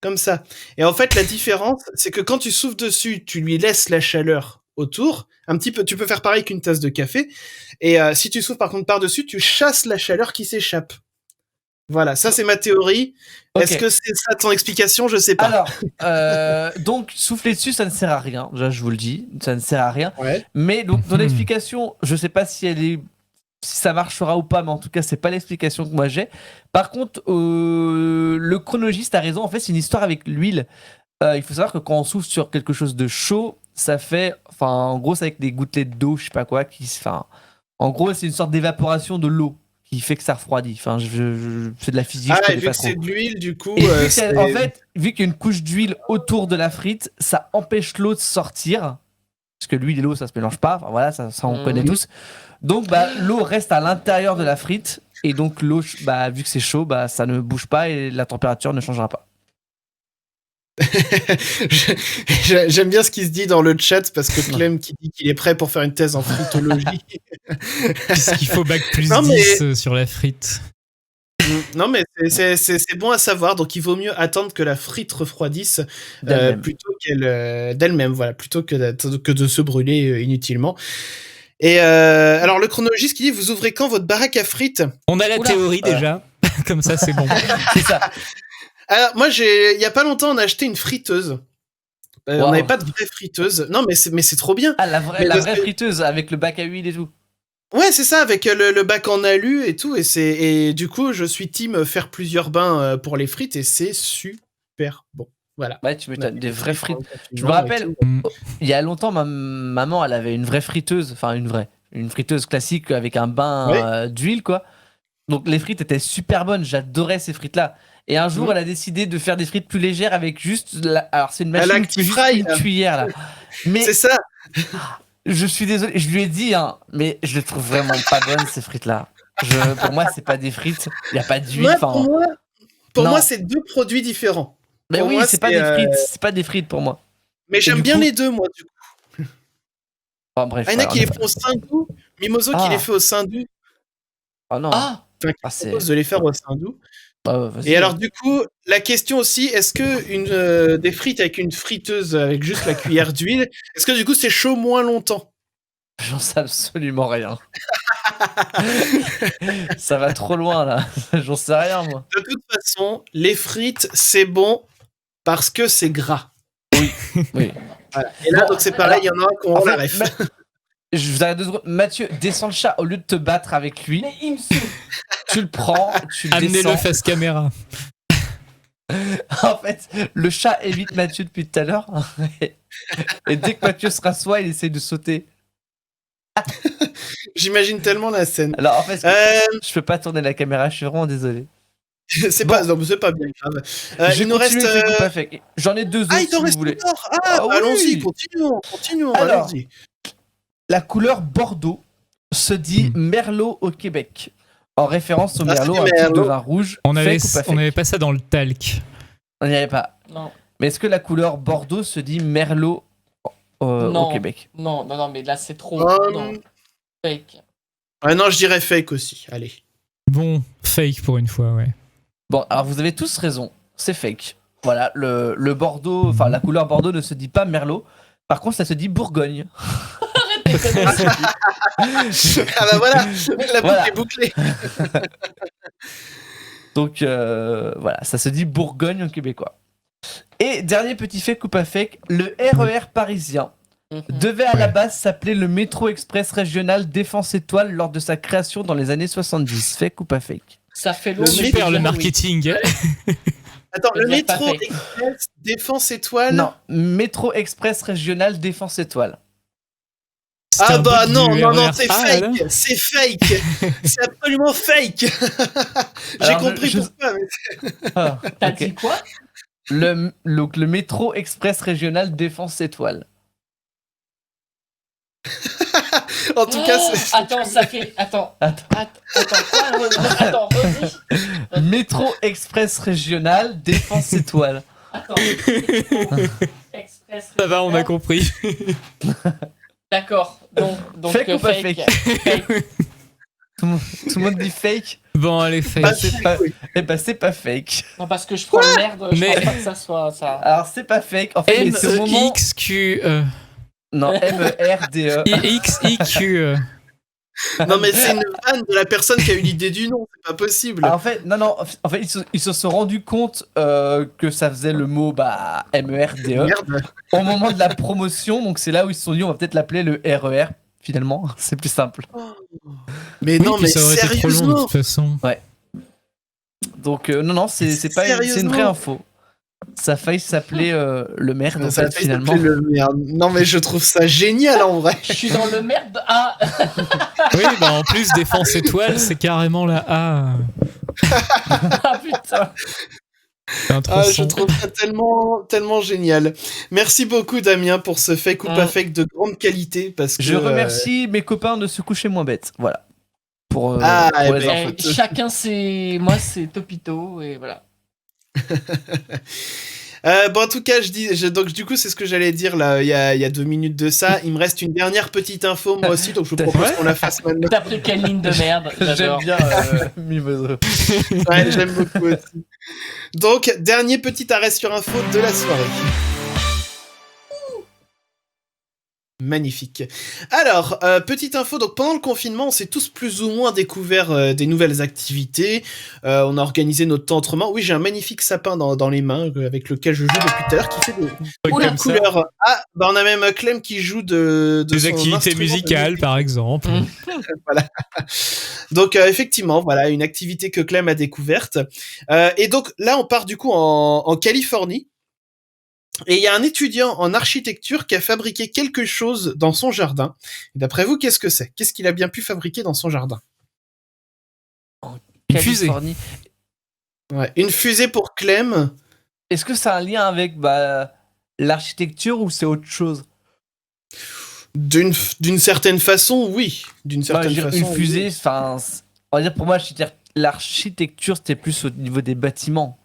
Comme ça. Et en fait, la différence, c'est que quand tu souffles dessus, tu lui laisses la chaleur autour. Un petit peu, tu peux faire pareil qu'une tasse de café. Et si tu souffles par contre par-dessus, tu chasses la chaleur qui s'échappe. Voilà, ça c'est ma théorie. Ok. Est-ce que c'est ça ton explication? Je sais pas. Alors, donc souffler dessus, ça ne sert à rien. Déjà, je vous le dis, ça ne sert à rien. Ouais. Mais donc ton explication, je sais pas si ça marchera ou pas, mais en tout cas, c'est pas l'explication que moi j'ai. Par contre, le chronologiste a raison. En fait, c'est une histoire avec l'huile. Il faut savoir que quand on souffle sur quelque chose de chaud, ça fait, enfin, en gros, c'est avec des gouttelettes d'eau, je sais pas quoi, en gros, c'est une sorte d'évaporation de l'eau qui fait que ça refroidit. Enfin, c'est de la physique, je Ah, et connais vu pas que trop. c'est de l'huile, du coup, Et vu c'est- en fait, vu qu'il y a une couche d'huile autour de la frite, ça empêche l'eau de sortir. Parce que l'huile et l'eau, ça se mélange pas. Enfin, voilà, ça on connaît tous. Donc, l'eau reste à l'intérieur de la frite. Et donc, l'eau, vu que c'est chaud, ça ne bouge pas et la température ne changera pas. J'aime bien ce qui se dit dans le chat parce que Clem qui dit qu'il est prêt pour faire une thèse en fritologie. Puisqu'il faut bac plus Non, mais- 10 sur la frite. Non, mais c'est bon à savoir. Donc, il vaut mieux attendre que la frite refroidisse D'elle-même. plutôt qu'elle d'elle-même, voilà, plutôt que de se brûler inutilement. Et alors, le chronologiste qui dit vous ouvrez quand votre baraque à frites? On a la Oula. théorie déjà. Comme ça, c'est bon. C'est ça. Alors, moi, il y a pas longtemps, on a acheté une friteuse On Wow. n'avait pas de vraie friteuse. Non, mais c'est trop bien. Ah, la vraie, Mais la parce vraie que- friteuse avec le bac à huile et tout. Ouais, c'est ça, avec le bac en alu et tout. Et du coup, je suis team faire plusieurs bains pour les frites et c'est super bon. Voilà. Ouais, tu m'étonnes, des vraies frites. Je me Non, rappelle, et tout. il y a longtemps, ma maman, elle avait une vraie friteuse, enfin une friteuse classique avec un bain Ouais. d'huile, quoi. Donc les frites étaient super bonnes, j'adorais ces frites-là. Et un jour, Mhm. elle a décidé de faire des frites plus légères avec juste, alors c'est une La machine qui fait juste Lactifry, une là. cuillère là. Mais C'est ça. je suis désolé, je lui ai dit, hein, mais je les trouve vraiment pas bonnes ces frites-là. Pour moi, c'est pas des frites, il y a pas d'huile. Ouais, Enfin, pour non. moi, c'est deux produits différents. mais pour oui, moi, c'est pas c'est, des frites, c'est pas des frites pour moi. Mais j'aime du bien coup- les deux, moi, du coup. Enfin, bref. Ah, il y en a voilà, qui on les est font au Sindou. Mimoso qui Ah. les fait au Sindou. pas- Oh non. Ah Enfin, qui Ah, c'est- propose de les faire au Sindou. Vas-y. Et alors, du coup, la question aussi, est-ce que des frites avec une friteuse avec juste la cuillère d'huile, est-ce que du coup, c'est chaud moins longtemps? J'en sais absolument rien. Ça va trop loin là. J'en sais rien moi. De toute façon, les frites, c'est bon parce que c'est gras. Oui. Voilà. Et là, Bon, donc c'est pareil, il y en a un qui En auront la fait, ref. je vous arrête 2 secondes. Mathieu, descends le chat au lieu de te battre avec lui. Mais il me saoule. Tu le prends, tu le Amenez-le descends. face caméra. En fait, le chat évite Mathieu depuis tout à l'heure. Et dès que Mathieu se rassoit, il essaye de sauter. J'imagine tellement la scène. Alors en fait, Euh, je peux pas tourner la caméra, je suis vraiment désolé. c'est Bon. pas, non, mais c'est pas bien grave. Je Il nous vais reste. continuer avec pas fait. J'en ai 2 autres Ah, il si t'en vous reste voulez. encore. Ah, Ah oui. allons-y, continuons, Alors. allons-y. La couleur Bordeaux se dit Merlot au Québec. En référence au Ah, Merlot, c'était un type de Merlot. vin rouge. On avait, Fake ou pas on fake avait pas ça dans le talc. On n'y avait pas. Non, Mais est-ce que la couleur Bordeaux se dit Merlot au Non. Québec? non, mais là c'est trop. Non, fake. Ah non, je dirais fake aussi. Allez. Bon, fake pour une fois, ouais. Bon, alors vous avez tous raison. C'est fake. Voilà, le Bordeaux, enfin la couleur Bordeaux ne se dit pas Merlot. Par contre, ça se dit Bourgogne. Ah bah voilà, la boucle Voilà. est bouclée. Donc voilà, ça se dit Bourgogne en québécois. Et dernier petit fait ou pas fake, le RER parisien devait à la Ouais. base s'appeler le métro express régional Défense Étoile lors de sa création dans les années 70. Fake ou pas fake? Ça fait long. Le mais je Super veux le dire oui. marketing. Attends, Je le dirais pas métro fake. express défense étoile. Non, métro express régional Défense Étoile. C'est Ah un bah bout non, du non, non, RER. c'est Ah, fake, alors c'est fake, c'est absolument fake. J'ai Alors, compris je- pourquoi. Mais... Ah, T'as ok. dit quoi? Le métro express régional Défense Étoile. En tout cas, c'est... Attends, ça fait. Attends. Attends. Attends, quoi? Attends, vas-y. Métro express régional Défense Étoile. Attends. Express. Ça va, on a compris. D'accord. Donc Fake ou pas fake. Tout le monde dit fake. Bon, allez, Bah, fake. c'est pas- Eh ben c'est pas fake. Non, parce que je prends le merde, je Mais- pense pas que ça soit ça. Alors c'est pas fake. En fait, c'est au moment. M-E-X-Q-E. Non, M-E-R-D-E. I-X-I-Q-E. Non mais c'est une vanne de la personne qui a eu l'idée du nom, c'est pas possible. Ah, en fait, non. En fait, ils se sont rendus compte que ça faisait le mot M-E-R-D-E Merde. au moment de la promotion. Donc c'est là où ils se sont dit, on va peut-être l'appeler le RER. Finalement, c'est plus simple. Mais Oui, non, puis mais ça aurait été trop long de sérieusement. toute façon. Donc non, c'est pas c'est une vraie info. Ça a failli s'appeler le merde en Ça a fait, fait finalement. s'appeler le merde. Non mais je trouve ça génial en vrai. Je suis dans le merde. Ah, Oui, bah en plus, défense étoile, c'est carrément la A. ah putain. C'est un Ah, je tronçon. trouve ça tellement génial. Merci beaucoup Damien pour ce fake ou pas fake de grande qualité parce que Je remercie mes copains de se coucher moins bêtes. Voilà. Pour les ben, infos. Chacun c'est. Moi c'est Topito et voilà. Bon, en tout cas, donc du coup, c'est ce que j'allais dire là, il y a 2 minutes de ça. Il me reste une dernière petite info, moi aussi, donc je vous propose qu'on la fasse maintenant. T'as pris quelle ligne de merde? J'aime J'adore. bien Mimoso. Ouais, j'aime beaucoup aussi. Donc, dernier petit arrêt sur info de la soirée. Magnifique. Alors, petite info, donc pendant le confinement, on s'est tous plus ou moins découvert des nouvelles activités. On a organisé notre temps autrement. Oui, j'ai un magnifique sapin dans les mains avec lequel je joue depuis tout à l'heure, qui fait des couleurs. Ah, bah on a même Clem qui joue de Des son activités instrument de musicales, musique. par exemple. Voilà. Donc effectivement, voilà une activité que Clem a découverte. Et donc là, on part du coup en Californie. Et il y a un étudiant en architecture qui a fabriqué quelque chose dans son jardin. Et d'après vous, qu'est-ce que c'est ? Qu'est-ce qu'il a bien pu fabriquer dans son jardin ? Une fusée. Californie. Ouais, une fusée pour Clem. Est-ce que ça a un lien avec l'architecture ou c'est autre chose? D'une certaine façon, oui. D'une certaine Je veux dire, façon, une fusée, oui. enfin, on va dire pour moi, l'architecture c'était plus au niveau des bâtiments.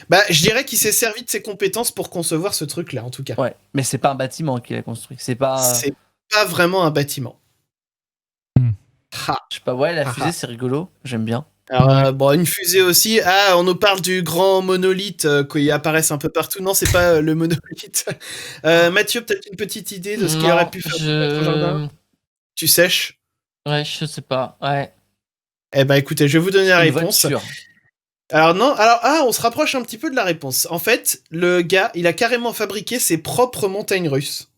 Bah, je dirais qu'il s'est servi de ses compétences pour concevoir ce truc-là, en tout cas. Ouais, mais c'est pas un bâtiment qu'il a construit. C'est pas. C'est pas vraiment un bâtiment. Ah. Je sais pas, ouais, la fusée c'est rigolo, j'aime bien. Alors, bon, une fusée aussi. Ah, on nous parle du grand monolithe qui apparaissent un peu partout. Non, c'est pas le monolithe. Mathieu, peut-être une petite idée de ce qu'il aurait pu faire dans ton jardin ? Tu sèches ? Ouais, je sais pas. Ouais. Eh ben, écoutez, je vais vous donner la Une réponse. voiture. Alors non, on se rapproche un petit peu de la réponse. En fait, le gars, il a carrément fabriqué ses propres montagnes russes.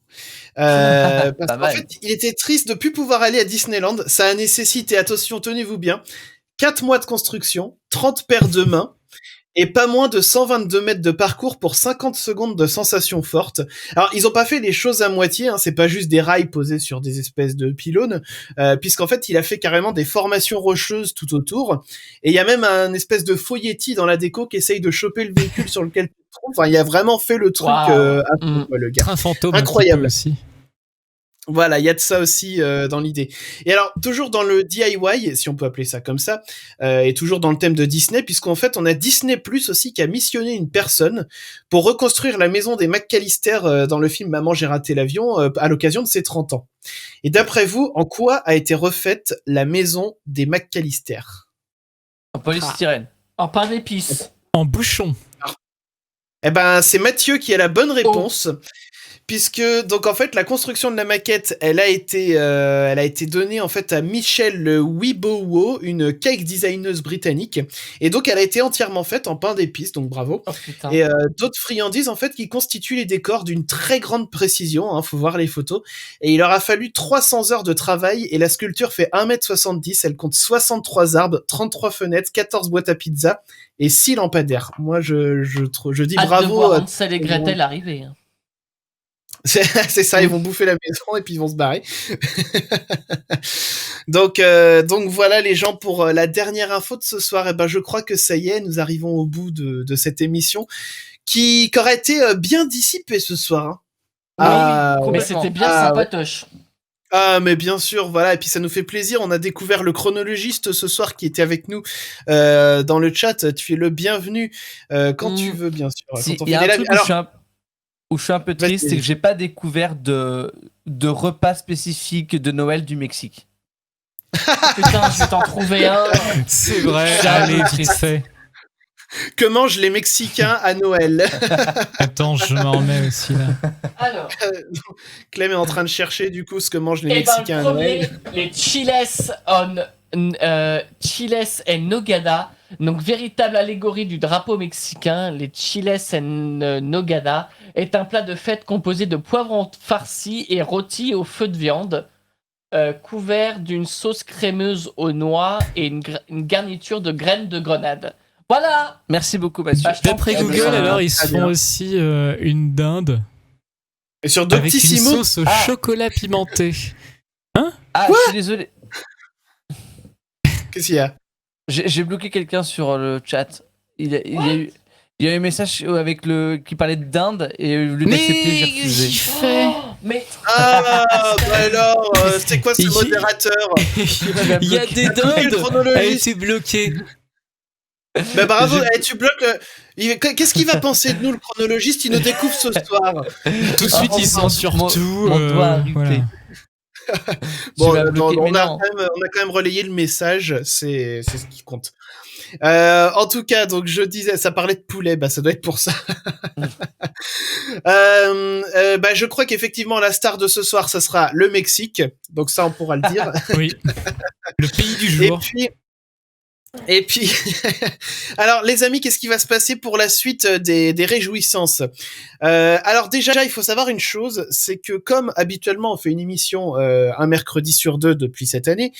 Parce qu'en fait, il était triste de plus pouvoir aller à Disneyland. Ça a nécessité, attention, tenez-vous bien, 4 mois de construction, 30 paires de mains, et pas moins de 122 mètres de parcours pour 50 secondes de sensations fortes. Alors, ils ont pas fait les choses à moitié, hein, c'est pas juste des rails posés sur des espèces de pylônes, puisqu'en fait, il a fait carrément des formations rocheuses tout autour, et il y a même un espèce de faux Yeti dans la déco qui essaye de choper le véhicule sur lequel tu te trouves. Enfin, il a vraiment fait le truc à fond, quoi, le gars. Train fantôme Incroyable. un petit peu aussi. Voilà, il y a de ça aussi dans l'idée. Et alors, toujours dans le DIY, si on peut appeler ça comme ça, et toujours dans le thème de Disney, puisqu'en fait, on a Disney Plus aussi qui a missionné une personne pour reconstruire la maison des McAllister dans le film Maman, j'ai raté l'avion, à l'occasion de ses 30 ans. Et d'après vous, en quoi a été refaite la maison des McAllister ? En polystyrène. En pain d'épices. En bouchon. Eh ben, c'est Mathieu qui a la bonne réponse. Puisque donc en fait la construction de la maquette elle a été donnée en fait à Michelle Wibowo, une cake designeuse britannique, et donc elle a été entièrement faite en pain d'épices, donc bravo. Oh, putain. Et d'autres friandises en fait qui constituent les décors d'une très grande précision, hein, faut voir les photos, et il leur a fallu 300 heures de travail, et la sculpture fait 1m70, elle compte 63 arbres, 33 fenêtres, 14 boîtes à pizza et 6 lampadaires. Moi je dis Hâte de bravo voir à Hansel et Gretel arriver. Hein. C'est ça, ils vont bouffer la maison et puis ils vont se barrer. donc voilà les gens pour la dernière info de ce soir. Et ben je crois que ça y est, nous arrivons au bout de cette émission qui aurait été bien dissipée ce soir. Hein. Oui, mais c'était bien sympatoche. Ah mais bien sûr, voilà, et puis ça nous fait plaisir, on a découvert le chronologiste ce soir qui était avec nous dans le chat, tu es le bienvenu quand tu veux bien sûr. Si, quand on y a fait un des truc lives. où je suis un peu triste, c'est que j'ai pas découvert de repas spécifique de Noël du Mexique. Putain, je vais t'en trouver un. C'est vrai, Je suis un allez, peu vite triste. fait. Que mangent les Mexicains à Noël? Attends, je m'en remets aussi là. Alors, Clem est en train de chercher du coup ce que mangent les et ben Mexicains le à Noël. premier, les chiles en nogada, donc véritable allégorie du drapeau mexicain. Les chiles en nogada est un plat de fête composé de poivrons farcis et rôtis au feu de viande, couvert d'une sauce crémeuse aux noix et une garniture de graines de grenade. Voilà. Merci beaucoup, Mathieu. Bah, je t'en D'après prie. Google, ça, alors, ils se très font bien. aussi une dinde Et sur avec une Doctissimo, sauce au chocolat pimenté. Ah, je suis désolé. qu'est-ce qu'il y a? J'ai bloqué quelqu'un sur le chat. Il y a eu un message avec qui parlait de dinde et le d'accepter, j'ai refusé. fait. Mais Ah, bah alors, c'est quoi ce Il- modérateur? Il y a des Le dindes. Elle chronologiste. était bloquée. Bah bravo, tu bloques Qu'est-ce qu'il va penser de nous, le chronologiste? Il nous découvre ce soir. Tout de suite, ils sont sur mon- tout. mon doigt a ripé. voilà. Bon, Tu m'as bloqué, mais on a non. quand même relayé le message, c'est ce qui compte. En tout cas, donc je disais, ça parlait de poulet, bah ça doit être pour ça. Bah je crois qu'effectivement la star de ce soir, ça sera le Mexique. Donc ça, on pourra le dire. Oui. Le pays du Et jour. puis, alors les amis, qu'est-ce qui va se passer pour la suite des réjouissances? Alors déjà, il faut savoir une chose, c'est que comme habituellement on fait une émission un mercredi sur 2 depuis cette année,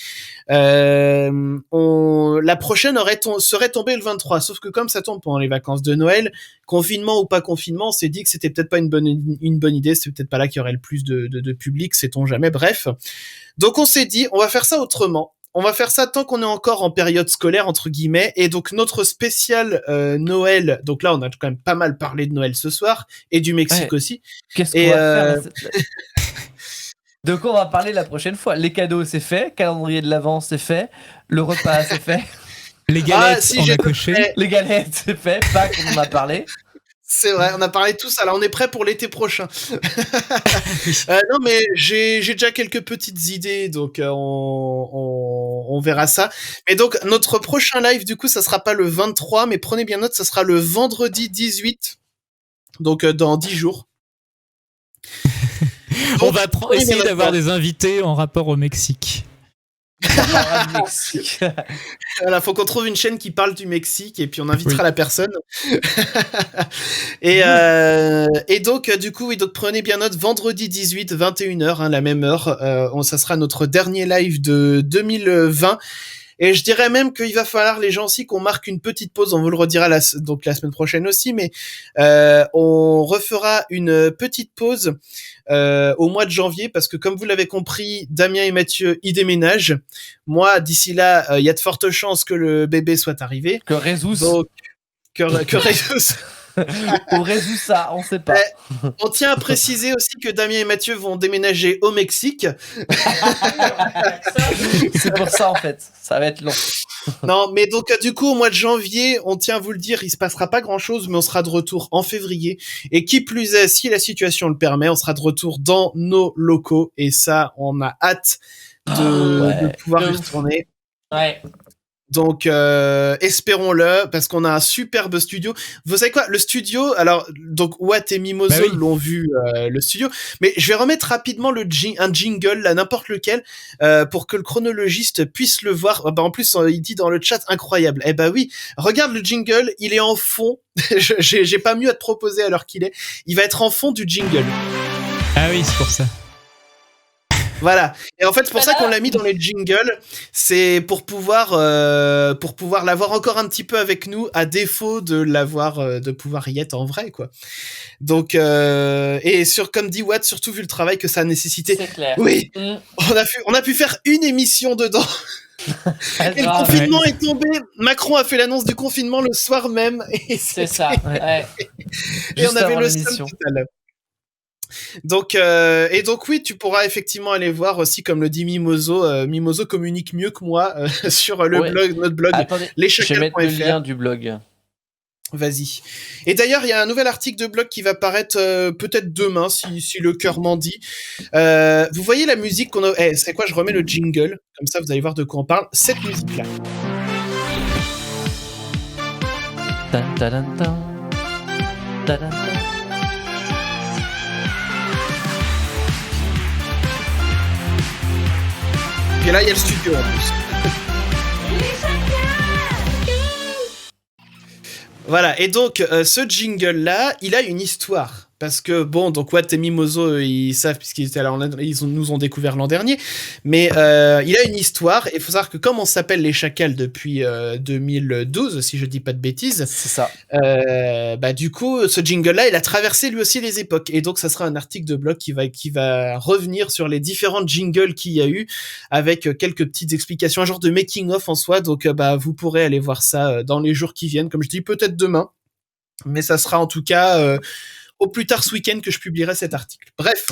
la prochaine serait tombée le 23, sauf que comme ça tombe pendant les vacances de Noël, confinement ou pas confinement, on s'est dit que c'était peut-être pas une bonne idée, c'est peut-être pas là qu'il y aurait le plus de public, sait-on jamais, bref. Donc on s'est dit, on va faire ça autrement. On va faire ça tant qu'on est encore en période scolaire, entre guillemets, et donc notre spécial Noël, donc là on a quand même pas mal parlé de Noël ce soir, et du Mexique aussi. Qu'est-ce qu'on va faire de quoi on va parler la prochaine fois? Les cadeaux, c'est fait. Calendrier de l'avant, c'est fait. Le repas, c'est fait. Les galettes, si, on j'ai a coché. Les galettes, c'est fait. Pâques, on en a parlé. C'est vrai, on a parlé de tout ça. Là, on est prêt pour l'été prochain. Non, mais j'ai déjà quelques petites idées, donc on verra ça. Mais donc, notre prochain live, du coup, ça sera pas le 23, mais prenez bien note, ça sera le vendredi 18, donc dans 10 jours. Donc, On va essayer d'avoir des invités en rapport au Mexique. Voilà, faut qu'on trouve une chaîne qui parle du Mexique et puis on invitera la personne. et donc du coup, oui, donc prenez bien note, vendredi 18, 21h, hein, la même heure, ça sera notre dernier live de 2020. Et je dirais même qu'il va falloir, les gens aussi, qu'on marque une petite pause. On vous le redira donc la semaine prochaine aussi, mais on refera une petite pause au mois de janvier, parce que comme vous l'avez compris, Damien et Mathieu y déménagent. Moi, d'ici là, il y a de fortes chances que le bébé soit arrivé. Que Résus. Donc, que Résus. Ou résout ça, on sait pas. On tient à préciser aussi que Damien et Mathieu vont déménager au Mexique. C'est pour ça en fait, ça va être long. Non, mais donc du coup au mois de janvier, on tient à vous le dire, il se passera pas grand-chose, mais on sera de retour en février. Et qui plus est, si la situation le permet, on sera de retour dans nos locaux. Et ça, on a hâte de pouvoir y retourner. Ouais. Donc espérons-le, parce qu'on a un superbe studio. Vous savez quoi, le studio, alors donc Watt et Mimoso l'ont vu, le studio, mais je vais remettre rapidement un jingle là, n'importe lequel, pour que le chronologiste puisse le voir. En plus il dit dans le chat incroyable. Eh ben oui, regarde le jingle, il est en fond. J'ai pas mieux à te proposer à l'heure qu'il est. Il va être en fond du jingle. Ah oui, c'est pour ça. Voilà. Et en fait, c'est pour ça qu'on l'a mis dans les jingles. C'est pour pouvoir l'avoir encore un petit peu avec nous, à défaut de l'avoir, de pouvoir y être en vrai, quoi. Donc, et comme dit Watt, surtout vu le travail que ça a nécessité. C'est clair. Oui. On a pu faire une émission dedans. Et le confinement est tombé. Macron a fait l'annonce du confinement le soir même. Et c'est ça. Ouais. Et on avait le seum total. Donc oui, tu pourras effectivement aller voir aussi, comme le dit Mimoso. Mimoso communique mieux que moi sur notre blog. Attendez, je vais mettre le lien du blog. Vas-y. Et d'ailleurs, il y a un nouvel article de blog qui va paraître peut-être demain, si le cœur m'en dit. Vous voyez la musique qu'on a... c'est quoi, je remets le jingle, comme ça vous allez voir de quoi on parle. Cette musique-là. Et là, il y a le studio en plus. Voilà, et donc ce jingle-là, il a une histoire. Parce que, bon, donc Watt et Mimoso, ils savent, puisqu'ils étaient là, nous ont découvert l'an dernier. Mais il a une histoire, et il faut savoir que comme on s'appelle les Chacals depuis 2012, si je dis pas de bêtises. C'est ça. Du coup, ce jingle-là, il a traversé lui aussi les époques. Et donc, ça sera un article de blog qui va revenir sur les différents jingles qu'il y a eu, avec quelques petites explications, un genre de making-of en soi. Donc, vous pourrez aller voir ça dans les jours qui viennent. Comme je dis, peut-être demain. Mais ça sera en tout cas... au plus tard ce week-end que je publierai cet article. Bref,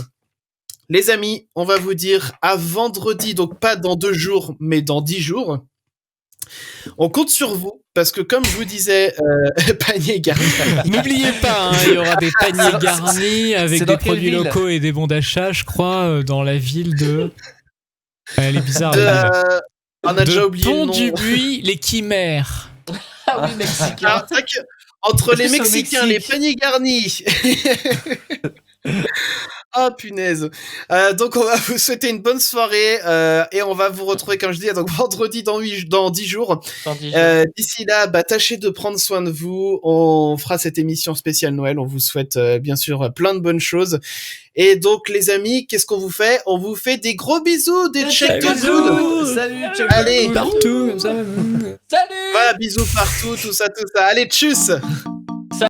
les amis, on va vous dire à vendredi, donc pas dans 2 jours, mais dans 10 jours. On compte sur vous, parce que comme je vous disais, panier garni. N'oubliez pas, il y aura des paniers garnis avec des produits locaux et des bons d'achat, je crois, dans la ville de... Elle est bizarre, la ville. On a déjà oublié le nom. Pont-du-Buis, les Chimères. Ah oui, mexicain. Alors, c'est vrai que entre les Plus au Mexicains, les Mexique. paniers garnis. Ah punaise. Donc on va vous souhaiter une bonne soirée et on va vous retrouver comme je dis donc vendredi dans 10 jours. Dans 10 jours. D'ici là, tâchez de prendre soin de vous. On fera cette émission spéciale Noël. On vous souhaite bien sûr plein de bonnes choses. Et donc les amis, qu'est-ce qu'on vous fait? On vous fait des gros bisous, des check to good. Salut, ciao. Allez, Partout, comme ça. Salut. voilà, bisous partout, tout ça. Allez, tchuss.